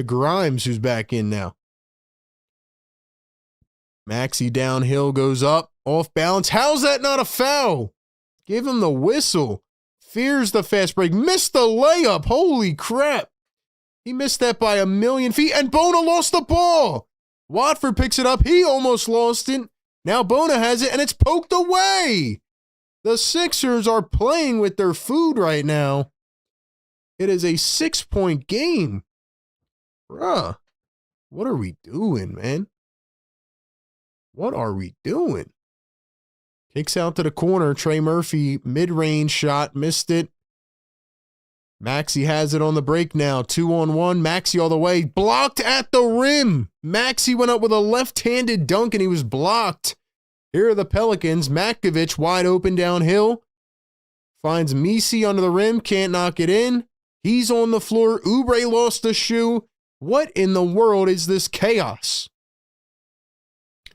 Grimes, who's back in now. Maxey downhill, goes up, off balance. How's that not a foul? Give him the whistle. Fears the fast break. Missed the layup. Holy crap. He missed that by a million feet, and Bona lost the ball. Watford picks it up. He almost lost it. Now Bona has it, and it's poked away. The Sixers are playing with their food right now. It is a 6-point game. Bruh, what are we doing, man? What are we doing? Kicks out to the corner. Trey Murphy, mid-range shot, missed it. Maxey has it on the break now. 2-on-1. Maxey all the way. Blocked at the rim. Maxey went up with a left-handed dunk, and he was blocked. Here are the Pelicans. Matkovic wide open downhill. Finds Messi under the rim. Can't knock it in. He's on the floor. Oubre lost the shoe. What in the world is this chaos?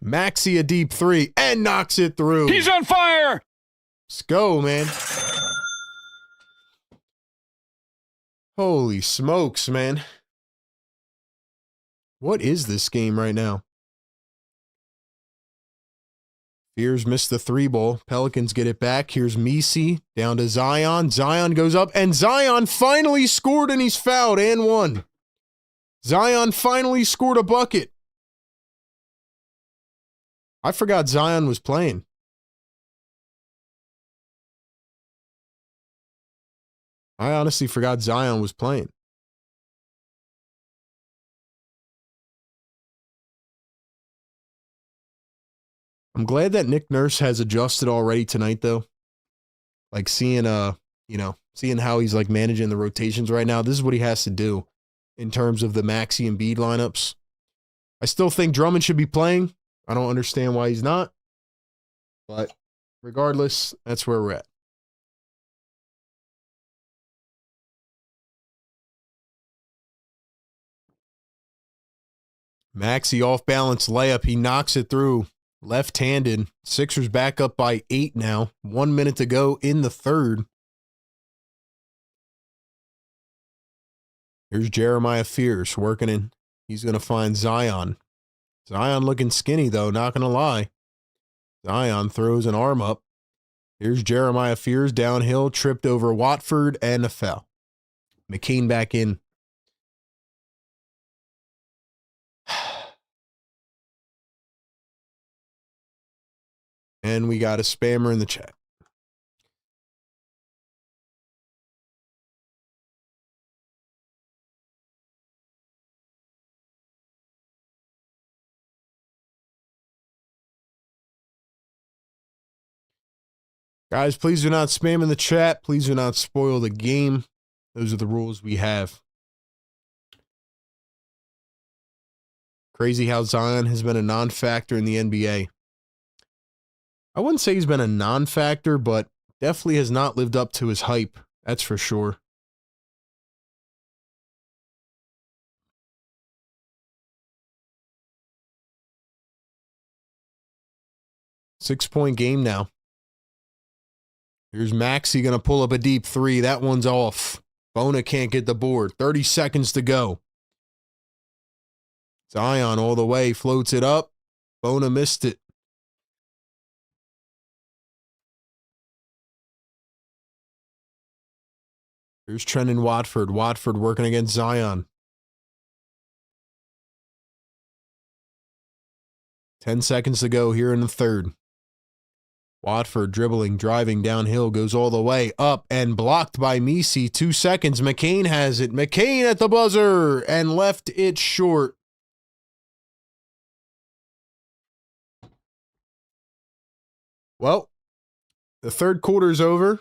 Maxey a deep three and knocks it through. He's on fire. Let's go, man. Holy smokes, man. What is this game right now? Fears missed the 3-ball. Pelicans get it back. Here's Messi down to Zion. Zion goes up, and Zion finally scored, and he's fouled and won. Zion finally scored a bucket. I forgot Zion was playing. I honestly forgot Zion was playing. I'm glad that Nick Nurse has adjusted already tonight, though. Like seeing how he's like managing the rotations right now. This is what he has to do in terms of the Maxey and Embiid lineups. I still think Drummond should be playing. I don't understand why he's not. But regardless, that's where we're at. Maxey off balance layup. He knocks it through. Left-handed. Sixers back up by 8 now. 1 minute to go in the third. Here's Jeremiah Fears working in. He's going to find Zion. Zion looking skinny, though, not going to lie. Zion throws an arm up. Here's Jeremiah Fears downhill, tripped over Watford, and a foul. McCain back in. And we got a spammer in the chat. Guys, please do not spam in the chat. Please do not spoil the game. Those are the rules we have. Crazy how Zion has been a non-factor in the NBA. I wouldn't say he's been a non-factor, but definitely has not lived up to his hype. That's for sure. Six-point game now. Here's Maxey going to pull up a deep three. That one's off. Bona can't get the board. 30 seconds to go. Zion all the way. Floats it up. Bona missed it. Here's Trendon Watford. Watford working against Zion. 10 seconds to go here in the third. Watford dribbling, driving downhill, goes all the way up and blocked by Misi. 2 seconds. McCain has it. McCain at the buzzer and left it short. Well, the third quarter's over.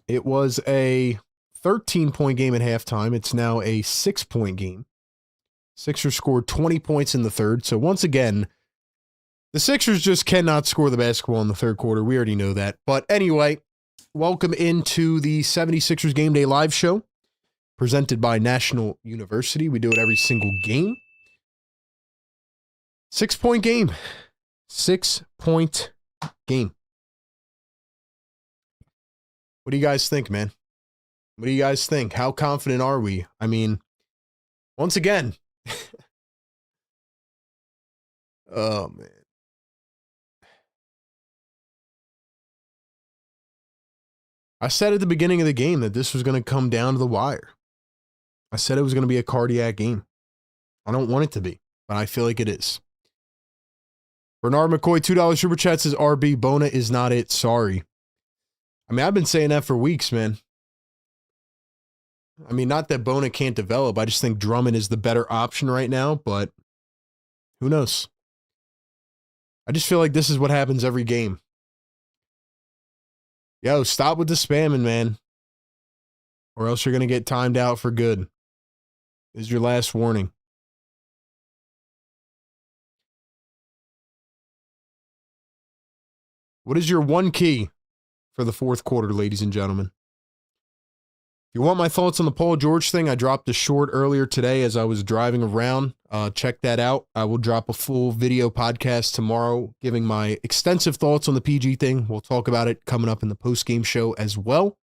It was a 13-point game at halftime. It's now a 6-point game. Sixers scored 20 points in the third. So once again, the Sixers just cannot score the basketball in the third quarter. We already know that. But anyway, welcome into the 76ers Game Day Live Show, presented by National University. We do it every single game. 6-point game. 6-point game. What do you guys think, man? What do you guys think? How confident are we? I mean, once again. Oh, man. I said at the beginning of the game that this was going to come down to the wire. I said it was going to be a cardiac game. I don't want it to be, but I feel like it is. Bernard McCoy, $2 super chat says, RB, Bona is not it. Sorry. I mean, I've been saying that for weeks, man. I mean, not that Bona can't develop. I just think Drummond is the better option right now, but who knows? I just feel like this is what happens every game. Yo, stop with the spamming, man. Or else you're going to get timed out for good. This is your last warning. What is your one key for the fourth quarter, ladies and gentlemen? If you want my thoughts on the Paul George thing, I dropped a short earlier today as I was driving around. Check that out. I will drop a full video podcast tomorrow giving my extensive thoughts on the PG thing. We'll talk about it coming up in the post-game show as well.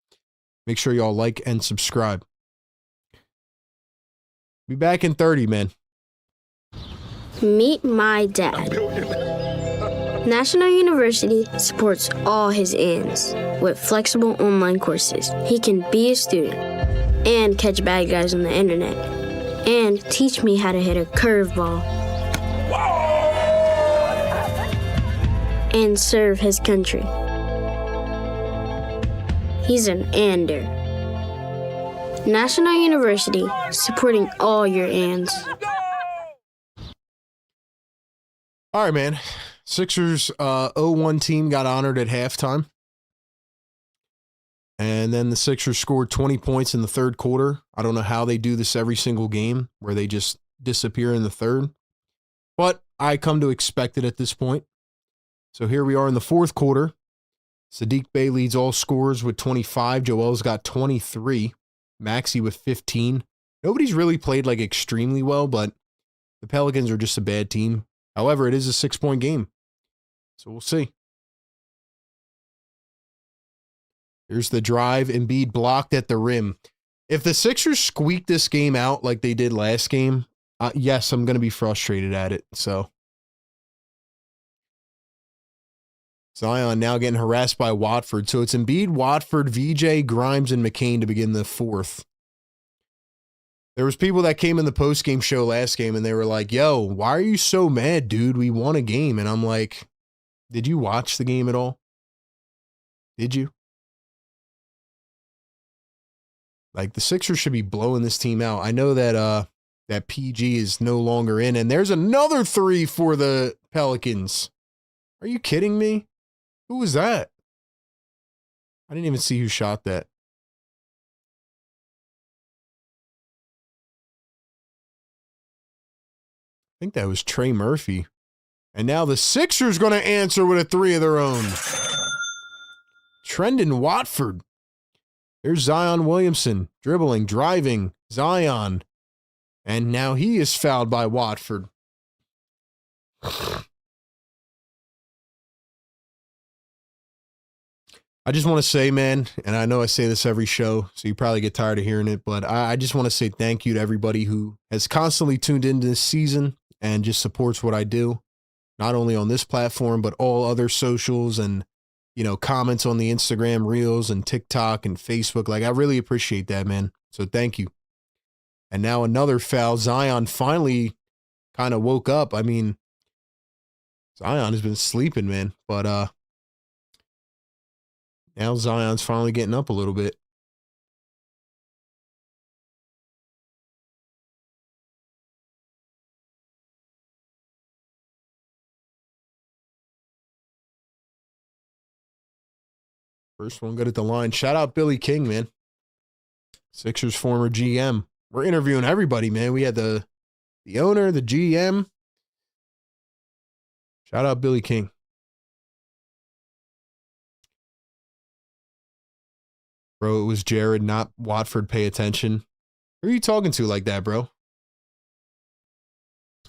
Make sure y'all like and subscribe. Be back in 30, man. Meet my dad. National University supports all his ends with flexible online courses. He can be a student and catch bad guys on the internet and teach me how to hit a curveball and serve his country. He's an ander. National University supporting all your ends. All right, man. Sixers 0-1 team got honored at halftime. And then the Sixers scored 20 points in the third quarter. I don't know how they do this every single game where they just disappear in the third. But I come to expect it at this point. So here we are in the fourth quarter. Sadiq Bey leads all scorers with 25. Joel's got 23. Maxey with 15. Nobody's really played like extremely well, but the Pelicans are just a bad team. However, it is a 6-point game. So we'll see. Here's the drive. Embiid blocked at the rim. If the Sixers squeak this game out like they did last game, yes, I'm going to be frustrated at it. So Zion now getting harassed by Watford. So it's Embiid, Watford, VJ, Grimes, and McCain to begin the fourth. There was people that came in the post-game show last game and they were like, yo, why are you so mad, dude? We won a game. And I'm like, did you watch the game at all? Did you? Like, the Sixers should be blowing this team out. I know that that PG is no longer in, and there's another 3 for the Pelicans. Are you kidding me? Who was that? I didn't even see who shot that. I think that was Trey Murphy. And now the Sixers going to answer with a 3 of their own. Trendon Watford. Here's Zion Williamson. Dribbling, driving. Zion. And now he is fouled by Watford. I just want to say, man, and I know I say this every show, so you probably get tired of hearing it, but I just want to say thank you to everybody who has constantly tuned into this season and just supports what I do, not only on this platform, but all other socials and, you know, comments on the Instagram Reels and TikTok and Facebook. Like, I really appreciate that, man. So thank you. And now another foul. Zion finally kind of woke up. I mean, Zion has been sleeping, man. But now Zion's finally getting up a little bit. First one good at the line. Shout out Billy King, man. Sixers former GM. We're interviewing everybody, man. We had the owner, the GM. Shout out Billy King. Bro, it was Jared, not Watford. Pay attention. Who are you talking to like that, bro?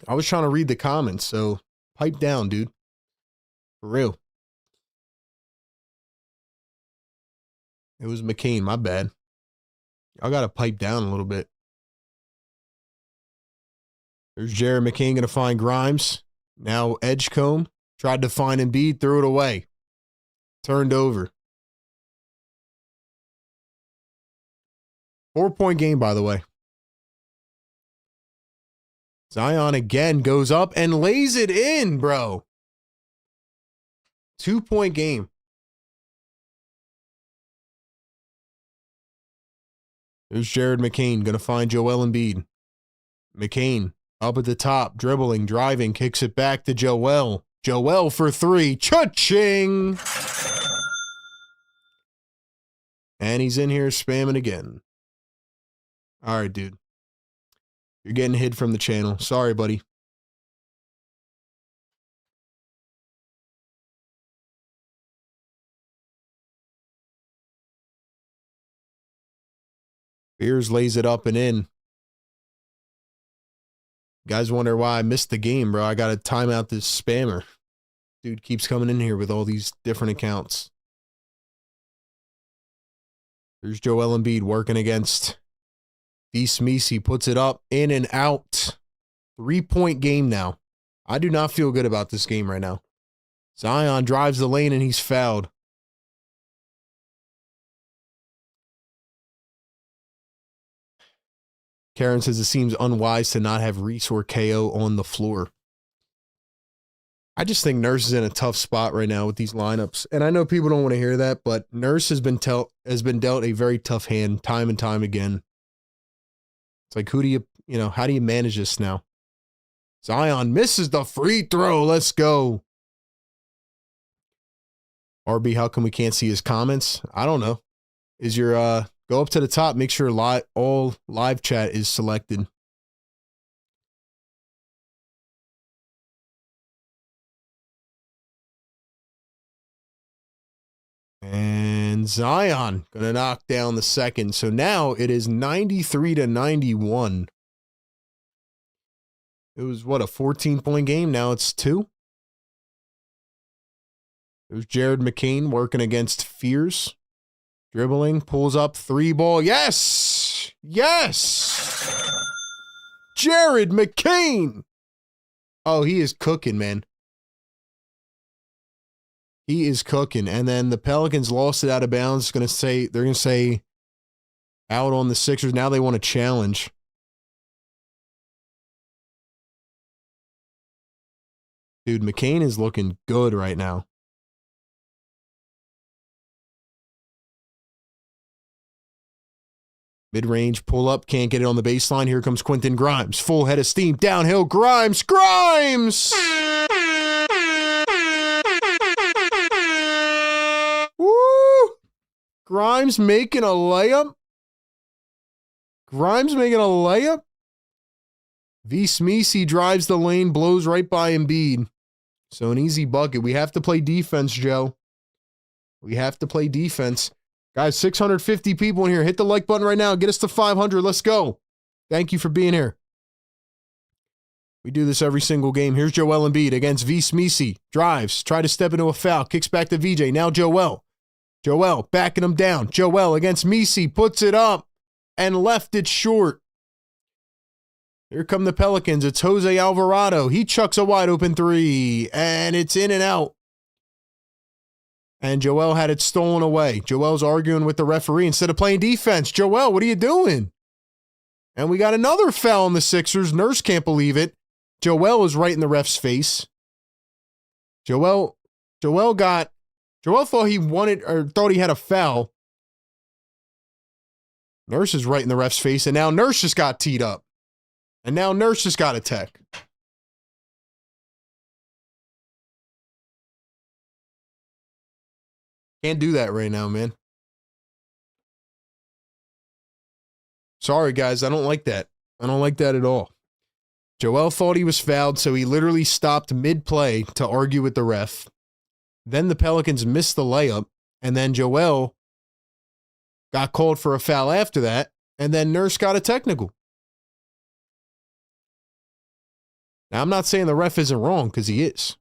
I was trying to read the comments, so pipe down, dude. For real. It was McCain, my bad. I got to pipe down a little bit. There's Jared McCain going to find Grimes. Now Edgecombe tried to find Embiid, threw it away. Turned over. 4-point game, by the way. Zion again goes up and lays it in, bro. 2-point game. There's Jared McCain going to find Joel Embiid. McCain up at the top, dribbling, driving, kicks it back to Joel. Joel for three. Cha-ching! And he's in here spamming again. All right, dude. You're getting hid from the channel. Sorry, buddy. Beers lays it up and in. Guys wonder why I missed the game, bro. I got to time out this spammer. Dude keeps coming in here with all these different accounts. There's Joel Embiid working against Smisi. Puts it up, in and out. 3-point game now. I do not feel good about this game right now. Zion drives the lane and he's fouled. Karen says it seems unwise to not have Reese or KO on the floor. I just think Nurse is in a tough spot right now with these lineups. And I know people don't want to hear that, but Nurse has been dealt a very tough hand time and time again. It's like, who do how do you manage this now? Zion misses the free throw. Let's go. RB, how come we can't see his comments? I don't know. Is your go up to the top, make sure all live chat is selected. And Zion gonna knock down the second. So now it is 93-91. It was what, a 14-point game? Now it's 2. There's Jared McCain working against Fears. Dribbling, pulls up, 3-ball. Yes! Yes! Jared McCain! Oh, he is cooking, man. He is cooking. And then the Pelicans lost it out of bounds. They're going to say out on the Sixers. Now they want to challenge. Dude, McCain is looking good right now. Mid-range, pull up, can't get it on the baseline. Here comes Quentin Grimes. Full head of steam, downhill, Grimes! Grimes! Woo! Grimes making a layup. Smisi drives the lane, blows right by Embiid. So an easy bucket. We have to play defense, Joe. We have to play defense. Guys, 650 people in here. Hit the like button right now. Get us to 500. Let's go. Thank you for being here. We do this every single game. Here's Joel Embiid against Smisi. Drives. Try to step into a foul. Kicks back to VJ. Now Joel. Joel backing him down. Joel against Misi. Puts it up and left it short. Here come the Pelicans. It's Jose Alvarado. He chucks a wide open 3. And it's in and out. And Joel had it stolen away. Joel's arguing with the referee instead of playing defense. Joel, what are you doing? And we got another foul on the Sixers. Nurse can't believe it. Joel is right in the ref's face. Joel thought he wanted or thought he had a foul. Nurse is right in the ref's face, and now Nurse just got teed up. And now Nurse just got a tech. Can't do that right now, man. Sorry, guys. I don't like that. I don't like that at all. Joel thought he was fouled, so he literally stopped mid-play to argue with the ref. Then the Pelicans missed the layup, and then Joel got called for a foul after that, and then Nurse got a technical. Now, I'm not saying the ref isn't wrong, because he is.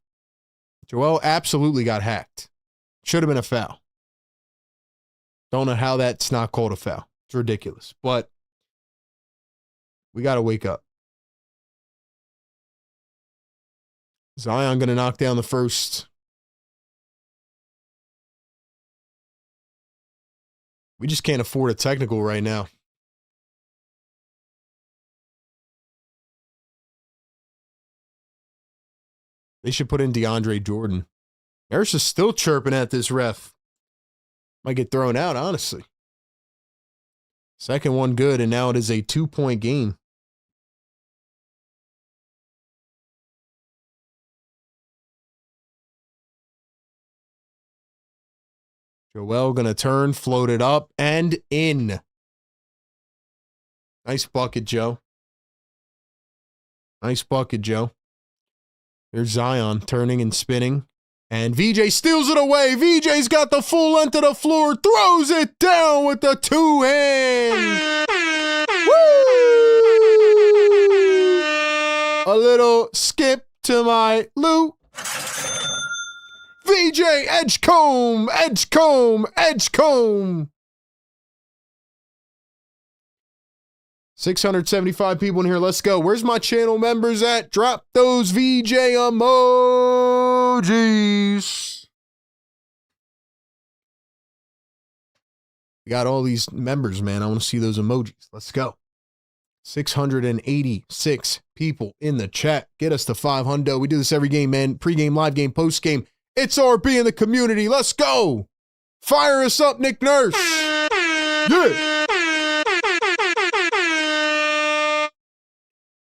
Joel absolutely got hacked. Should have been a foul. Don't know how that's not called a foul. It's ridiculous. But we got to wake up. Zion going to knock down the first. We just can't afford a technical right now. They should put in DeAndre Jordan. Nurse is still chirping at this ref. Might get thrown out, honestly. Second one good, and now it is a 2-point game. Joel going to turn, float it up, and in. Nice bucket, Joe. Nice bucket, Joe. Here's Zion turning and spinning. And VJ steals it away. VJ's got the full length of the floor. Throws it down with the two-hand. Woo! A little skip to my loop. VJ Edgecombe, Edgecombe, Edgecombe. 675 people in here. Let's go. Where's my channel members at? Drop those VJ emojis. We got all these members, man. I want to see those emojis. Let's go. 686 people in the chat. Get us to 500. We do this every game, man. Pre-game, live game, post-game. It's RB in the community. Let's go. Fire us up, Nick Nurse. Yeah.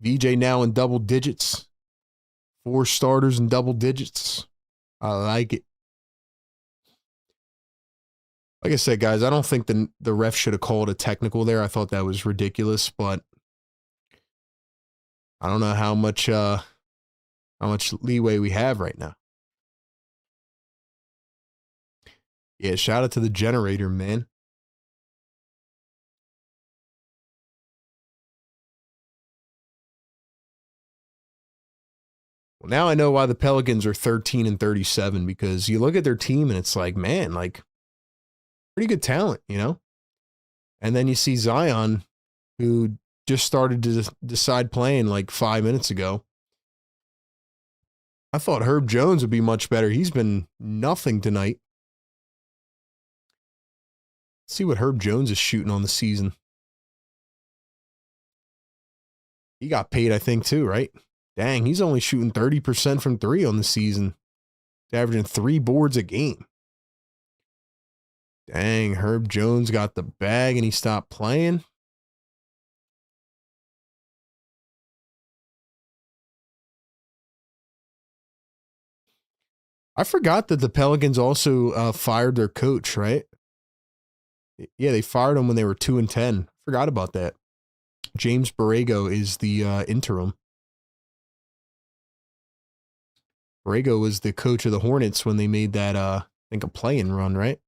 VJ now in double digits. 4 starters in double digits. I like it. Like I said, guys, I don't think the ref should have called a technical there. I thought that was ridiculous, but I don't know how much leeway we have right now. Yeah, shout out to the generator, man. Well, now I know why the Pelicans are 13-37, because you look at their team and it's like, man, like pretty good talent, you know? And then you see Zion, who just started to decide playing like 5 minutes ago. I thought Herb Jones would be much better. He's been nothing tonight. Let's see what Herb Jones is shooting on the season. He got paid, I think, too, right? Dang, he's only shooting 30% from 3 on the season. He's averaging 3 boards a game. Dang, Herb Jones got the bag and he stopped playing. I forgot that the Pelicans also fired their coach, right? Yeah, they fired him when they were 2-10. Forgot about that. James Borrego is the interim. Borrego was the coach of the Hornets when they made that, I think, a play-in run, right?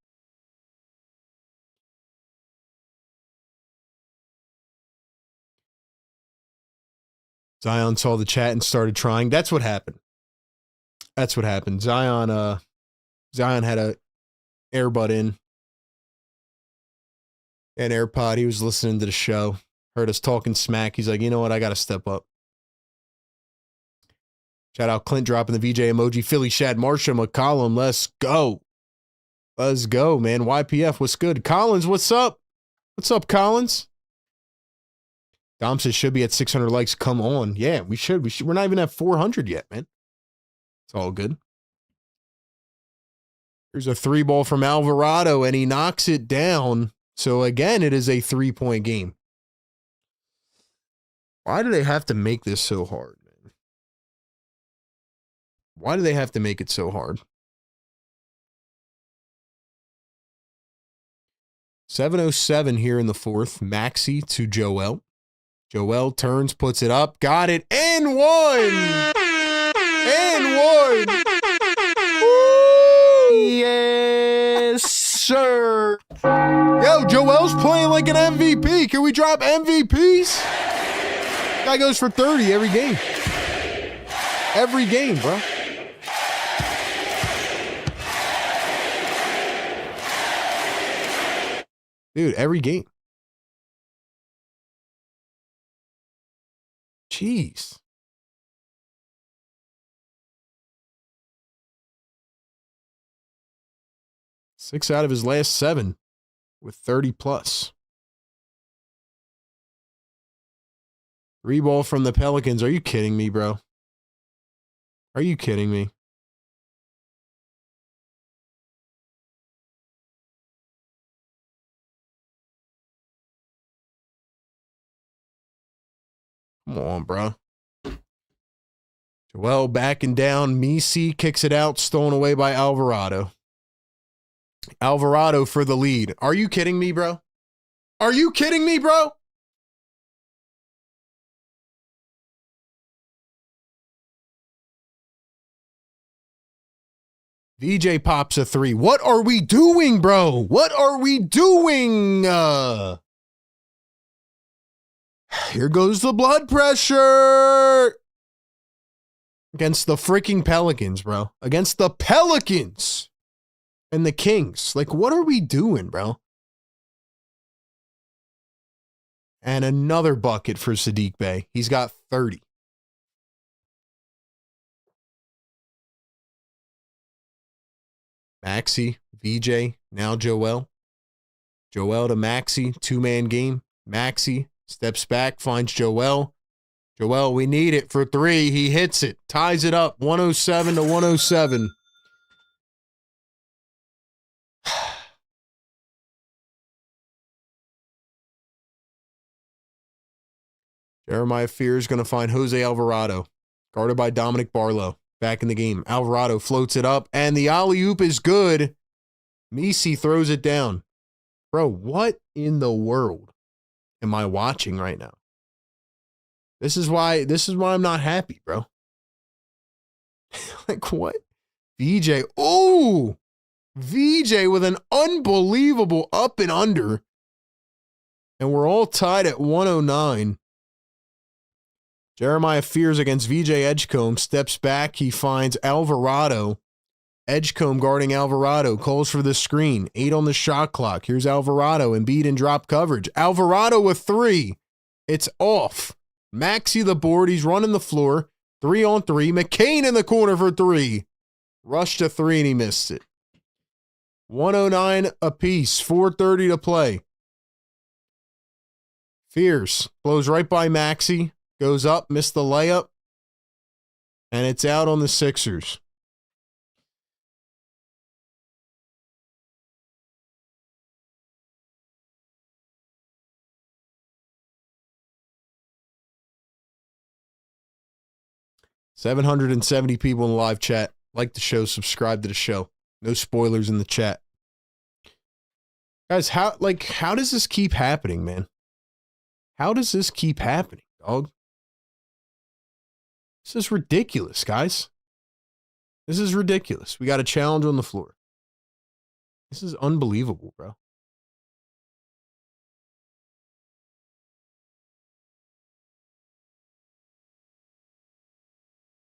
Zion saw the chat and started trying. That's what happened. That's what happened. Zion had a earbud in. An AirPod. He was listening to the show. Heard us talking smack. He's like, you know what? I got to step up. Shout out Clint dropping the VJ emoji. Philly Shad, Marsha McCollum. Let's go. Let's go, man. YPF, what's good? Collins, what's up? What's up, Collins? Dom says should be at 600 likes. Come on. Yeah, we should. We're not even at 400 yet, man. It's all good. There's a 3-ball from Alvarado, and he knocks it down. So, again, it is a 3-point game. Why do they have to make this so hard, man? Why do they have to make it so hard? 7:07 here in the fourth. Maxey to Joel. Joel turns, puts it up, got it, and one! And one! Woo! Yes, sir. Yo, Joel's playing like an MVP. Can we drop MVPs? Guy goes for 30 every game. Every game, bro. Dude, every game. Jeez. Six out of his last 7 with 30 plus. 3-ball from the Pelicans. Are you kidding me, bro? Are you kidding me? Come on, bro. Joel backing down. Messi kicks it out, stolen away by Alvarado. Alvarado for the lead. Are you kidding me, bro? Are you kidding me, bro? VJ pops a 3. What are we doing, bro? What are we doing? Here goes the blood pressure. Against the freaking Pelicans, bro. Against the Pelicans and the Kings. Like, what are we doing, bro? And another bucket for Sadiq Bey. He's got 30. Maxey, VJ, now Joel. Joel to Maxey, 2-man game. Maxey steps back, finds Joel. Joel, we need it for 3. He hits it, ties it up, 107 to 107. Jeremiah Fear is going to find Jose Alvarado, guarded by Dominic Barlow. Back in the game. Alvarado floats it up, and the alley-oop is good. Messi throws it down. Bro, what in the world am I watching right now? This is why I'm not happy, bro. Like, what? VJ. Oh! VJ with an unbelievable up and under. And we're all tied at 109. Jeremiah Fears against VJ Edgecombe. Steps back. He finds Alvarado. Edgecombe guarding Alvarado. Calls for the screen. 8 on the shot clock. Here's Alvarado. Embiid in drop coverage. Alvarado with 3. It's off. Maxey the board. He's running the floor. 3 on 3. McCain in the corner for 3. Rushed to 3 and he missed it. 109 apiece. 4:30 to play. Fears blows right by Maxey. Goes up, missed the layup, and it's out on the Sixers. $770 people in the live chat. Like the show, subscribe to the show. No spoilers in the chat. Guys, how does this keep happening, man? How does this keep happening, dog? This is ridiculous, guys. This is ridiculous. We got a challenge on the floor. This is unbelievable, bro.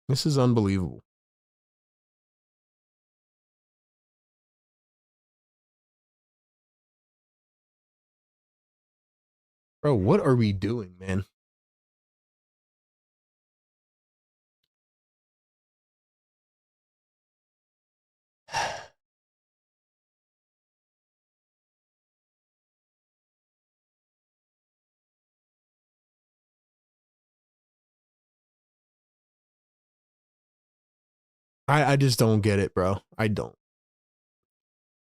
This is unbelievable. Bro, what are we doing, man? I just don't get it, bro. I don't.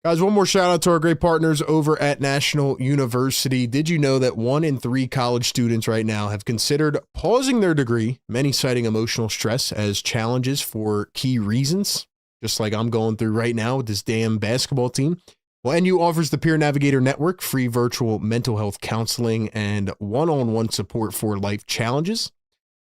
Guys, one more shout out to our great partners over at National University. Did you know that 1 in 3 college students right now have considered pausing their degree, many citing emotional stress as challenges for key reasons, just like I'm going through right now with this damn basketball team? Well, NU offers the Peer Navigator Network, free virtual mental health counseling, and one-on-one support for life challenges.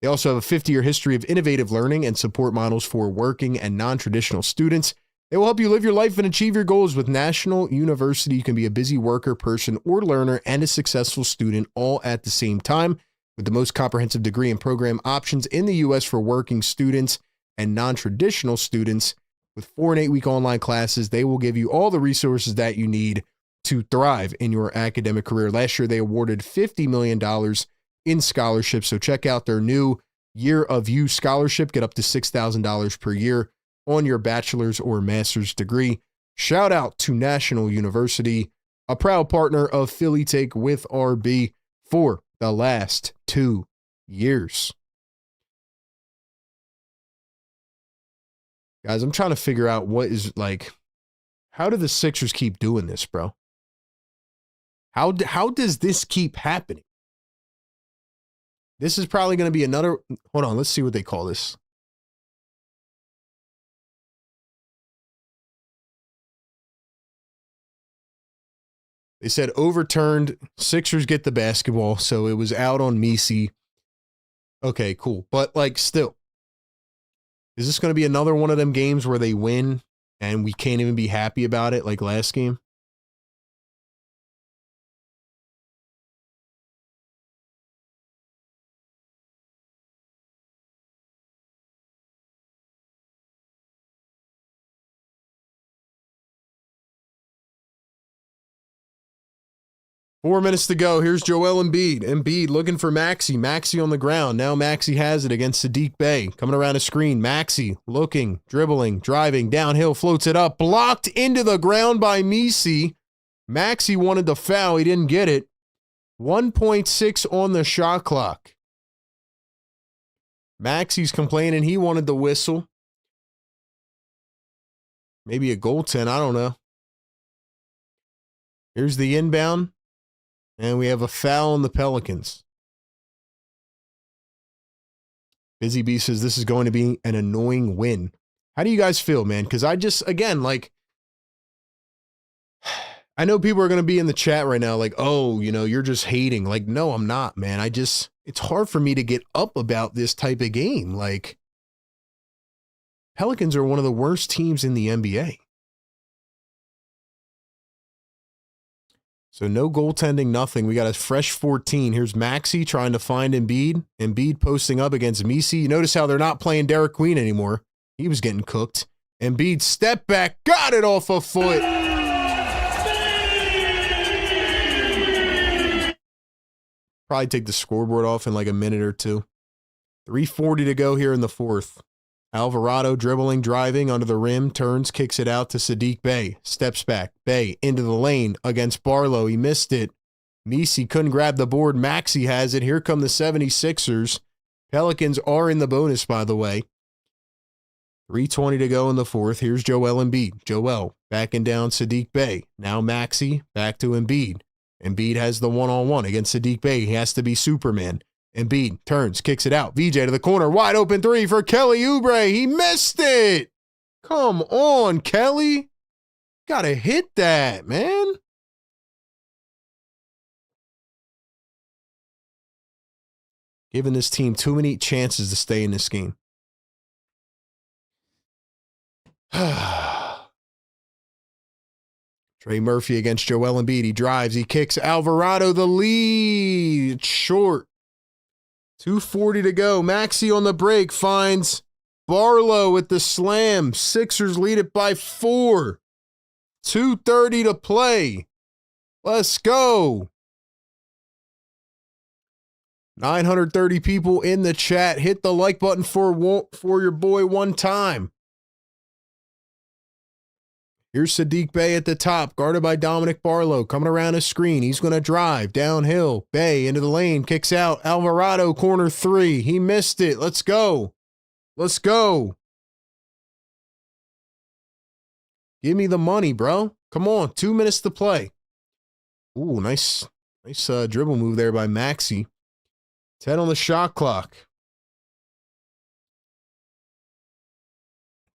They also have a 50-year history of innovative learning and support models for working and non-traditional students. They will help you live your life and achieve your goals. With National University, you can be a busy worker, person, or learner and a successful student all at the same time. With the most comprehensive degree and program options in the U.S. for working students and non-traditional students, with 4 and 8 week online classes, they will give you all the resources that you need to thrive in your academic career. Last year, they awarded $50 million in scholarships. So check out their new Year of You scholarship. Get up to $6,000 per year on your bachelor's or master's degree. Shout out to National University, a proud partner of Philly Take with RB for the last 2 years. Guys, I'm trying to figure out what is like, how do the Sixers keep doing this, bro? How does this keep happening? This is probably going to be another, hold on, let's see what they call this. They said overturned, Sixers get the basketball, so it was out on Messi. Okay, cool. But, like, still, is this going to be another one of them games where they win and we can't even be happy about it like last game? Four minutes to go. Here's Joel Embiid. Embiid looking for Maxey. Maxey on the ground. Now Maxey has it against Sadiq Bey. Coming around a screen. Maxey looking, dribbling, driving, downhill, floats it up. Blocked into the ground by Messi. Maxey wanted the foul. He didn't get it. 1.6 on the shot clock. Maxey's complaining he wanted the whistle. Maybe a goaltend. I don't know. Here's the inbound. And we have a foul on the Pelicans. Busy Bee says this is going to be an annoying win. How do you guys feel, man? Because I just, again, like, I know people are going to be in the chat right now like, oh, you know, you're just hating. Like, no, I'm not, man. It's hard for me to get up about this type of game. Like, Pelicans are one of the worst teams in the NBA. So no goaltending, nothing. We got a fresh 14. Here's Maxey trying to find Embiid. Embiid posting up against Messi. You notice how they're not playing Derek Queen anymore. He was getting cooked. Embiid step back, got it off a foot. Probably take the scoreboard off in like a minute or two. 3:40 to go here in the fourth. Alvarado dribbling, driving under the rim, turns, kicks it out to Sadiq Bey. Steps back. Bey into the lane against Barlow. He missed it. Messi couldn't grab the board. Maxey has it. Here come the 76ers. Pelicans are in the bonus, by the way. 3:20 to go in the fourth. Here's Joel Embiid. Joel backing down Sadiq Bey. Now Maxey back to Embiid. Embiid has the one-on-one against Sadiq Bey. He has to be Superman. Embiid turns, kicks it out. VJ to the corner. Wide open three for Kelly Oubre. He missed it. Come on, Kelly. Gotta hit that, man. Giving this team too many chances to stay in this game. Trey Murphy against Joel Embiid. He drives. He kicks. Alvarado the lead. It's short. 2:40 to go. Maxey on the break finds Barlow with the slam. Sixers lead it by 4. 2:30 to play. Let's go. 930 people in the chat. Hit the like button for your boy one time. Here's Sadiq Bey at the top, guarded by Dominic Barlow, coming around a screen. He's going to drive downhill. Bey into the lane, kicks out. Alvarado, corner 3. He missed it. Let's go. Let's go. Give me the money, bro. Come on, 2 minutes to play. Ooh, nice dribble move there by Maxey. 10 on the shot clock.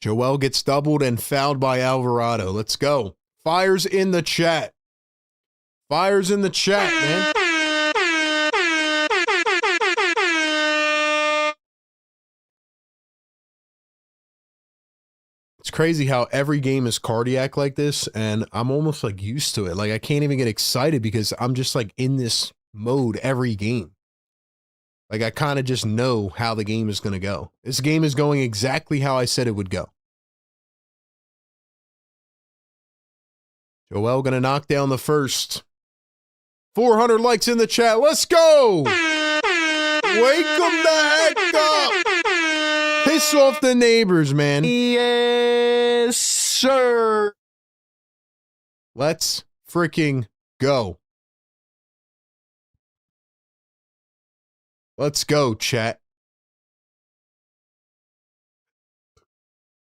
Joel gets doubled and fouled by Alvarado. Let's go. Fires in the chat. Fires in the chat, man. It's crazy how every game is cardiac like this, and I'm almost like used to it. Like I can't even get excited because I'm just like in this mode every game. Like I kind of just know how the game is going to go. This game is going exactly how I said it would go. Joel going to knock down the first. 400 likes in the chat. Let's go. Wake them the heck up. Piss off the neighbors, man. Yes, sir. Let's freaking go. Let's go, chat.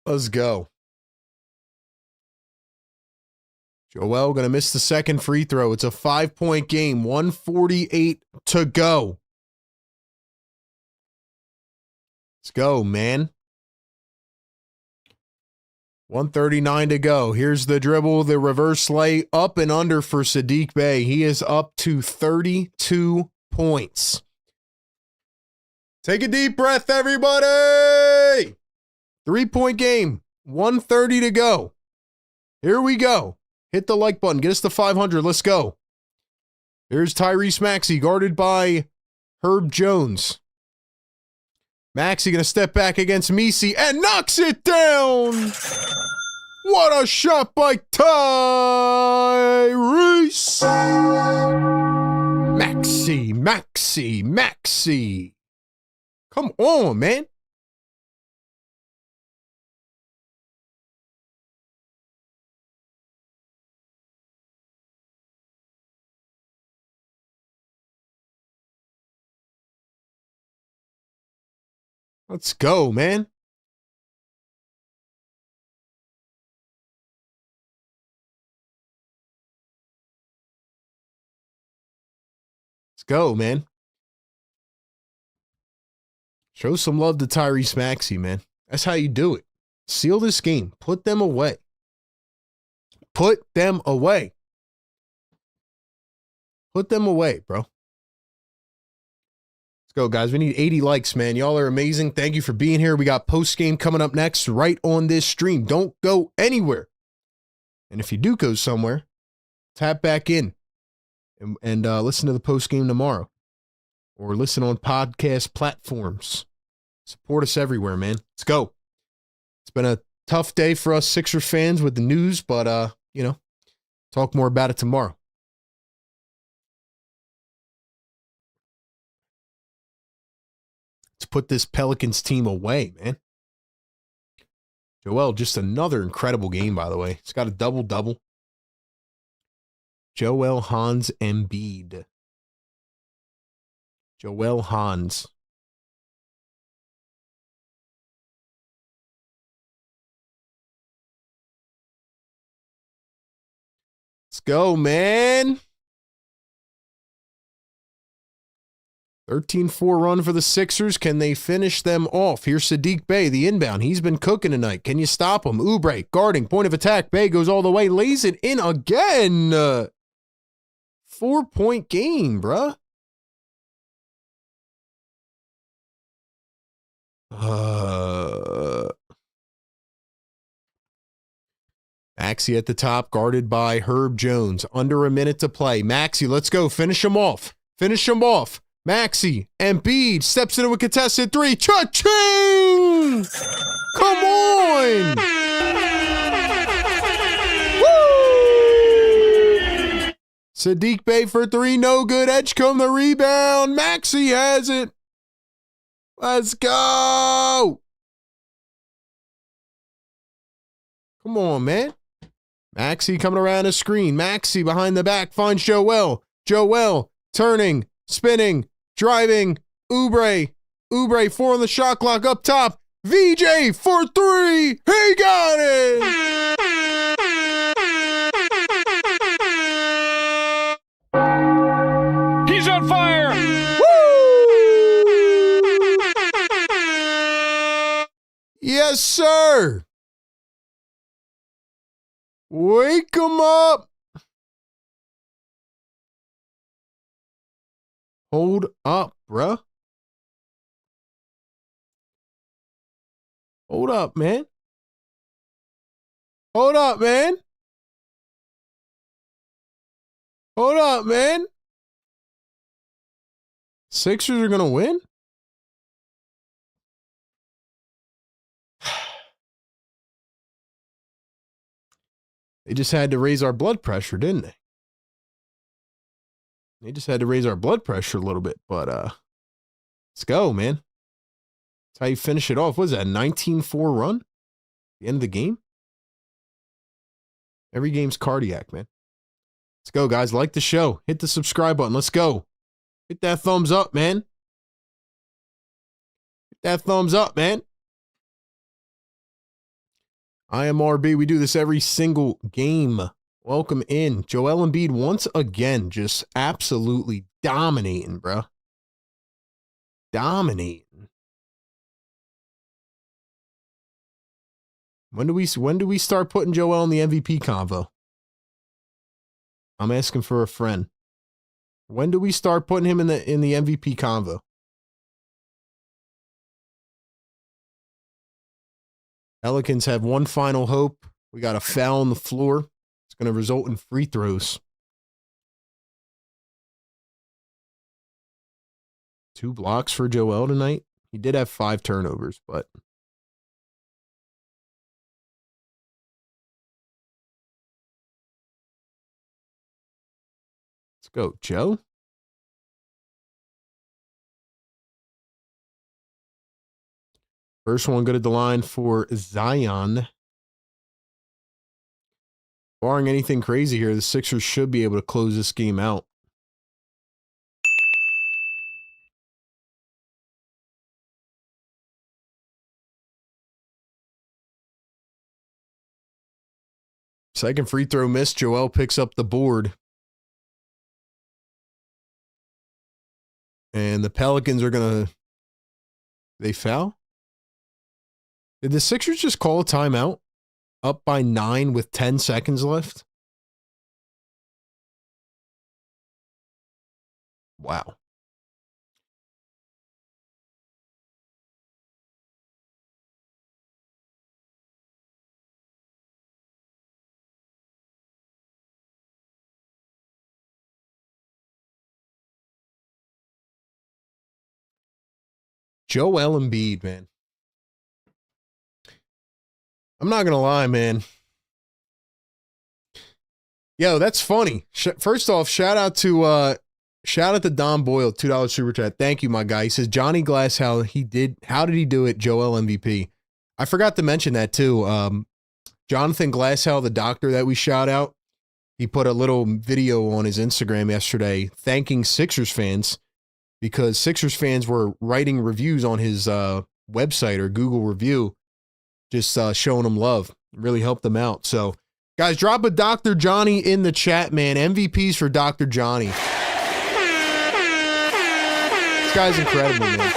Let's go. Joel going to miss the second free throw. It's a 5-point game. 1:48 to go. Let's go, man. 1:39 to go. Here's the dribble, the reverse lay, up and under for Saddiq Bey. He is up to 32 points. Take a deep breath, everybody. 3-point game. 1:30 to go. Here we go. Hit the like button. Get us to 500. Let's go. Here's Tyrese Maxey, guarded by Herb Jones. Maxey going to step back against Messi and knocks it down. What a shot by Tyrese. Maxey. Come on, man. Let's go, man. Let's go, man. Show some love to Tyrese Maxey, man. That's how you do it. Seal this game. Put them away. Put them away. Put them away, bro. Let's go, guys. We need 80 likes, man. Y'all are amazing. Thank you for being here. We got Postgame coming up next right on this stream. Don't go anywhere. And if you do go somewhere, tap back in and listen to the Postgame tomorrow. Or listen on podcast platforms. Support us everywhere, man. Let's go. It's been a tough day for us Sixers fans with the news, but, talk more about it tomorrow. Let's put this Pelicans team away, man. Joel, just another incredible game, by the way. He's got a double-double. Joel Hans Embiid. Joel Hans. Let's go, man. 13-4 run for the Sixers. Can they finish them off? Here's Saddiq Bey, the inbound. He's been cooking tonight. Can you stop him? Oubre guarding, point of attack. Bey goes all the way, lays it in again. 4-point game, bruh. Maxey at the top, guarded by Herb Jones. Under a minute to play. Maxey, let's go. Finish him off. Finish him off. Maxey, Embiid steps into a contested three. Cha-ching! Come on! Woo! Saddiq Bey for three. No good. Edgecombe the rebound. Maxey has it. Let's go! Come on, man. Maxey coming around a screen. Maxey behind the back finds Joel. Joel turning, spinning, driving. Oubre. 4 on the shot clock up top. VJ for three. He got it! Yes, sir. Wake 'em up. Hold up, bruh. Hold up, man. Hold up, man. Hold up, man. Sixers are going to win? They just had to raise our blood pressure, didn't they? They just had to raise our blood pressure a little bit, but let's go, man. That's how you finish it off. What was that, a 19-4 run? The end of the game? Every game's cardiac, man. Let's go, guys. Like the show. Hit the subscribe button. Let's go. Hit that thumbs up, man. Hit that thumbs up, man. I am RB. We do this every single game. Welcome in. Joel Embiid once again just absolutely dominating, bro. Dominating. When do we start putting Joel in the MVP convo? I'm asking for a friend. When do we start putting him in the MVP convo? Pelicans have one final hope. We got a foul on the floor. It's going to result in free throws. 2 blocks for Joel tonight. He did have 5 turnovers, but let's go, Joe. First one good at the line for Zion. Barring anything crazy here, the Sixers should be able to close this game out. Second free throw missed. Joel picks up the board. And the Pelicans are going to... They foul? Did the Sixers just call a timeout? Up by 9 with 10 seconds left? Wow. Joel Embiid, man. I'm not going to lie, man. Yo, that's funny. First off, shout out to Don Boyle, $2 super chat. Thank you, my guy. He says, Johnny Glass, how did he do it? Joel MVP. I forgot to mention that too. Jonathan Glasshow, the doctor that we shout out, he put a little video on his Instagram yesterday thanking Sixers fans because Sixers fans were writing reviews on his website or Google review, just showing him love. Really helped them out. So, guys, drop a Dr. Johnny in the chat, man. MVPs for Dr. Johnny. This guy's incredible, man.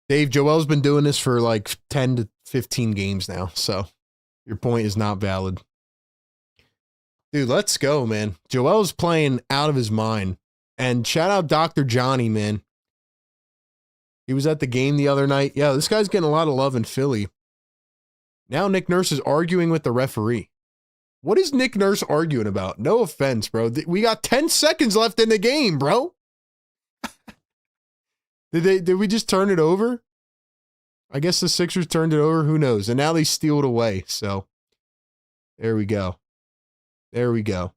Dave, Joel's been doing this for like 10 to 15 games now, so your point is not valid. Dude, let's go, man. Joel's playing out of his mind. And shout out Dr. Johnny, man. He was at the game the other night. Yeah, this guy's getting a lot of love in Philly. Now Nick Nurse is arguing with the referee. What is Nick Nurse arguing about? No offense, bro. We got 10 seconds left in the game, bro. Did we just turn it over? I guess the Sixers turned it over. Who knows? And now they steal it away. So there we go. There we go.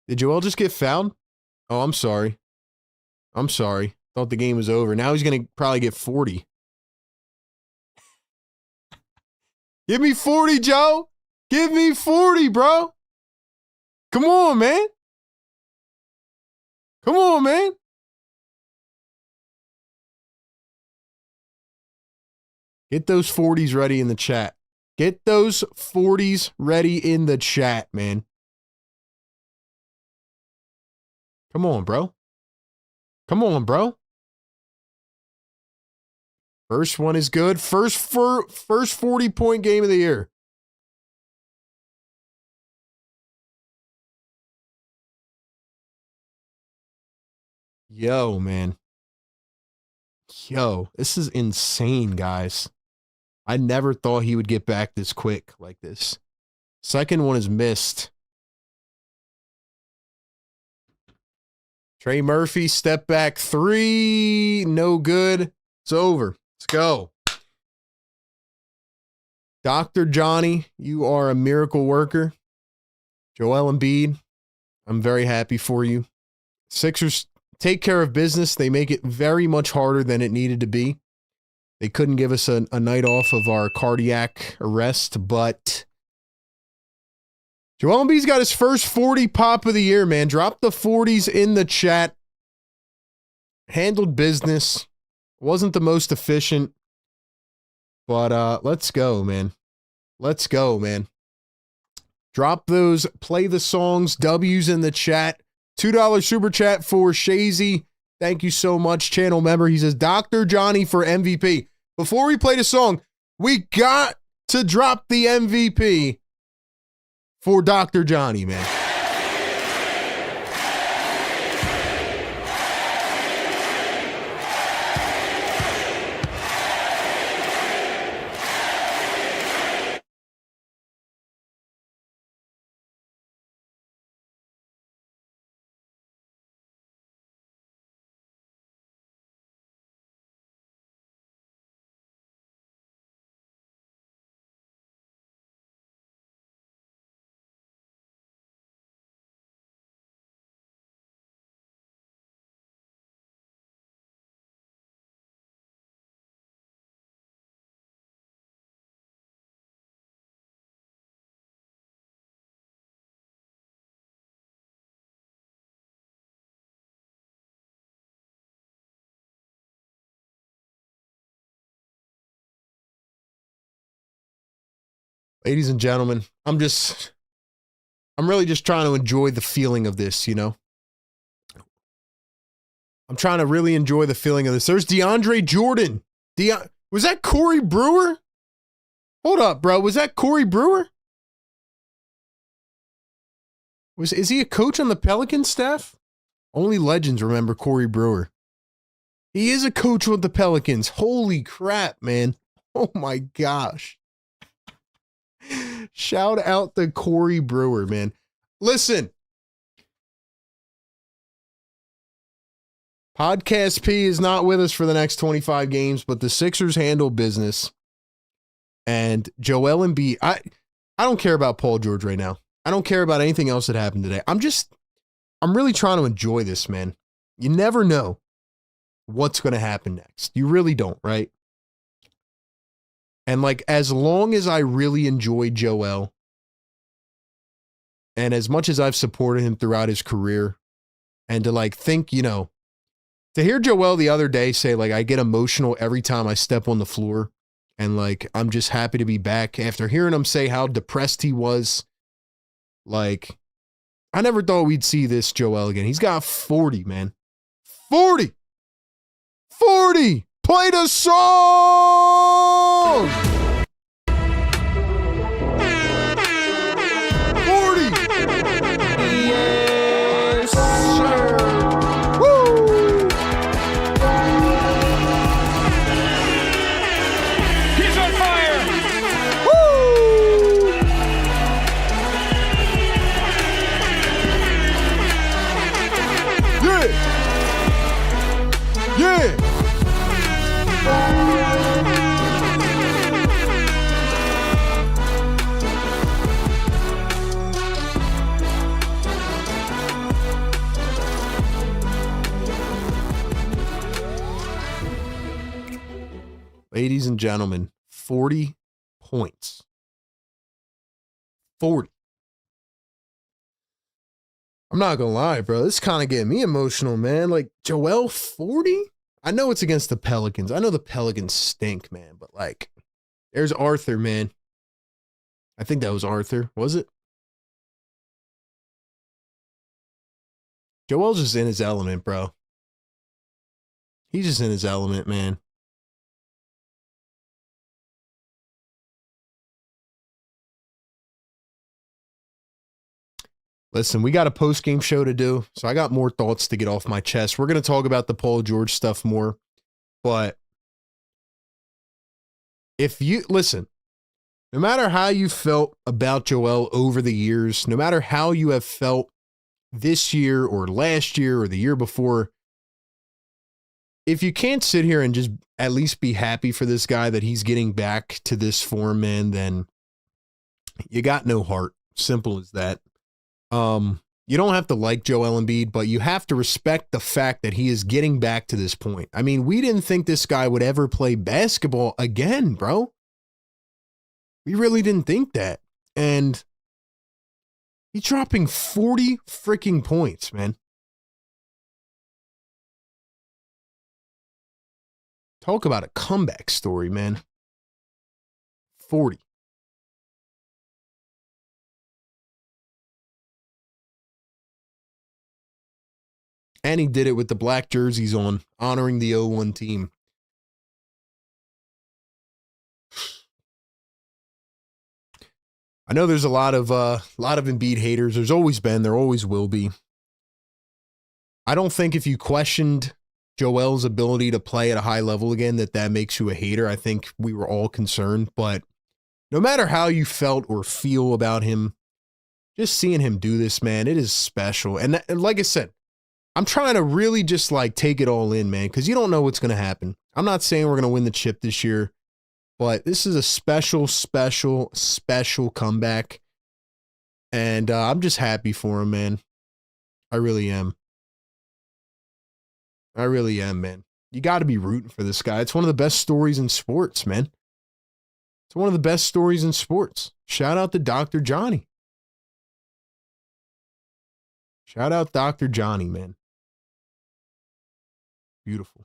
Did Joel just get fouled? Oh, I'm sorry. I'm sorry. Thought the game was over. Now he's going to probably get 40. Give me 40, Joe. Give me 40, bro. Come on, man. Come on, man. Get those 40s ready in the chat. Get those 40s ready in the chat, man. Come on, bro. Come on, bro. First one is good. First 40-point game of the year. Yo, man. Yo, this is insane, guys. I never thought he would get back this quick like this. Second one is missed. Trey Murphy, step back three. No good. It's over. Let's go. Dr. Johnny, you are a miracle worker. Joel Embiid, I'm very happy for you. Sixers take care of business. They make it very much harder than it needed to be. They couldn't give us a night off of our cardiac arrest, but Joel Embiid's got his first 40 pop of the year, man. Drop the 40s in the chat. Handled business. Wasn't the most efficient, but let's go, man. Let's go, man. Drop those, play the songs, W's in the chat. $2 super chat for Shazy. Thank you so much, channel member. He says, Dr. Johnny for MVP. Before we play the song, we got to drop the MVP for Dr. Johnny, man. Ladies and gentlemen, I'm really just trying to enjoy the feeling of this, you know? I'm trying to really enjoy the feeling of this. There's DeAndre Jordan. Was that Corey Brewer? Hold up, bro. Was that Corey Brewer? Is he a coach on the Pelicans staff? Only legends remember Corey Brewer. He is a coach with the Pelicans. Holy crap, man. Oh my gosh. Shout out to Corey Brewer, man. Listen. Podcast P is not with us for the next 25 games, but the Sixers handle business. And Joel Embiid, I don't care about Paul George right now. I don't care about anything else that happened today. I'm really trying to enjoy this, man. You never know what's going to happen next. You really don't, right? And like, as long as I really enjoy Joel, and as much as I've supported him throughout his career, and to like think, you know, to hear Joel the other day say, like, I get emotional every time I step on the floor, and like, I'm just happy to be back after hearing him say how depressed he was. Like, I never thought we'd see this Joel again. He's got 40, man. 40! 40! Play the song! 40! Yes, sir. Woo! He's on fire. Woo! Yeah! Yeah! Ladies and gentlemen, 40 points. 40. I'm not going to lie, bro. This kind of getting me emotional, man. Like, Joel, 40? I know it's against the Pelicans. I know the Pelicans stink, man. But, like, there's Arthur, man. I think that was Arthur. Was it? Joel's just in his element, bro. He's just in his element, man. Listen, we got a post-game show to do, so I got more thoughts to get off my chest. We're going to talk about the Paul George stuff more, but if you, listen, no matter how you felt about Joel over the years, no matter how you have felt this year or last year or the year before, if you can't sit here and just at least be happy for this guy that he's getting back to this form, man, then you got no heart. Simple as that. You don't have to like Joel Embiid, but you have to respect the fact that he is getting back to this point. I mean, we didn't think this guy would ever play basketball again, bro. We really didn't think that. And he's dropping 40 freaking points, man. Talk about a comeback story, man. 40. And he did it with the black jerseys on, honoring the 0-1 team. I know there's a lot of Embiid haters. There's always been. There always will be. I don't think if you questioned Joel's ability to play at a high level again, that makes you a hater. I think we were all concerned. But no matter how you felt or feel about him, just seeing him do this, man, it is special. And like I said, I'm trying to really just like take it all in, man, because you don't know what's going to happen. I'm not saying we're going to win the chip this year, but this is a special, special, special comeback. And I'm just happy for him, man. I really am. I really am, man. You got to be rooting for this guy. It's one of the best stories in sports, man. It's one of the best stories in sports. Shout out to Dr. Johnny. Shout out Dr. Johnny, man. Beautiful.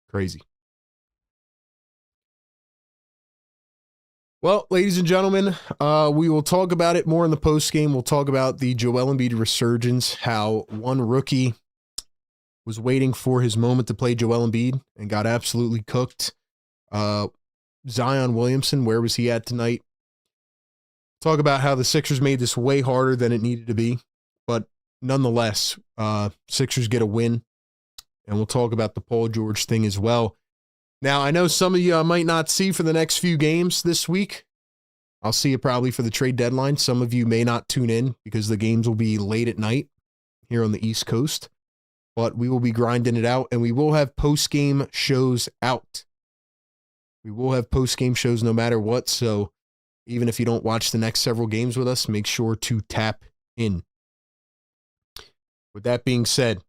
Crazy. Well, ladies and gentlemen, we will talk about it more in the post game. We'll talk about the Joel Embiid resurgence, how one rookie was waiting for his moment to play Joel Embiid and got absolutely cooked. Zion Williamson, where was he at tonight? Talk about how the Sixers made this way harder than it needed to be. But nonetheless, Sixers get a win. And we'll talk about the Paul George thing as well. Now, I know some of you I might not see for the next few games this week. I'll see you probably for the trade deadline. Some of you may not tune in because the games will be late at night here on the East Coast. But we will be grinding it out, and we will have post-game shows out. We will have post-game shows no matter what, so even if you don't watch the next several games with us, make sure to tap in. With that being said,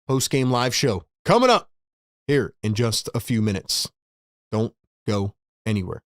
post-game live show coming up here in just a few minutes. Don't go anywhere.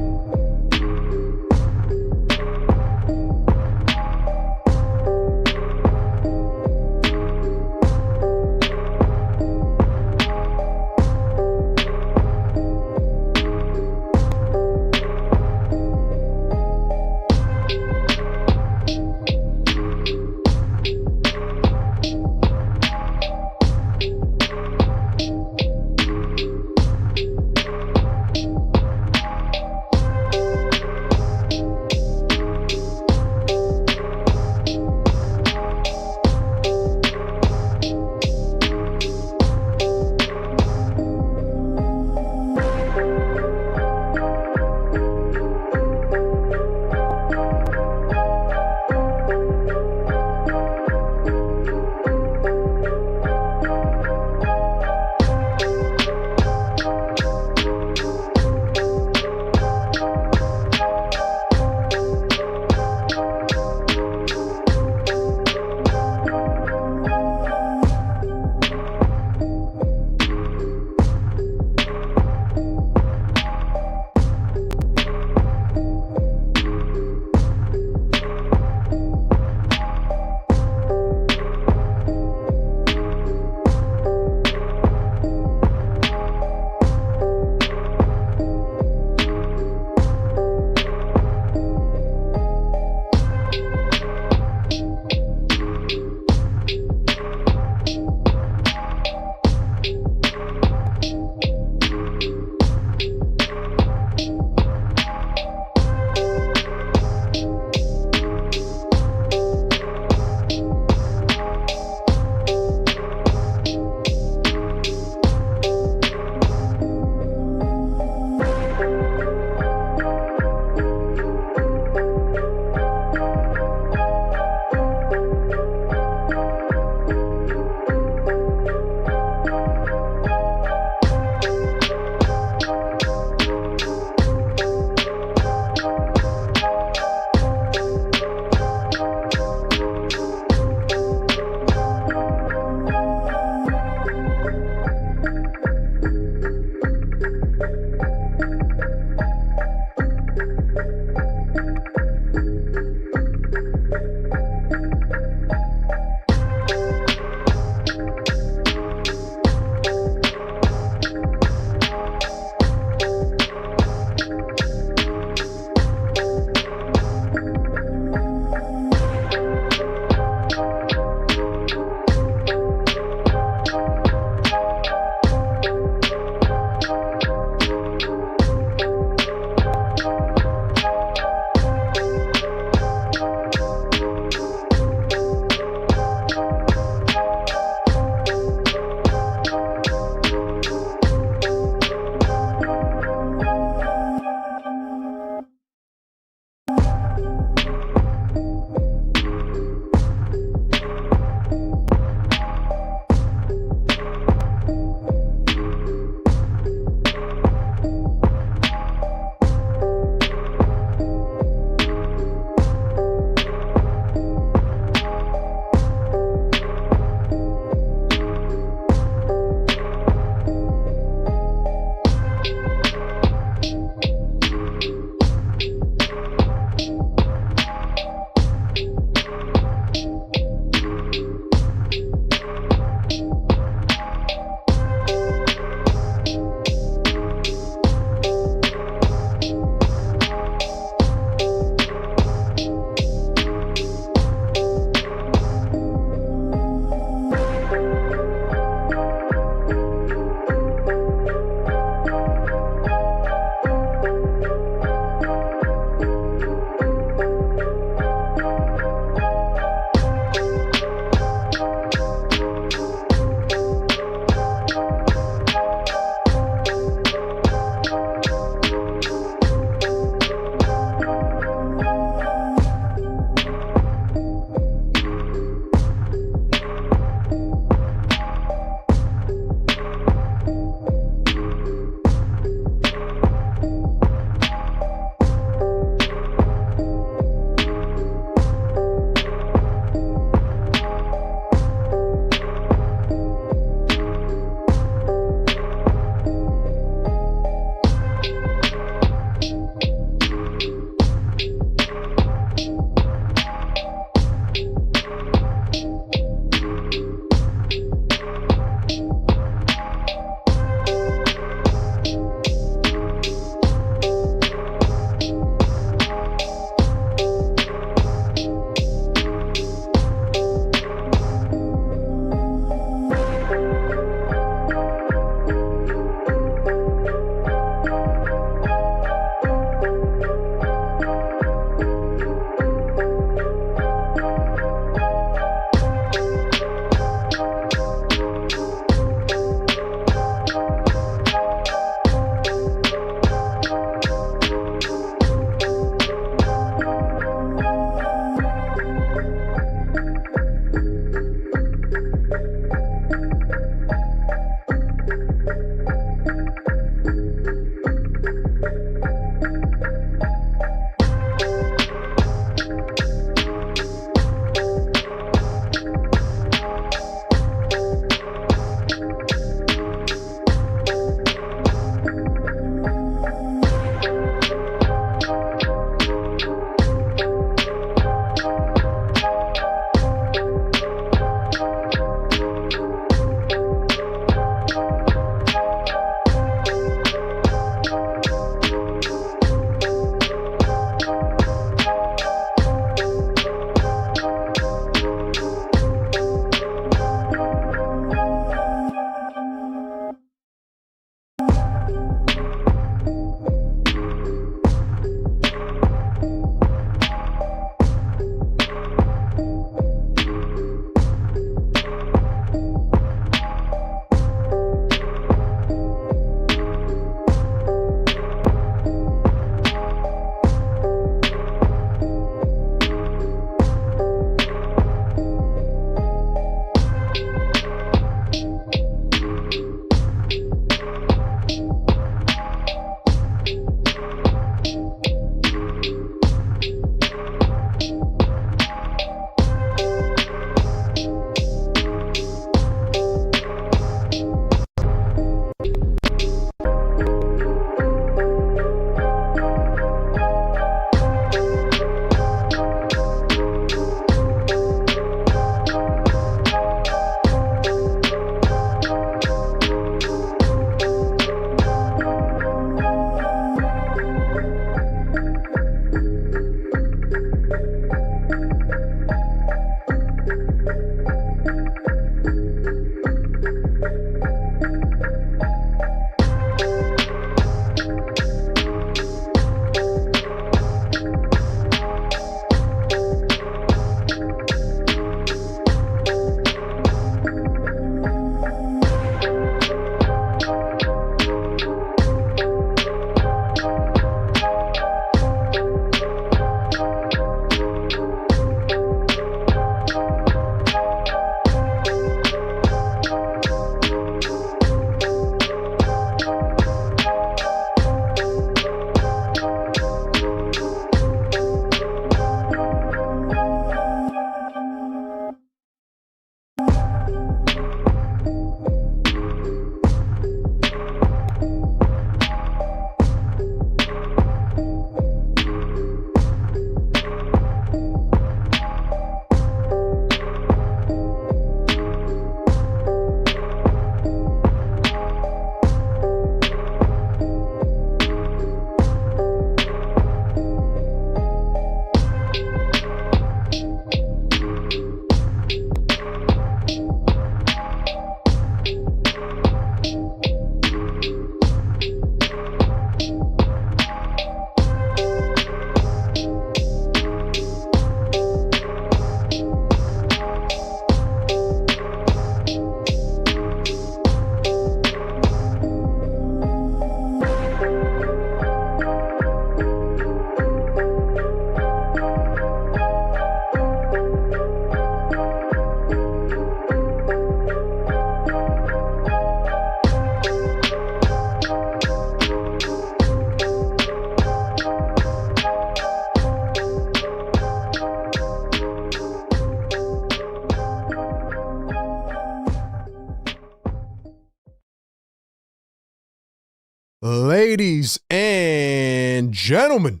Ladies and gentlemen,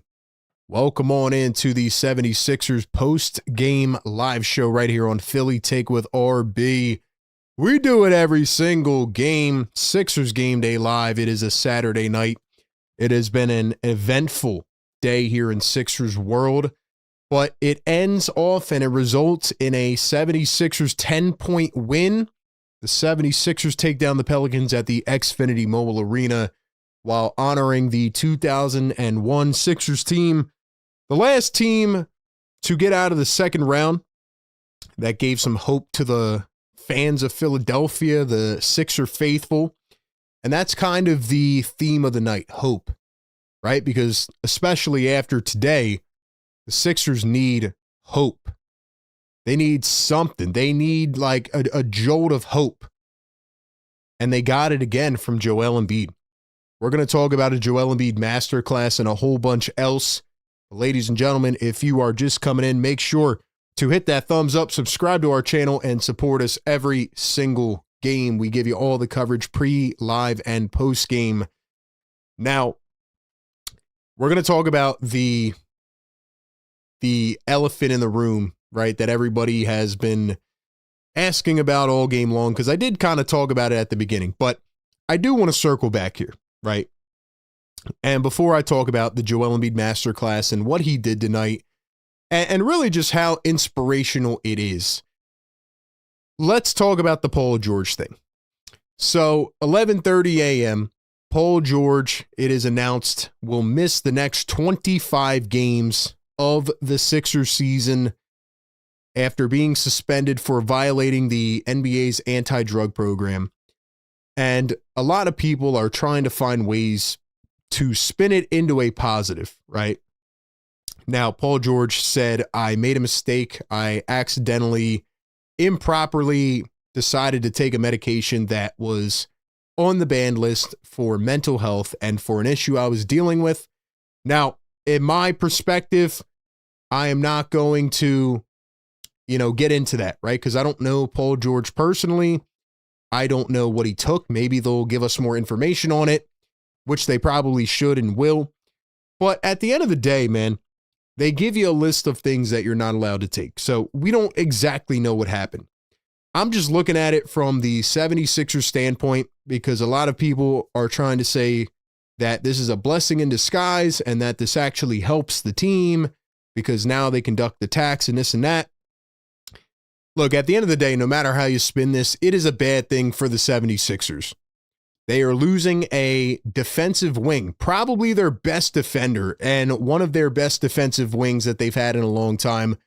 welcome on into the 76ers post-game live show right here on Philly Take with RB. We do it every single game. Sixers Game Day Live. It is a Saturday night. It has been an eventful day here in Sixers world, but it ends off and it results in a 76ers 10-point win. The 76ers take down the Pelicans at the Xfinity Mobile Arena while honoring the 2001 Sixers team, the last team to get out of the second round. That gave some hope to the fans of Philadelphia, the Sixer faithful. And that's kind of the theme of the night, hope, right? Because especially after today, the Sixers need hope. They need something. They need like a jolt of hope. And they got it again from Joel Embiid. We're going to talk about a Joel Embiid masterclass and a whole bunch else. Ladies and gentlemen, if you are just coming in, make sure to hit that thumbs up, subscribe to our channel, and support us every single game. We give you all the coverage pre, live, and post-game. Now, we're going to talk about the elephant in the room, right, that everybody has been asking about all game long, because I did kind of talk about it at the beginning, but I do want to circle back here, right? And before I talk about the Joel Embiid masterclass and what he did tonight, and really just how inspirational it is, let's talk about the Paul George thing. So 11:30 a.m., Paul George, it is announced, will miss the next 25 games of the Sixers season after being suspended for violating the NBA's anti-drug program. And a lot of people are trying to find ways to spin it into a positive, right? Now, Paul George said, I made a mistake. I accidentally, improperly decided to take a medication that was on the banned list for mental health and for an issue I was dealing with. Now, in my perspective, I am not going to, get into that, right? Because I don't know Paul George personally. I don't know what he took. Maybe they'll give us more information on it, which they probably should and will. But at the end of the day, man, they give you a list of things that you're not allowed to take. So we don't exactly know what happened. I'm just looking at it from the 76ers standpoint, because a lot of people are trying to say that this is a blessing in disguise and that this actually helps the team because now they conduct the tax and this and that. Look, at the end of the day, no matter how you spin this, it is a bad thing for the 76ers. They are losing a defensive wing, probably their best defender and one of their best defensive wings that they've had in a long time.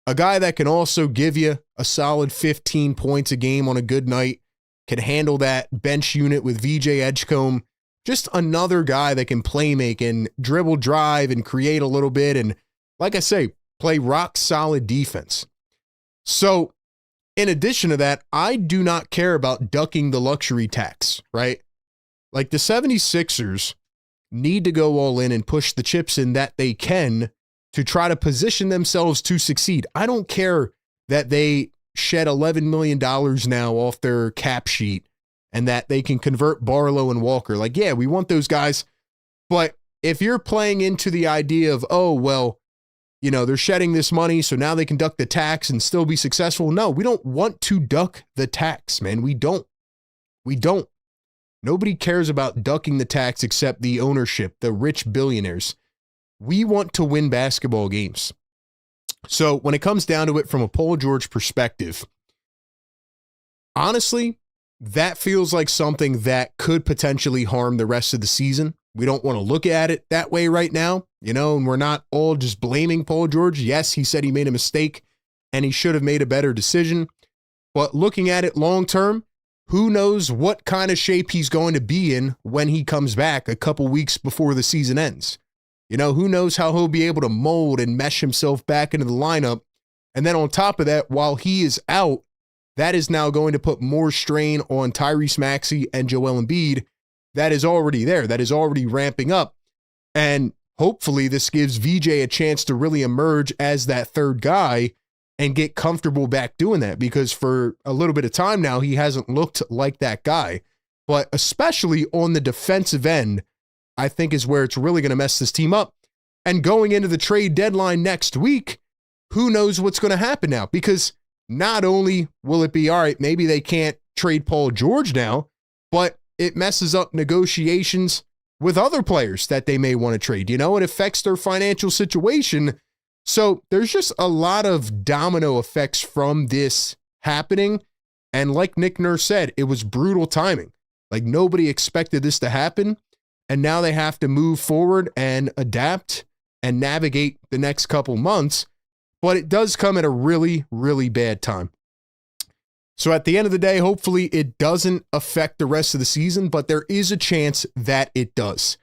A guy that can also give you a solid 15 points a game on a good night, can handle that bench unit with VJ Edgecombe. Just another guy that can play make and dribble, drive, and create a little bit. And like I say, play rock solid defense. So in addition to that, I do not care about ducking the luxury tax, right? Like the 76ers need to go all in and push the chips in that they can to try to position themselves to succeed. I don't care that they shed $11 million now off their cap sheet and that they can convert Barlow and Walker. Like, yeah, we want those guys. But if you're playing into the idea of, oh, well, they're shedding this money, so now they can duck the tax and still be successful. No, we don't want to duck the tax, man. We don't. Nobody cares about ducking the tax except the ownership, the rich billionaires. We want to win basketball games. So when it comes down to it from a Paul George perspective, honestly, that feels like something that could potentially harm the rest of the season. We don't want to look at it that way right now, and we're not all just blaming Paul George. Yes, he said he made a mistake and he should have made a better decision. But looking at it long term, who knows what kind of shape he's going to be in when he comes back a couple weeks before the season ends. Who knows how he'll be able to mold and mesh himself back into the lineup. And then on top of that, while he is out, that is now going to put more strain on Tyrese Maxey and Joel Embiid. That is already there. That is already ramping up. And hopefully this gives VJ a chance to really emerge as that third guy and get comfortable back doing that, because for a little bit of time now, he hasn't looked like that guy. But especially on the defensive end, I think is where it's really going to mess this team up. And going into the trade deadline next week, who knows what's going to happen now? Because not only will it be, all right, maybe they can't trade Paul George now, but it messes up negotiations with other players that they may want to trade. It affects their financial situation. So there's just a lot of domino effects from this happening. And like Nick Nurse said, it was brutal timing. Like nobody expected this to happen. And now they have to move forward and adapt and navigate the next couple months. But it does come at a really, really bad time. So at the end of the day, hopefully it doesn't affect the rest of the season, but there is a chance that it does.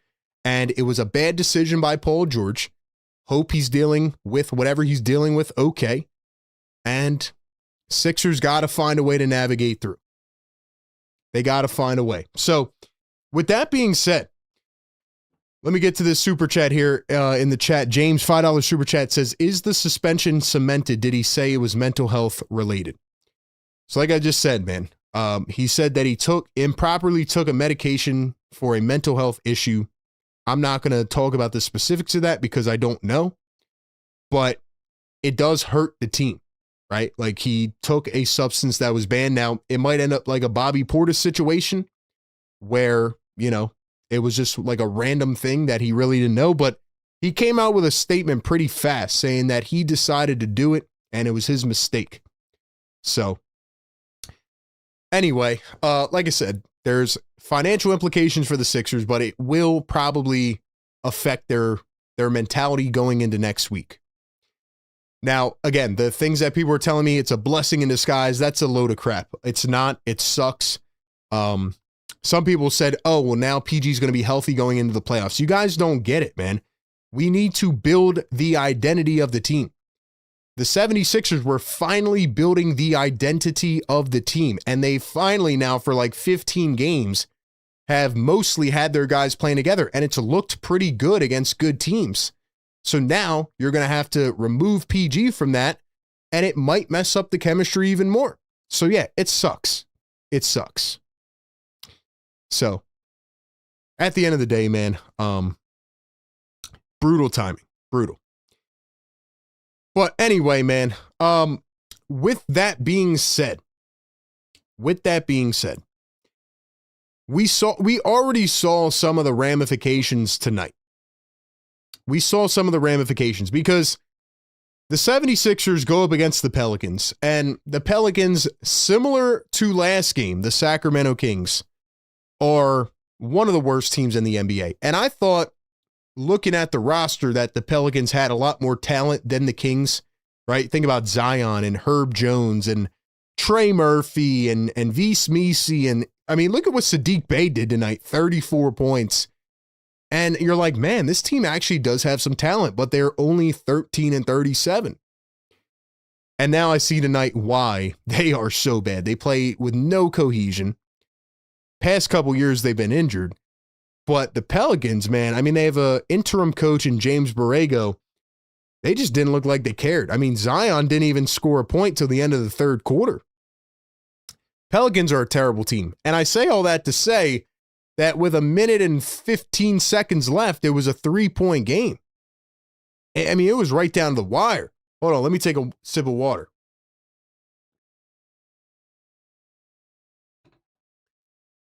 And it was a bad decision by Paul George. Hope he's dealing with whatever he's dealing with okay. And Sixers got to find a way to navigate through. They got to find a way. So with that being said, let me get to this super chat here in the chat. James, $5 super chat says, is the suspension cemented? Did he say it was mental health related? So like I just said, man, he said that he improperly took a medication for a mental health issue. I'm not going to talk about the specifics of that because I don't know, but it does hurt the team, right? Like he took a substance that was banned. Now it might end up like a Bobby Portis situation where, it was just like a random thing that he really didn't know, but he came out with a statement pretty fast saying that he decided to do it and it was his mistake. So anyway, like I said, there's financial implications for the Sixers, but it will probably affect their mentality going into next week. Now, again, the things that people are telling me, it's a blessing in disguise. That's a load of crap. It's not. It sucks. Some people said, oh, well, now PG is going to be healthy going into the playoffs. You guys don't get it, man. We need to build the identity of the team. The 76ers were finally building the identity of the team, and they finally now for like 15 games have mostly had their guys playing together, and it's looked pretty good against good teams. So now you're going to have to remove PG from that, and it might mess up the chemistry even more. So yeah, it sucks. It sucks. So at the end of the day, man, brutal timing, brutal. But anyway, man, with that being said, we already saw some of the ramifications tonight. We saw some of the ramifications because the 76ers go up against the Pelicans, and the Pelicans, similar to last game, the Sacramento Kings, are one of the worst teams in the NBA. And I thought, looking at the roster, that the Pelicans had a lot more talent than the Kings, right? Think about Zion and Herb Jones and Trey Murphy and V. Smeesy. And I mean, look at what Sadiq Bey did tonight, 34 points. And you're like, man, this team actually does have some talent, but they're only 13-37. And now I see tonight why they are so bad. They play with no cohesion. Past couple years, they've been injured. But the Pelicans, man, I mean, they have an interim coach in James Borrego. They just didn't look like they cared. I mean, Zion didn't even score a point till the end of the third quarter. Pelicans are a terrible team. And I say all that to say that with 1 minute and 15 seconds left, it was a 3-point game. I mean, it was right down to the wire. Hold on, let me take a sip of water.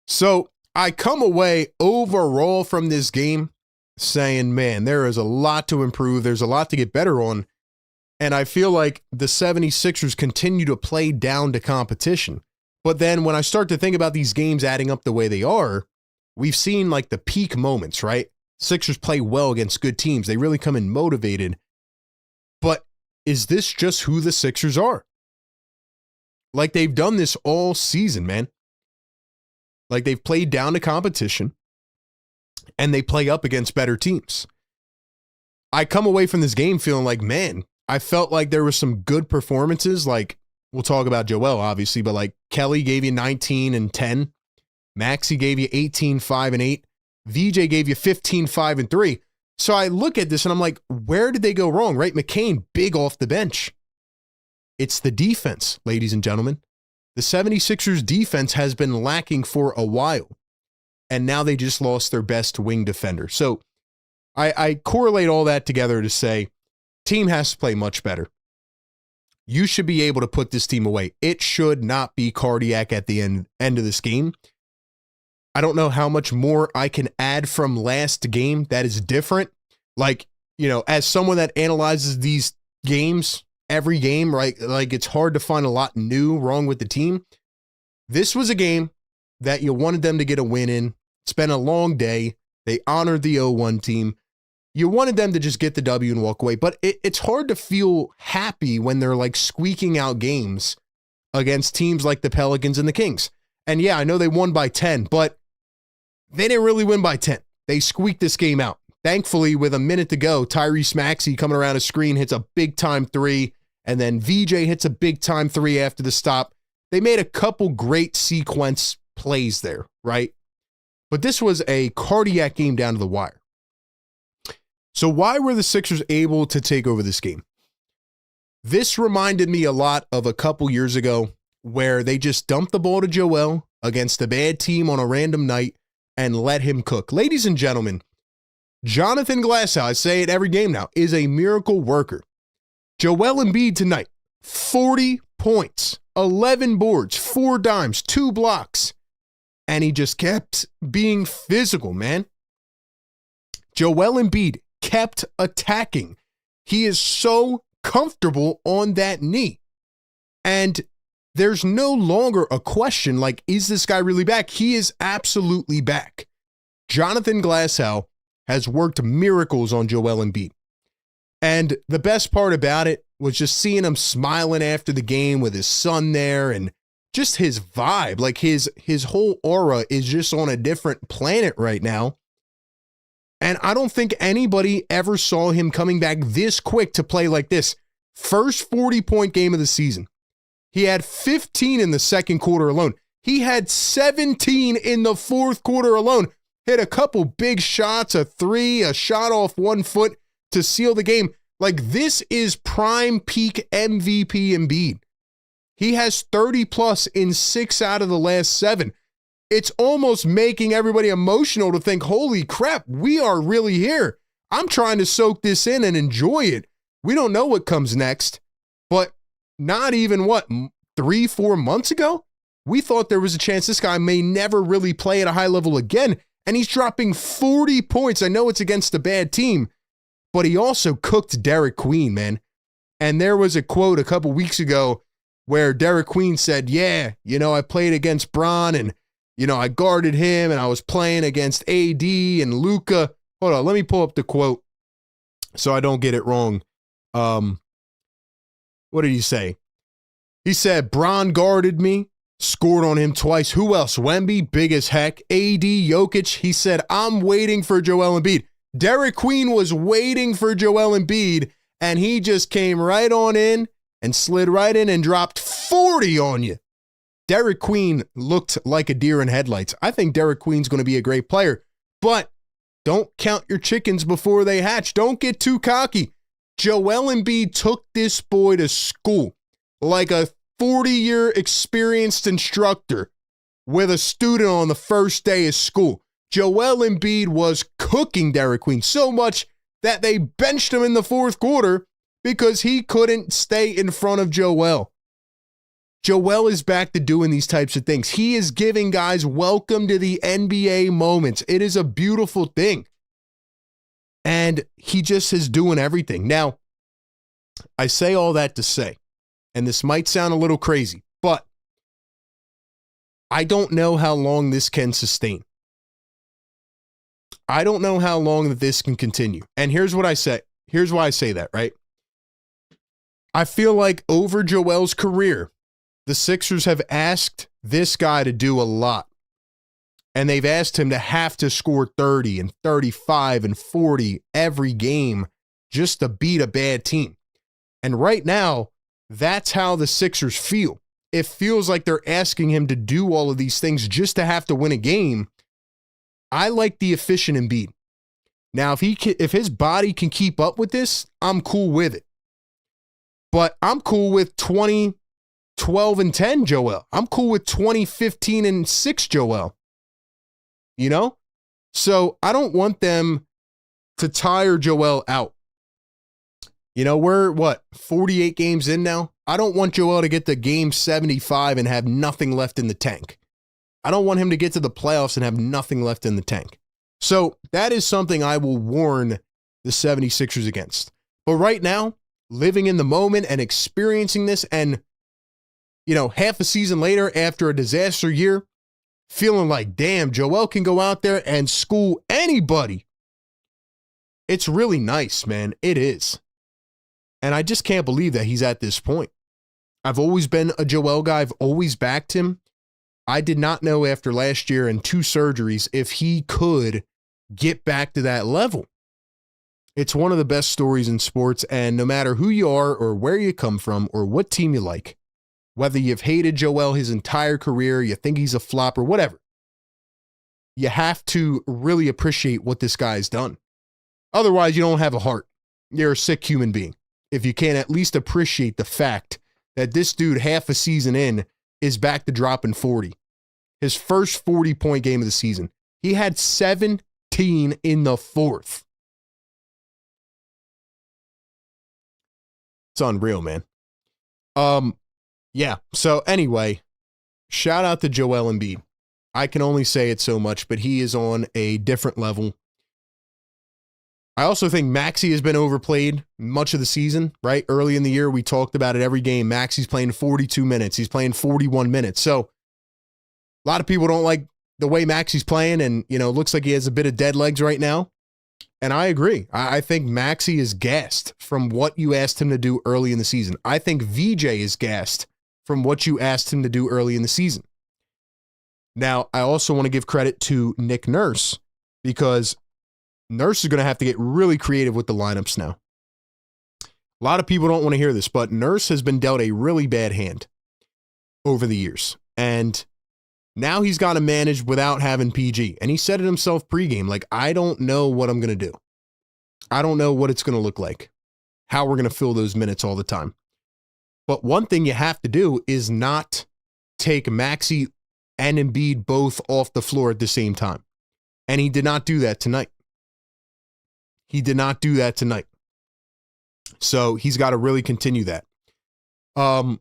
So I come away overall from this game saying, man, there is a lot to improve. There's a lot to get better on. And I feel like the 76ers continue to play down to competition. But then when I start to think about these games adding up the way they are, we've seen like the peak moments, right? Sixers play well against good teams. They really come in motivated. But is this just who the Sixers are? Like they've done this all season, man. Like they've played down to competition and they play up against better teams. I come away from this game feeling like, man, I felt like there were some good performances. Like we'll talk about Joel, obviously, but like Kelly gave you 19 and 10. Maxey gave you 18, 5 and 8. VJ gave you 15, 5 and 3. So I look at this and I'm like, where did they go wrong, right? McCain, big off the bench. It's the defense, ladies and gentlemen. The 76ers defense has been lacking for a while. and now they just lost their best wing defender. So I correlate all that together to say, team has to play much better. You should be able to put this team away. It should not be cardiac at the end of this game. I don't know how much more I can add from last game that is different. Like, as someone that analyzes these games, every game, right? Like, it's hard to find a lot new wrong with the team. This was a game that you wanted them to get a win in. It's been a long day. They honored the 0-1 team. You wanted them to just get the W and walk away, but it's hard to feel happy when they're like squeaking out games against teams like the Pelicans and the Kings. And yeah, I know they won by 10, but they didn't really win by 10. They squeaked this game out. Thankfully, with a minute to go, Tyrese Maxey coming around a screen hits a big-time three, and then VJ hits a big-time three after the stop. They made a couple great sequence plays there, right? But this was a cardiac game down to the wire. So why were the Sixers able to take over this game? This reminded me a lot of a couple years ago where they just dumped the ball to Joel against a bad team on a random night and let him cook. Ladies and gentlemen, Jonathan Glashow, I say it every game now, is a miracle worker. Joel Embiid tonight, 40 points, 11 boards, 4 dimes, 2 blocks, and he just kept being physical, man. Joel Embiid kept attacking. He is so comfortable on that knee. And there's no longer a question like, is this guy really back? He is absolutely back. Jonathan Glashow has worked miracles on Joel Embiid. And the best part about it was just seeing him smiling after the game with his son there and just his vibe. Like his whole aura is just on a different planet right now. And I don't think anybody ever saw him coming back this quick to play like this. First 40-point game of the season. He had 15 in the second quarter alone. He had 17 in the fourth quarter alone. Hit a couple big shots, a three, a shot off 1 foot to seal the game. Like, this is prime peak MVP Embiid. He has 30 plus in 6 out of the last 7. It's almost making everybody emotional to think, holy crap, we are really here. I'm trying to soak this in and enjoy it. We don't know what comes next, but not even 3-4 months ago, we thought there was a chance this guy may never really play at a high level again, and he's dropping 40 points. I know it's against a bad team, but he also cooked Derek Queen, man. And there was a quote a couple weeks ago where Derek Queen said, yeah, I played against Bron and I guarded him and I was playing against AD and Luka. Hold on, let me pull up the quote so I don't get it wrong. What did he say? He said, Bron guarded me, scored on him twice. Who else? Wemby, big as heck. AD, Jokic. He said, I'm waiting for Joel Embiid. Derek Queen was waiting for Joel Embiid, and he just came right on in and slid right in and dropped 40 on you. Derek Queen looked like a deer in headlights. I think Derek Queen's going to be a great player, but don't count your chickens before they hatch. Don't get too cocky. Joel Embiid took this boy to school like a 40-year experienced instructor with a student on the first day of school. Joel Embiid was cooking Derek Queen so much that they benched him in the fourth quarter because he couldn't stay in front of Joel. Joel is back to doing these types of things. He is giving guys welcome to the NBA moments. It is a beautiful thing. And he just is doing everything. Now, I say all that to say, and this might sound a little crazy, but I don't know how long this can sustain. I don't know how long that this can continue. And here's what I say. Here's why I say that, right? I feel like over Joel's career, the Sixers have asked this guy to do a lot. And they've asked him to have to score 30 and 35 and 40 every game just to beat a bad team. And right now, that's how the Sixers feel. It feels like they're asking him to do all of these things just to have to win a game. I like the efficient Embiid. Now, if his body can keep up with this, I'm cool with it. But I'm cool with 20, 12, and 10 Joel. I'm cool with 20, 15, and 6 Joel. you know? So I don't want them to tire Joel out. You know, we're 48 games in now? I don't want Joel to get to game 75 and have nothing left in the tank. I don't want him to get to the playoffs and have nothing left in the tank. So that is something I will warn the 76ers against. But right now, living in the moment and experiencing this and, half a season later after a disaster year, feeling like, damn, Joel can go out there and school anybody. It's really nice, man. It is. And I just can't believe that he's at this point. I've always been a Joel guy. I've always backed him. I did not know after last year and 2 surgeries if he could get back to that level. It's one of the best stories in sports, and no matter who you are or where you come from or what team you like, whether you've hated Joel his entire career, you think he's a flop or whatever, you have to really appreciate what this guy's done. Otherwise, you don't have a heart. You're a sick human being. If you can't at least appreciate the fact that this dude half a season in is back to dropping 40. His first 40-point game of the season. He had 17 in the fourth. It's unreal, man. Yeah. So anyway, shout out to Joel Embiid. I can only say it so much, but he is on a different level. I also think Maxey has been overplayed much of the season, right? Early in the year, we talked about it every game. Maxey's playing 42 minutes. He's playing 41 minutes. So a lot of people don't like the way Maxey's playing, and, looks like he has a bit of dead legs right now. And I agree. I think Maxey is gassed from what you asked him to do early in the season. I think VJ is gassed from what you asked him to do early in the season. Now, I also want to give credit to Nick Nurse, because Nurse is going to have to get really creative with the lineups now. A lot of people don't want to hear this, but Nurse has been dealt a really bad hand over the years. And now he's got to manage without having PG. And he said it himself pregame, like, I don't know what I'm going to do. I don't know what it's going to look like, how we're going to fill those minutes all the time. But one thing you have to do is not take Maxey and Embiid both off the floor at the same time. And he did not do that tonight. So he's got to really continue that. Thought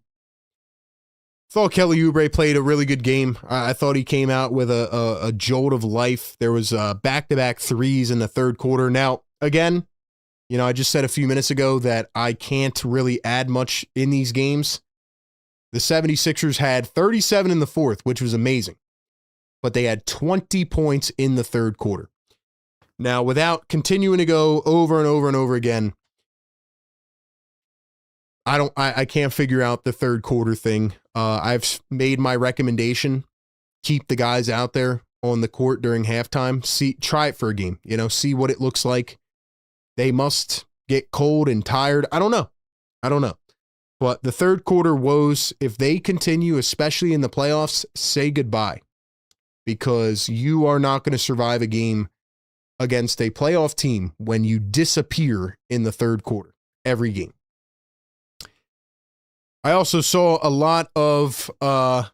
Kelly Oubre played a really good game. I thought he came out with a jolt of life. There was back-to-back threes in the third quarter. Now, again, I just said a few minutes ago that I can't really add much in these games. The 76ers had 37 in the fourth, which was amazing. But they had 20 points in the third quarter. Now, without continuing to go over and over and over again, I can't figure out the third quarter thing. I've made my recommendation. Keep the guys out there on the court during halftime. Try it for a game, see what it looks like. They must get cold and tired. I don't know. But the third quarter woes, if they continue, especially in the playoffs, say goodbye, because you are not going to survive a game against a playoff team when you disappear in the third quarter every game. I also saw a lot of,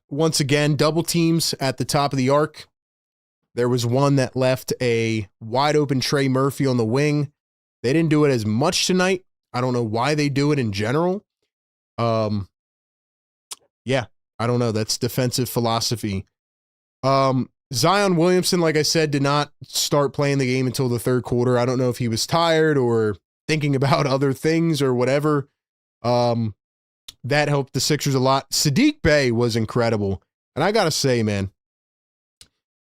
once again, double teams at the top of the arc. There was one that left a wide open Trey Murphy on the wing. They didn't do it as much tonight. I don't know why they do it in general. Yeah, I don't know. That's defensive philosophy. Zion Williamson, like I said, did not start playing the game until the third quarter. I don't know if he was tired or thinking about other things or whatever. That helped the Sixers a lot. Saddiq Bey was incredible. And I got to say, man,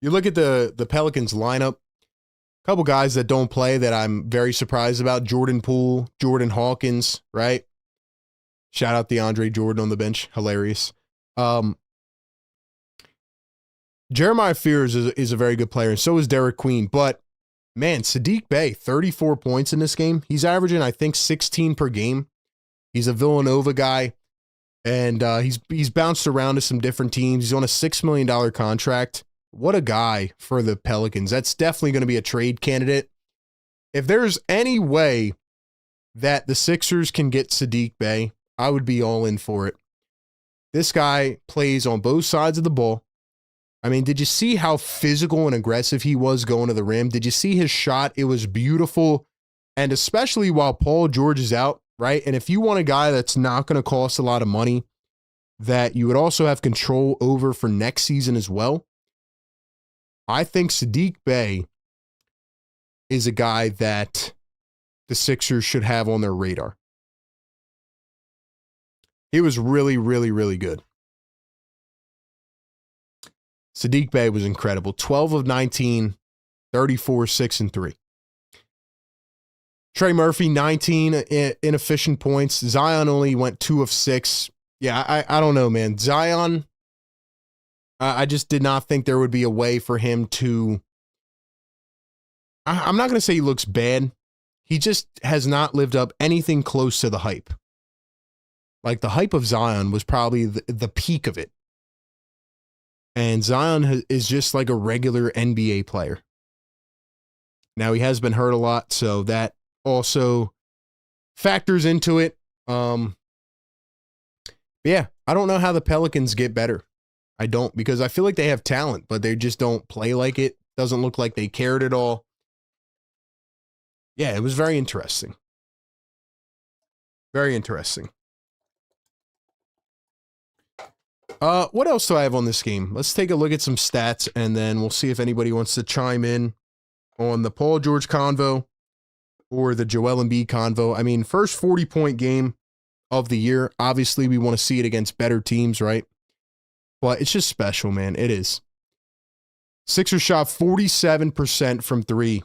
you look at the Pelicans lineup, a couple guys that don't play that I'm very surprised about. Jordan Poole, Jordan Hawkins, right? Shout out DeAndre Jordan on the bench. Hilarious. Jeremiah Fears is a very good player, and so is Derek Queen. But, man, Saddiq Bey, 34 points in this game. He's averaging, I think, 16 per game. He's a Villanova guy, and he's bounced around to some different teams. He's on a $6 million contract. What a guy for the Pelicans. That's definitely going to be a trade candidate. If there's any way that the Sixers can get Saddiq Bey, I would be all in for it. This guy plays on both sides of the ball. I mean, did you see how physical and aggressive he was going to the rim? Did you see his shot? It was beautiful. And especially while Paul George is out, right? And if you want a guy that's not going to cost a lot of money, that you would also have control over for next season as well, I think Saddiq Bey is a guy that the Sixers should have on their radar. He was really, really, really good. Saddiq Bey was incredible. 12 of 19, 34, 6, and 3. Trey Murphy, 19 inefficient points. Zion only went 2 of 6. Yeah, I don't know, man. Zion, I just did not think there would be a way for him to... I'm not going to say he looks bad. He just has not lived up anything close to the hype. Like, the hype of Zion was probably the peak of it. And Zion is just like a regular NBA player. Now, he has been hurt a lot, so that also factors into it. Yeah, I don't know how the Pelicans get better. I don't, because I feel like they have talent, but they just don't play like it. Doesn't look like they cared at all. Yeah, it was very interesting. Very interesting. What else do I have on this game? Let's take a look at some stats, and then we'll see if anybody wants to chime in on the Paul George convo or the Joel Embiid convo. I mean, first 40-point game of the year. Obviously, we want to see it against better teams, right? But it's just special, man. It is. Sixers shot 47% from 3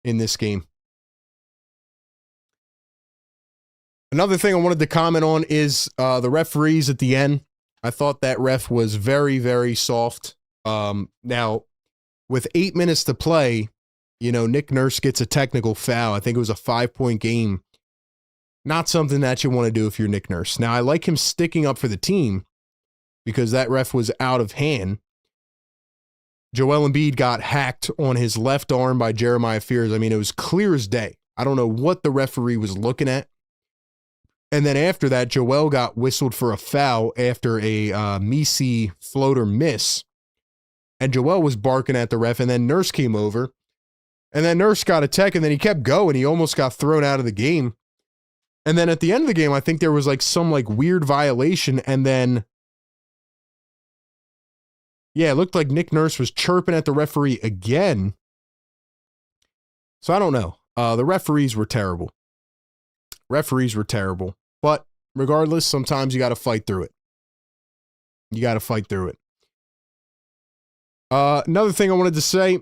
in this game. Another thing I wanted to comment on is the referees at the end. I thought that ref was very, very soft. Now, with 8 minutes to play, Nick Nurse gets a technical foul. I think it was a 5-point game. Not something that you want to do if you're Nick Nurse. Now, I like him sticking up for the team because that ref was out of hand. Joel Embiid got hacked on his left arm by Jeremiah Fears. I mean, it was clear as day. I don't know what the referee was looking at. And then after that, Joel got whistled for a foul after a Misi floater miss. And Joel was barking at the ref, and then Nurse came over. And then Nurse got a tech, and then he kept going. He almost got thrown out of the game. And then at the end of the game, I think there was some weird violation. And then, yeah, it looked like Nick Nurse was chirping at the referee again. So I don't know. The referees were terrible. Referees were terrible. But regardless, sometimes you got to fight through it. You got to fight through it. Another thing I wanted to say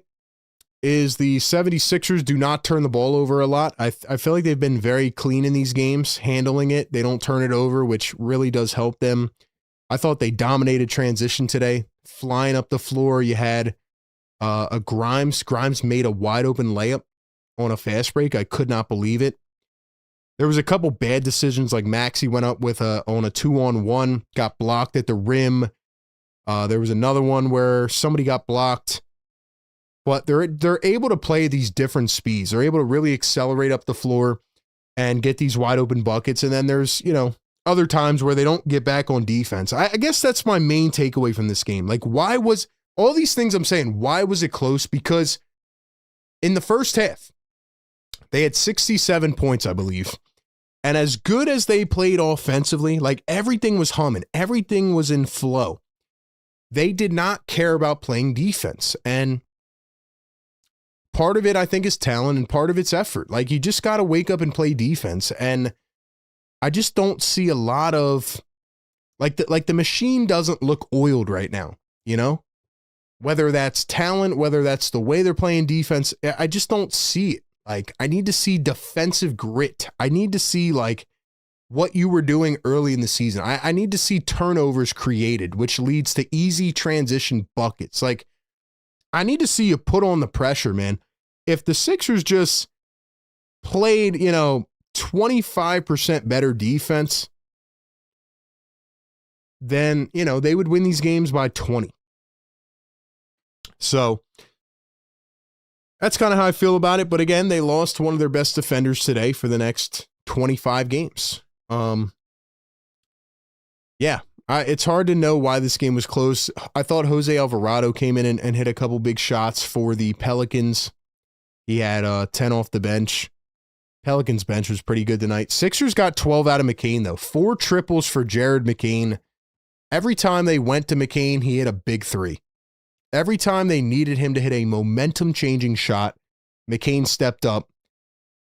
is the 76ers do not turn the ball over a lot. I feel like they've been very clean in these games, handling it. They don't turn it over, which really does help them. I thought they dominated transition today, flying up the floor. You had a Grimes. Grimes made a wide open layup on a fast break. I could not believe it. There was a couple bad decisions, like Maxey went up with on a 2-on-1, got blocked at the rim. There was another one where somebody got blocked. But they're able to play these different speeds. They're able to really accelerate up the floor and get these wide open buckets. And then there's, other times where they don't get back on defense. I guess that's my main takeaway from this game. Like, why was all these things I'm saying, why was it close? Because in the first half, they had 67 points, I believe. And as good as they played offensively, like everything was humming, everything was in flow. They did not care about playing defense. And part of it, I think, is talent and part of it's effort. Like, you just got to wake up and play defense. And I just don't see a lot of, like the machine doesn't look oiled right now, Whether that's talent, whether that's the way they're playing defense, I just don't see it. Like, I need to see defensive grit. I need to see, what you were doing early in the season. I need to see turnovers created, which leads to easy transition buckets. Like, I need to see you put on the pressure, man. If the Sixers just played, 25% better defense, then, they would win these games by 20. So that's kind of how I feel about it. But again, they lost one of their best defenders today for the next 25 games. Yeah, It's hard to know why this game was close. I thought Jose Alvarado came in and hit a couple big shots for the Pelicans. He had 10 off the bench. Pelicans bench was pretty good tonight. Sixers got 12 out of McCain, though. 4 triples for Jared McCain. Every time they went to McCain, he hit a big three. Every time they needed him to hit a momentum-changing shot, McCain stepped up,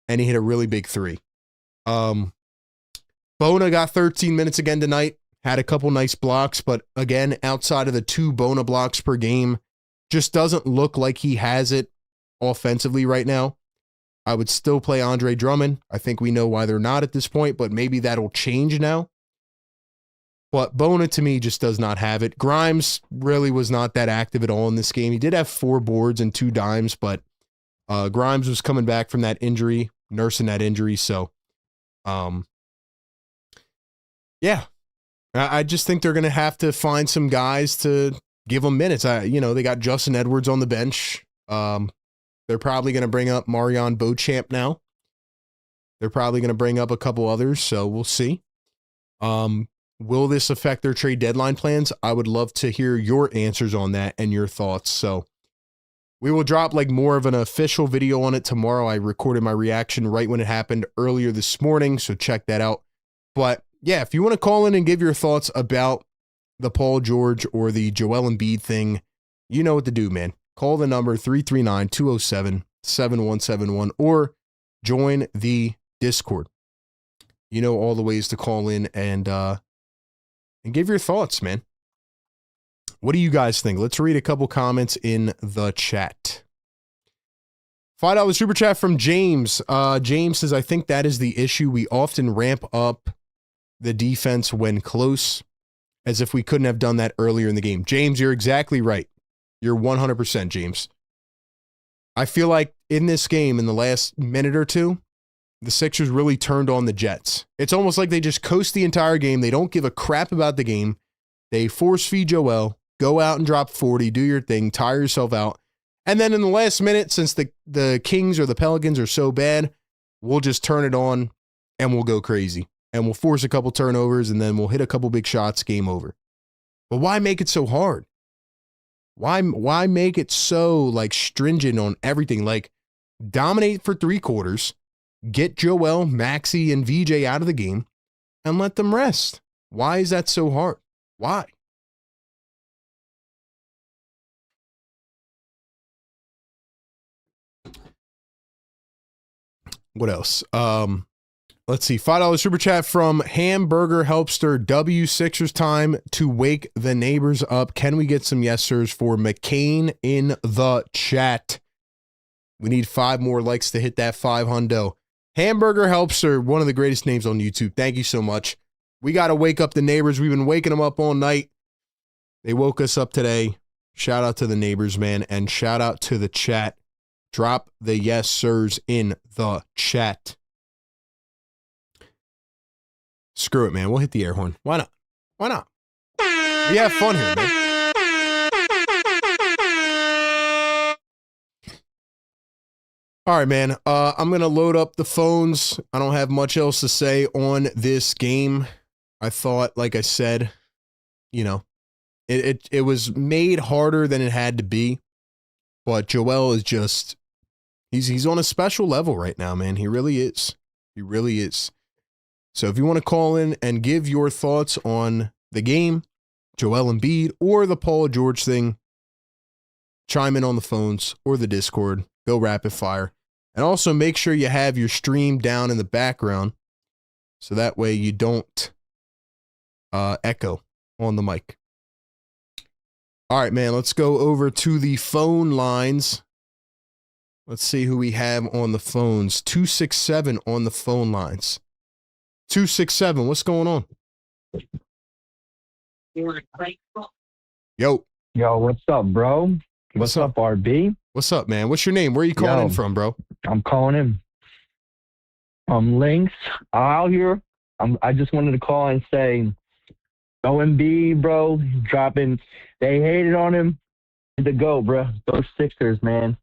and he hit a really big three. Bona got 13 minutes again tonight. Had a couple nice blocks, but again, outside of the 2 Bona blocks per game, just doesn't look like he has it offensively right now. I would still play Andre Drummond. I think we know why they're not at this point, but maybe that'll change now. But Bona, to me, just does not have it. Grimes really was not that active at all in this game. He did have 4 boards and 2 dimes, but Grimes was coming back from that injury, nursing that injury. So, yeah, I just think they're going to have to find some guys to give them minutes. They got Justin Edwards on the bench. They're probably going to bring up Marion Beauchamp now. They're probably going to bring up a couple others, so we'll see. Will this affect their trade deadline plans? I would love to hear your answers on that and your thoughts. So we will drop more of an official video on it tomorrow. I recorded my reaction right when it happened earlier this morning, so check that out. But yeah, if you want to call in and give your thoughts about the Paul George or the Joel Embiid thing, you know what to do, man. Call the number 339-207-7171 or join the Discord. You know all the ways to call in and give your thoughts, man. What do you guys think? Let's read a couple comments in the chat. $5 super chat from James. James says, I think that is the issue. We often ramp up the defense when close, as if we couldn't have done that earlier in the game. James, you're exactly right. You're 100%, James. I feel like in this game, in the last minute or two, the Sixers really turned on the Jets. It's almost like they just coast the entire game. They don't give a crap about the game. They force feed Joel, go out and drop 40, do your thing, tire yourself out. And then in the last minute, since the Kings or the Pelicans are so bad, we'll just turn it on and we'll go crazy. And we'll force a couple turnovers and then we'll hit a couple big shots, game over. But why make it so hard? Why make it so stringent on everything? Dominate for 3 quarters, get Joel, Maxey, and VJ out of the game, and let them rest. Why is that so hard? Why? What else? Let's see. $5 super chat from Hamburger Helpster. W Sixers time to wake the neighbors up. Can we get some yes sirs for McCain in the chat? We need 5 more likes to hit that 500. Hamburger Helpster, one of the greatest names on YouTube. Thank you so much. We got to wake up the neighbors. We've been waking them up all night. They woke us up today. Shout out to the neighbors, man. And shout out to the chat. Drop the yes sirs in the chat. Screw it, man. We'll hit the air horn. Why not? Why not? We have fun here, man. All right, man. I'm going to load up the phones. I don't have much else to say on this game. I thought, like I said, it was made harder than it had to be. But Joel is just, he's on a special level right now, man. He really is. He really is. So if you want to call in and give your thoughts on the game, Joel Embiid, or the Paul George thing, chime in on the phones or the Discord. Go rapid fire. And also make sure you have your stream down in the background so that way you don't echo on the mic. All right, man, let's go over to the phone lines. Let's see who we have on the phones. 267 on the phone lines. 267, what's going on? Yo. Yo, what's up, bro? What's up, RB? What's up, man? What's your name? Where are you calling in from, bro? I'm calling in from Links out here. I just wanted to call and say, OMB, bro, dropping. They hated on him. To go, bro. Those Sixers, man.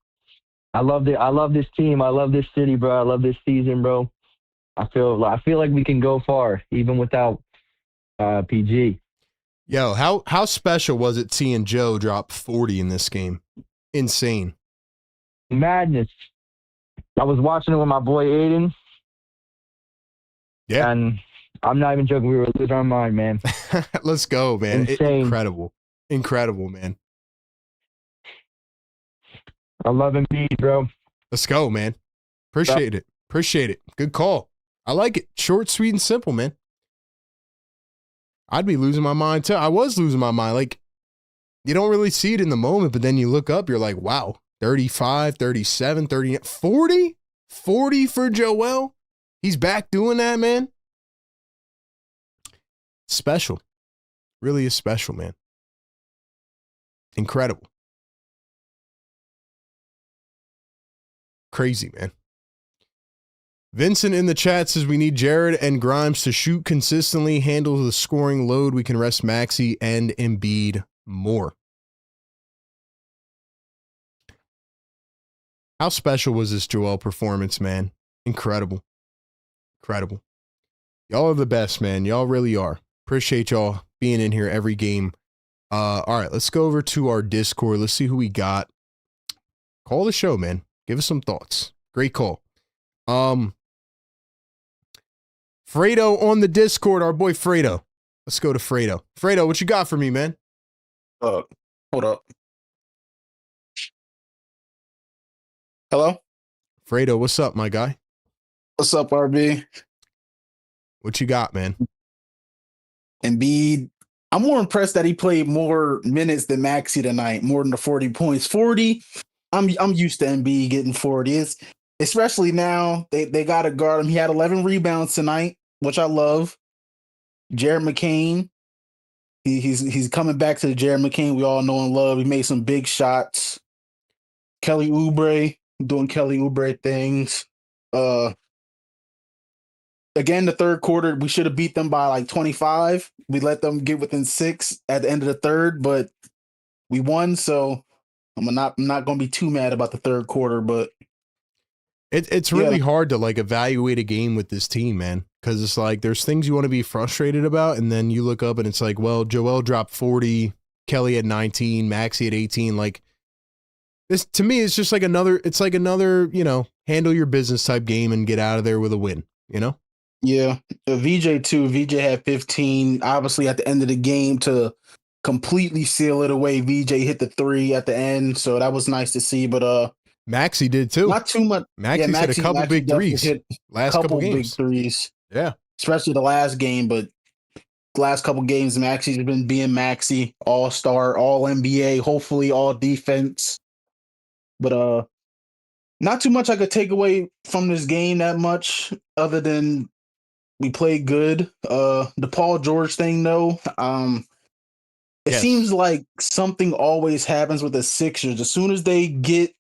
I love it. I love this team. I love this city, bro. I love this season, bro. I feel like we can go far, even without PG. Yo, how special was it seeing Joe drop 40 in this game? Insane. Madness. I was watching it with my boy Aiden. Yeah. And I'm not even joking. We were losing our mind, man. Let's go, man. Insane. Incredible. Incredible, man. I love Embiid, bro. Let's go, man. Appreciate it. Appreciate it. Good call. I like it. Short, sweet, and simple, man. I'd be losing my mind, too. I was losing my mind. Like, you don't really see it in the moment, but then you look up, you're like, wow, 35, 37, 30, 40? 40 for Joel? He's back doing that, man. Special. Really is special, man. Incredible. Crazy, man. Vincent in the chat says we need Jared and Grimes to shoot consistently, handle the scoring load. We can rest Maxey and Embiid more. How special was this Joel performance, man? Incredible. Incredible. Y'all are the best, man. Y'all really are. Appreciate y'all being in here every game. All right, let's go over to our Discord. Let's see who we got. Call the show, man. Give us some thoughts. Great call. Fredo on the Discord, our boy Fredo. Let's go to Fredo. Fredo, what you got for me, man? Hold up. Hello? Fredo, what's up, my guy? What's up, RB? What you got, man? Embiid. I'm more impressed that he played more minutes than Maxey tonight, more than the 40 points. 40, I'm used to Embiid getting 40. Especially now, they got to guard him. He had 11 rebounds tonight, which I love. Jared McCain, he's coming back to the Jared McCain we all know and love. He made some big shots. Kelly Oubre doing Kelly Oubre things. Again, the third quarter, we should have beat them by like 25. We let them get within 6 at the end of the third, but we won. So I'm not going to be too mad about the third quarter, but it's really hard to like evaluate a game with this team, man, because it's like there's things you want to be frustrated about, and then you look up and it's like, well, Joel dropped 40, Kelly at 19, Maxey at 18. Like this to me is just like another, you know, handle your business type game and get out of there with a win, you know? Yeah. VJ too. VJ had 15. Obviously, at the end of the game to completely seal it away, VJ hit the 3 at the end, so that was nice to see. But Maxey did too. not too much. Maxey's hit a couple big threes. Last couple games. Big threes. Yeah. Especially the last game, but the last couple games, Maxey's been being Maxey, all-star, all-NBA, hopefully all defense. But not too much I could take away from this game that much, other than we played good. The Paul George thing, though, it seems like something always happens with the Sixers. As soon as they get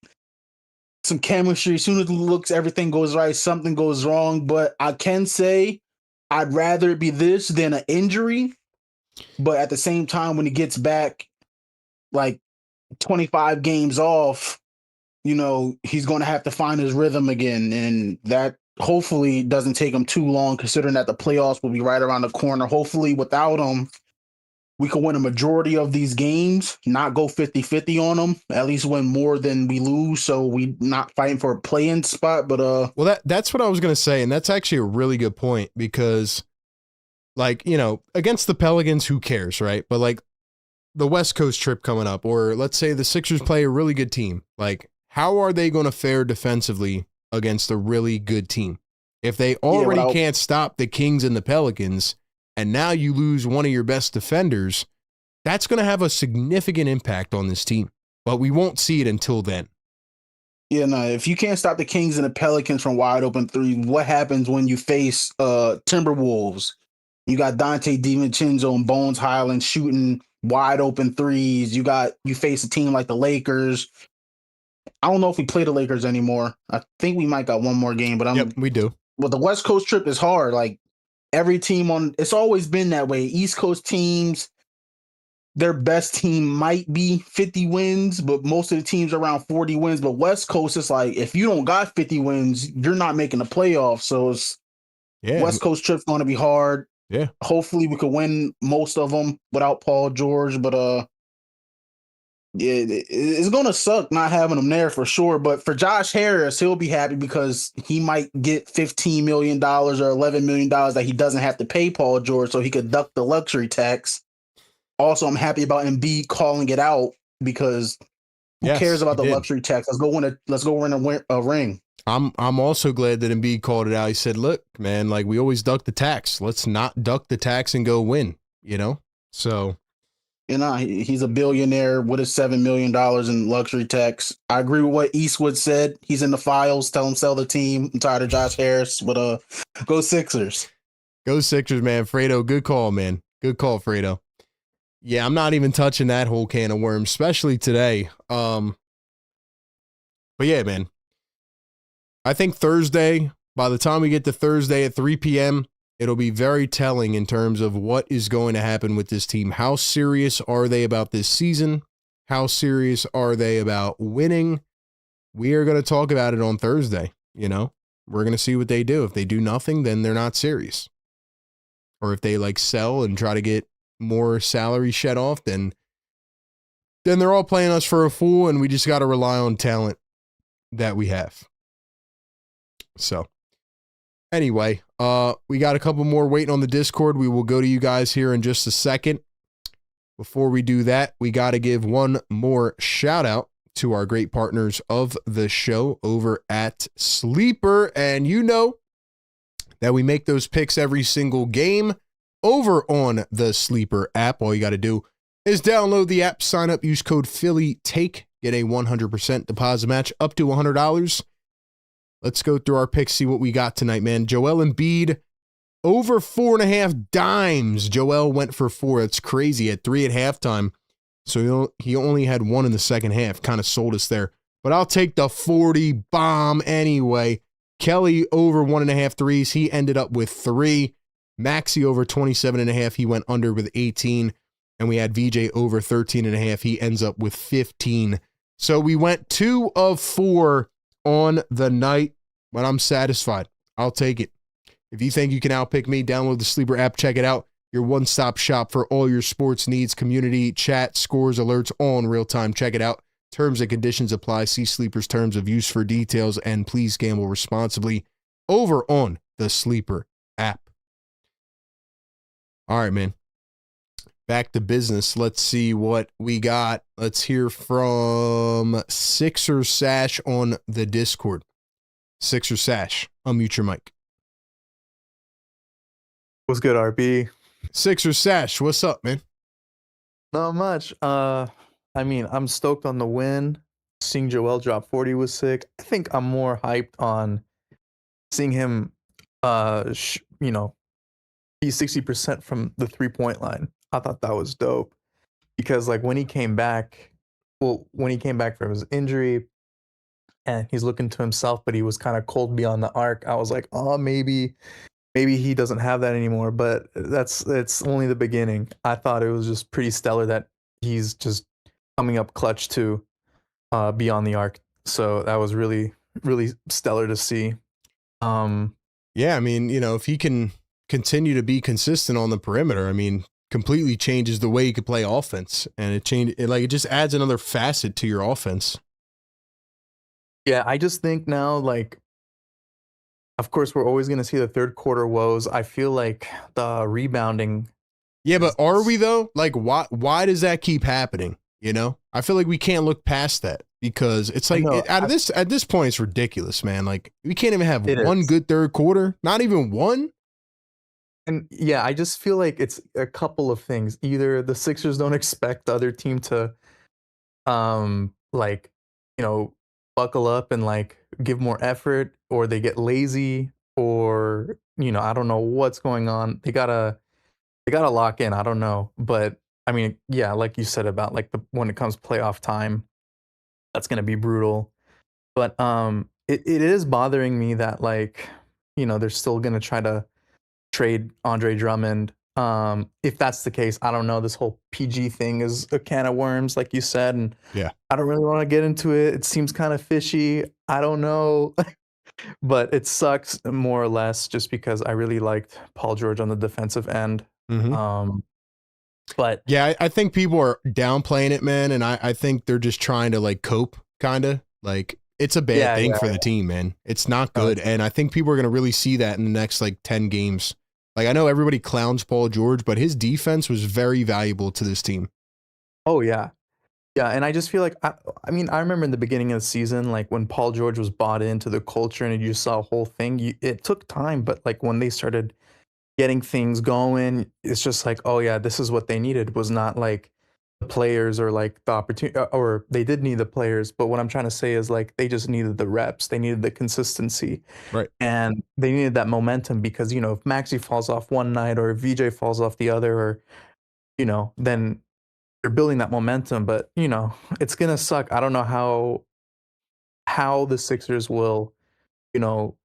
some chemistry, as soon as it looks everything goes right, something goes wrong. But I can say I'd rather it be this than an injury. But at the same time, when he gets back like 25 games off, you know, he's going to have to find his rhythm again. And that hopefully doesn't take him too long, considering that the playoffs will be right around the corner. Hopefully without him, we can win a majority of these games, not go 50-50 on them, at least win more than we lose. So we not fighting for a play-in spot. But well, that's what I was going to say. And that's actually a really good point, because like, you know, against the Pelicans, who cares, right? But like the West Coast trip coming up, or let's say the Sixers play a really good team. Like, how are they going to fare defensively against a really good team? If they already can't stop the Kings and the Pelicans, and now you lose one of your best defenders, that's going to have a significant impact on this team. But we won't see it until then. Yeah, no, if you can't stop the Kings and the Pelicans from wide open threes, what happens when you face Timberwolves? You got Dante DiVincenzo and Bones Highland shooting wide open threes. You face a team like the Lakers. I don't know if we play the Lakers anymore. I think we might got one more game, but Yep, we do. But the West Coast trip is hard. Like every team it's always been that way. East Coast teams, their best team might be 50 wins, but most of the teams are around 40 wins. But West Coast, it's like, if you don't got 50 wins, you're not making the playoffs. So it's West Coast trip's going to be hard. Yeah. Hopefully we could win most of them without Paul George, but yeah, it's gonna suck not having him there for sure. But for Josh Harris, he'll be happy because he might get $15 million or $11 million that he doesn't have to pay Paul George, so he could duck the luxury tax. Also, I'm happy about Embiid calling it out because who cares about the luxury tax? Let's go win a ring. I'm also glad that Embiid called it out. He said, "Look, man, like we always duck the tax. Let's not duck the tax and go win." You know, so. He's a billionaire with his $7 million in luxury tax. I agree with what Eastwood said. He's in the files. Tell him sell the team. I'm tired of Josh Harris, but go Sixers. Go Sixers, man. Fredo, good call, man. Good call, Fredo. Yeah, I'm not even touching that whole can of worms, especially today. But yeah, man. I think Thursday, by the time we get to Thursday at 3 p.m., it'll be very telling in terms of what is going to happen with this team. How serious are they about this season? How serious are they about winning? We are going to talk about it on Thursday. You know, we're going to see what they do. If they do nothing, then they're not serious. Or if they like sell and try to get more salary shed off, then they're all playing us for a fool, and we just got to rely on talent that we have. So anyway, we got a couple more waiting on the Discord. We will go to you guys here in just a second. Before we do that, we got to give one more shout out to our great partners of the show over at Sleeper. And you know that we make those picks every single game over on the Sleeper app. All you got to do is download the app, sign up, use code PhillyTake, get a 100% deposit match up to $100. Let's go through our picks, see what we got tonight, man. Joel Embiid, over 4.5 dimes. Joel went for 4. That's crazy at 3 at halftime. So he only had 1 in the second half. Kind of sold us there. But I'll take the 40 bomb anyway. Kelly over 1.5 threes. He ended up with 3. Maxey over 27.5. He went under with 18. And we had VJ over 13.5. He ends up with 15. So we went 2 of 4 on the night, but I'm satisfied. I'll take it. If you think you can outpick me, download the Sleeper app, check it out. Your one-stop shop for all your sports needs, community, chat, scores, alerts, all in real time. Check it out. Terms and conditions apply. See Sleeper's terms of use for details, and please gamble responsibly over on the Sleeper app. All right, man. Back to business. Let's see what we got. Let's hear from Sixer Sash on the Discord. Sixer Sash, unmute your mic. What's good, RB? Sixer Sash, what's up, man? Not much. I mean, I'm stoked on the win. Seeing Joel drop 40 was sick. I think I'm more hyped on seeing him, be 60% from the 3-point line. I thought that was dope because like when he came back from his injury and he's looking to himself, but he was kind of cold beyond the arc. I was like, oh, maybe he doesn't have that anymore, but it's only the beginning. I thought it was just pretty stellar that he's just coming up clutch too, beyond the arc. So that was really, really stellar to see. Yeah, I mean, if he can continue to be consistent on the perimeter, I mean, completely changes the way you could play offense, and it just adds another facet to your offense. Yeah, I just think now, like, of course, we're always going to see the third quarter woes. I feel like the rebounding. Yeah, but are we though? Like, why does that keep happening? I feel like we can't look past that because it's like at this point, it's ridiculous, man. Like, we can't even have one good third quarter, not even one. And yeah, I just feel like it's a couple of things. Either the Sixers don't expect the other team to, buckle up and like give more effort, or they get lazy, or I don't know what's going on. They gotta lock in. I don't know, but I mean, yeah, like you said about like when it comes playoff time, that's gonna be brutal. But it is bothering me that like they're still gonna try to trade Andre Drummond. If that's the case, I don't know. This whole PG thing is a can of worms, like you said, and yeah, I don't really want to get into it. It seems kind of fishy. I don't know. But it sucks more or less just because I really liked Paul George on the defensive end. Mhm. But Yeah, I think people are downplaying it, man, and I think they're just trying to like cope, kind of. Like it's a bad thing for the team, man. It's not good, and I think people are going to really see that in the next like 10 games. Like I know everybody clowns Paul George, but his defense was very valuable to this team. oh yeah. Yeah, and I just feel like I mean, I remember in the beginning of the season, like when Paul George was bought into the culture and you saw a whole thing, it took time, but like when they started getting things going, it's just like, oh yeah, this is what they needed. It was not like the players or like the opportunity, or they did need the players, but what I'm trying to say is like they just needed the reps, they needed the consistency, Right. and they needed that momentum because if Maxi falls off one night or if VJ falls off the other, or then they're building that momentum, but it's gonna suck. I don't know how the Sixers will, you know,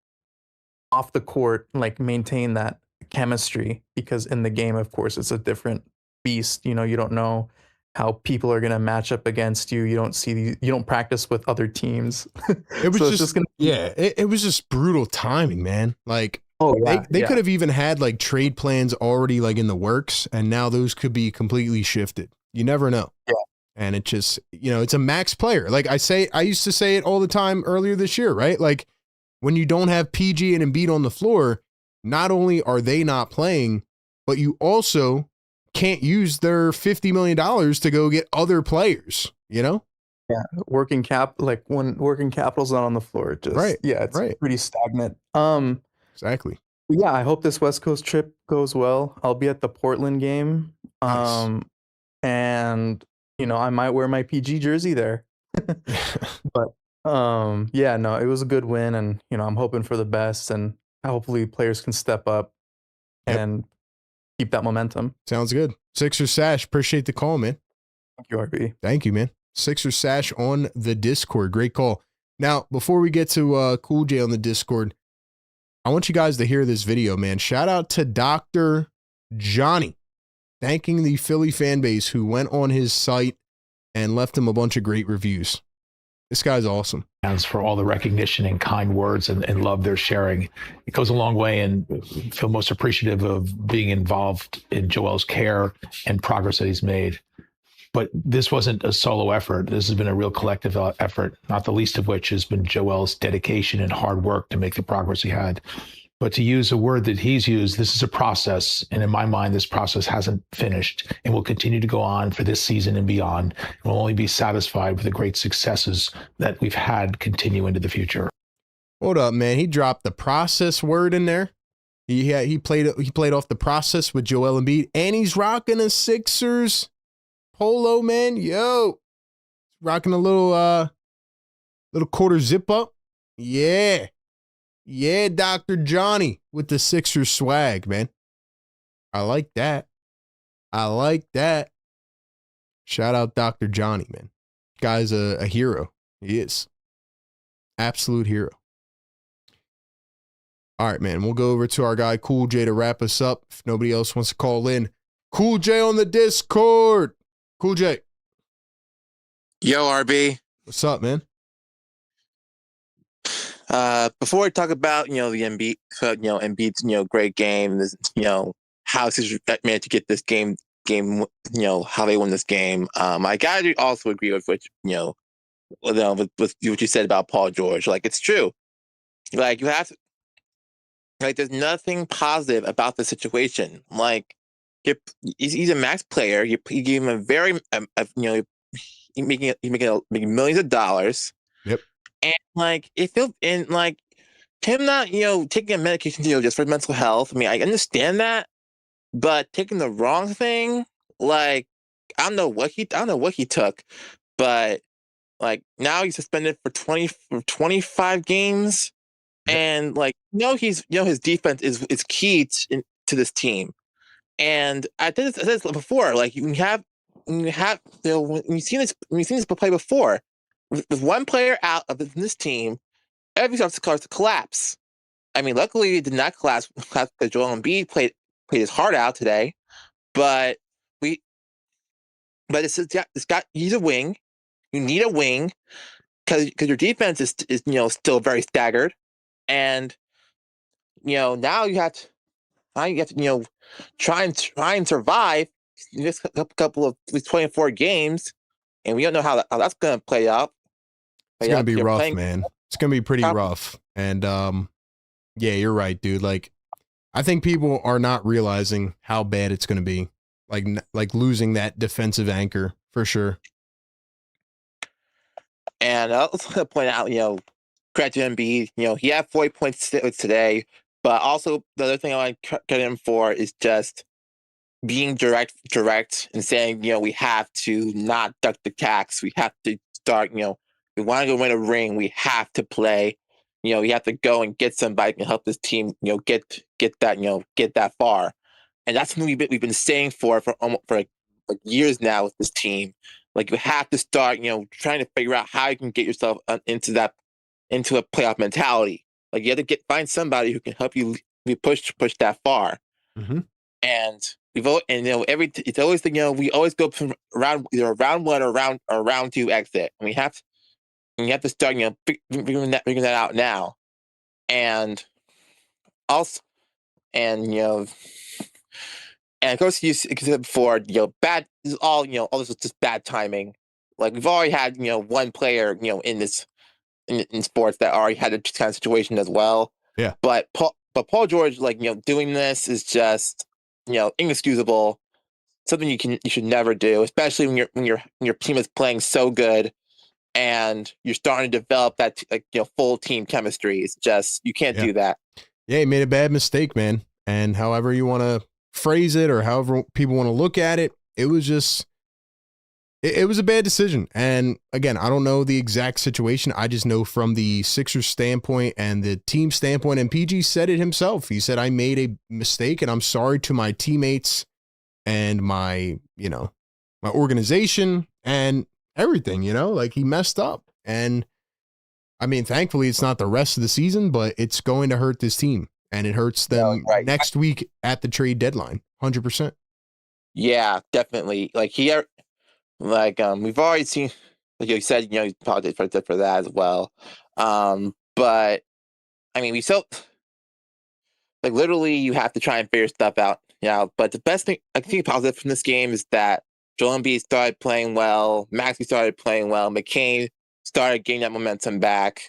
off the court like maintain that chemistry because in the game, of course, it's a different beast. You don't know how people are gonna match up against you. You don't practice with other teams. It was So just it's just gonna yeah, it was just brutal timing, man. Like they yeah. could have even had like trade plans already like in the works, and now those could be completely shifted. You never know. Yeah. And it just, it's a max player. Like I used to say it all the time earlier this year, right? Like when you don't have PG and Embiid on the floor, not only are they not playing, but you also can't use their $50 million to go get other players, Yeah, working capital's not on the floor, it just Right, it's right. pretty stagnant. Exactly. Yeah, I hope this West Coast trip goes well. I'll be at the Portland game. Nice. And I might wear my PG jersey there. But yeah, no, it was a good win, and I'm hoping for the best, and hopefully players can step up Yep. and keep that momentum. Sounds good. Sixer Sash, appreciate the call, man. Thank you, RB. Thank you, man. Sixer Sash on the Discord. Great call. Now, before we get to Cool J on the Discord, I want you guys to hear this video, man. Shout out to Dr. Johnny, thanking the Philly fan base who went on his site and left him a bunch of great reviews. This guy's awesome. For all the recognition and kind words and love they're sharing. It goes a long way, and feel most appreciative of being involved in Joel's care and progress that he's made. But this wasn't a solo effort. This has been a real collective effort, not the least of which has been Joel's dedication and hard work to make the progress he had. But to use a word that he's used, this is a process. And in my mind, this process hasn't finished and will continue to go on for this season and beyond. And we'll only be satisfied with the great successes that we've had continue into the future. Hold up, man. He dropped the process word in there. He played off the process with Joel Embiid, and he's rocking a Sixers polo, man. Yo, rocking a little quarter zip up. Yeah. Yeah, Dr. Johnny with the Sixers swag, man. I like that. Shout out Dr. Johnny, man. Guy's a hero. He is. Absolute hero. All right, man. We'll go over to our guy Cool J to wrap us up. If nobody else wants to call in. Cool J on the Discord. Cool J. Yo, RB. What's up, man? Before we talk about, the Embiid, Embiid's, great game, this, how Sixers managed to get this game, how they won this game. I gotta also agree with what, with what you said about Paul George. Like, it's true. Like, you have to, like, there's nothing positive about the situation. Like, he's a max player. You give him a very, he's making millions of dollars. Yep. And like him not, taking a medication, just for mental health. I mean, I understand that, but taking the wrong thing, like, I don't know what he took, but like now he's suspended for 25 games. Yep. And like, his defense is key to this team. And I said this before, like when you've seen this play before, with one player out of this team, everything starts to collapse. I mean, luckily it did not collapse because Joel Embiid played his heart out today. But he's a wing. You need a wing because your defense is still very staggered. And now you have to try and survive this couple of these 24 games, and we don't know how that's going to play out. It's going to be rough, man. It's going to be pretty rough. And yeah, you're right, dude. Like, I think people are not realizing how bad it's going to be. Like losing that defensive anchor for sure. And I was going to point out, credit to Embiid. He had 40 points today, but also the other thing I want to credit him for is just being direct and saying, we have to not duck the tax. We have to start, we want to go win a ring. We have to play. You have to go and get somebody who can help this team, get that far. And that's something we've been saying for like years now with this team. Like, you have to start, trying to figure out how you can get yourself into a playoff mentality. Like, you have to find somebody who can help you push that far. Mm-hmm. And it's always we always go from either round 1 or round 2 exit. And you have to start, figuring that out now. And also, and of course, you said before, bad is all this is just bad timing. Like, we've already had, one player, in sports that already had a kind of situation as well. Yeah. But Paul George, doing this is just, inexcusable. Something you should never do, especially when your team is playing so good and you're starting to develop that full team chemistry. It's just, you can't do that. Yeah, he made a bad mistake, man. And however you want to phrase it or however people want to look at it, it was just, it was a bad decision. And again, I don't know the exact situation. I just know from the Sixers standpoint and the team standpoint, and PG said it himself. He said, I made a mistake and I'm sorry to my teammates and my organization and everything, like he messed up. And I mean, thankfully it's not the rest of the season, but it's going to hurt this team. And it hurts them next week at the trade deadline, 100%. Yeah, definitely. We've already seen, like you said, you apologize for that as well. But I mean, we still, literally, you have to try and figure stuff out. But the best thing I think positive from this game is that Joel Embiid started playing well, Maxey started playing well, McCain started getting that momentum back.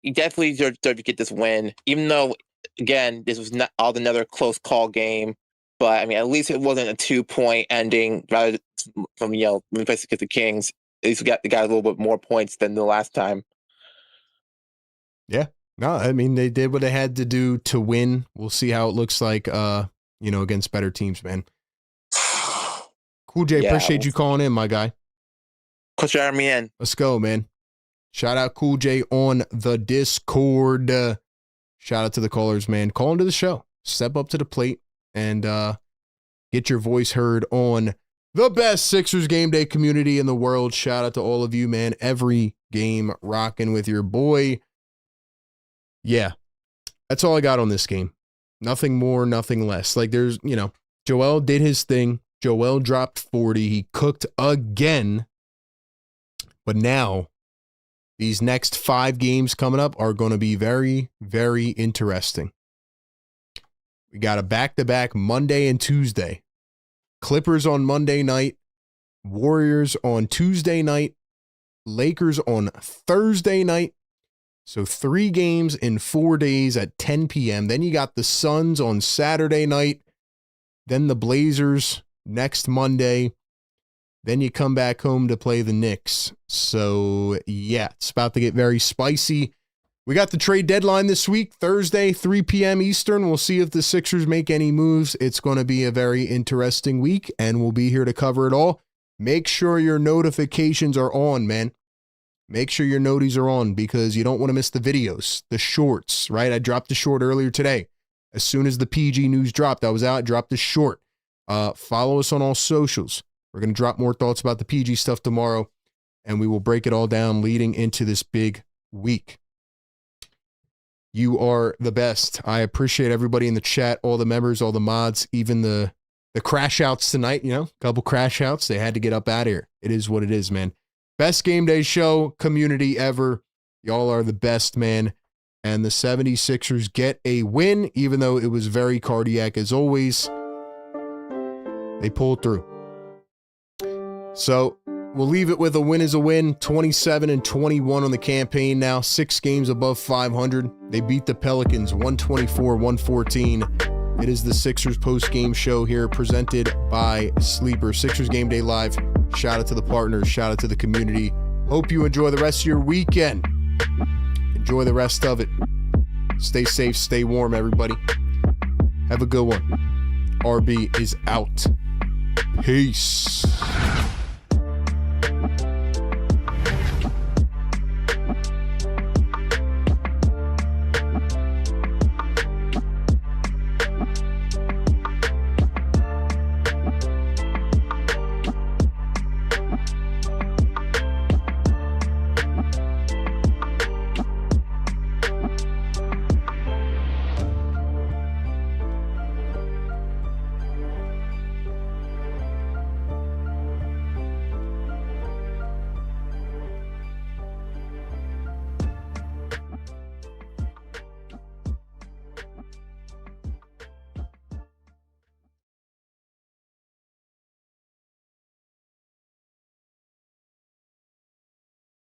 You definitely deserve to get this win, even though, again, this was not another close call game. But I mean, at least it wasn't a 2-point ending rather from when we faced against the Kings. At least we got a little bit more points than the last time. Yeah, no, I mean they did what they had to do to win. We'll see how it looks like, against better teams, man. Cool J, appreciate you calling in, my guy. Coach me in. Let's go, man. Shout out Cool J on the Discord. Shout out to the callers, man. Call into the show. Step up to the plate and get your voice heard on the best Sixers game day community in the world. Shout out to all of you, man. Every game rocking with your boy. Yeah, that's all I got on this game. Nothing more, nothing less. There's, Joel did his thing. Joel dropped 40. He cooked again. But now, these next 5 games coming up are going to be very, very interesting. We got a back-to-back Monday and Tuesday. Clippers on Monday night, Warriors on Tuesday night, Lakers on Thursday night. So 3 games in 4 days at 10 p.m. Then you got the Suns on Saturday night, then the Blazers next Monday. Then you come back home to play the Knicks. So, yeah, it's about to get very spicy. We got the trade deadline this week, Thursday, 3 p.m. Eastern. We'll see if the Sixers make any moves. It's going to be a very interesting week, and we'll be here to cover it all. Make sure your notifications are on, man. Make sure your noties are on because you don't want to miss the videos, the shorts, right? I dropped the short earlier today. As soon as the PG news dropped, I was out, dropped the short. Follow us on all socials. We're going to drop more thoughts about the PG stuff tomorrow, and we will break it all down leading into this big week. You are the best. I appreciate everybody in the chat, all the members, all the mods, even the crash outs tonight, a couple crash outs. They had to get up out of here. It is what it is, man. Best game day show community ever. Y'all are the best, man. And the 76ers get a win, even though it was very cardiac as always. They pulled through. So we'll leave it with a win is a win. 27-21 on the campaign now. 6 games above 500. They beat the Pelicans 124-114. It is the Sixers post-game show here presented by Sleeper. Sixers Game Day Live. Shout out to the partners. Shout out to the community. Hope you enjoy the rest of your weekend. Enjoy the rest of it. Stay safe, stay warm, everybody. Have a good one. RB is out. Peace.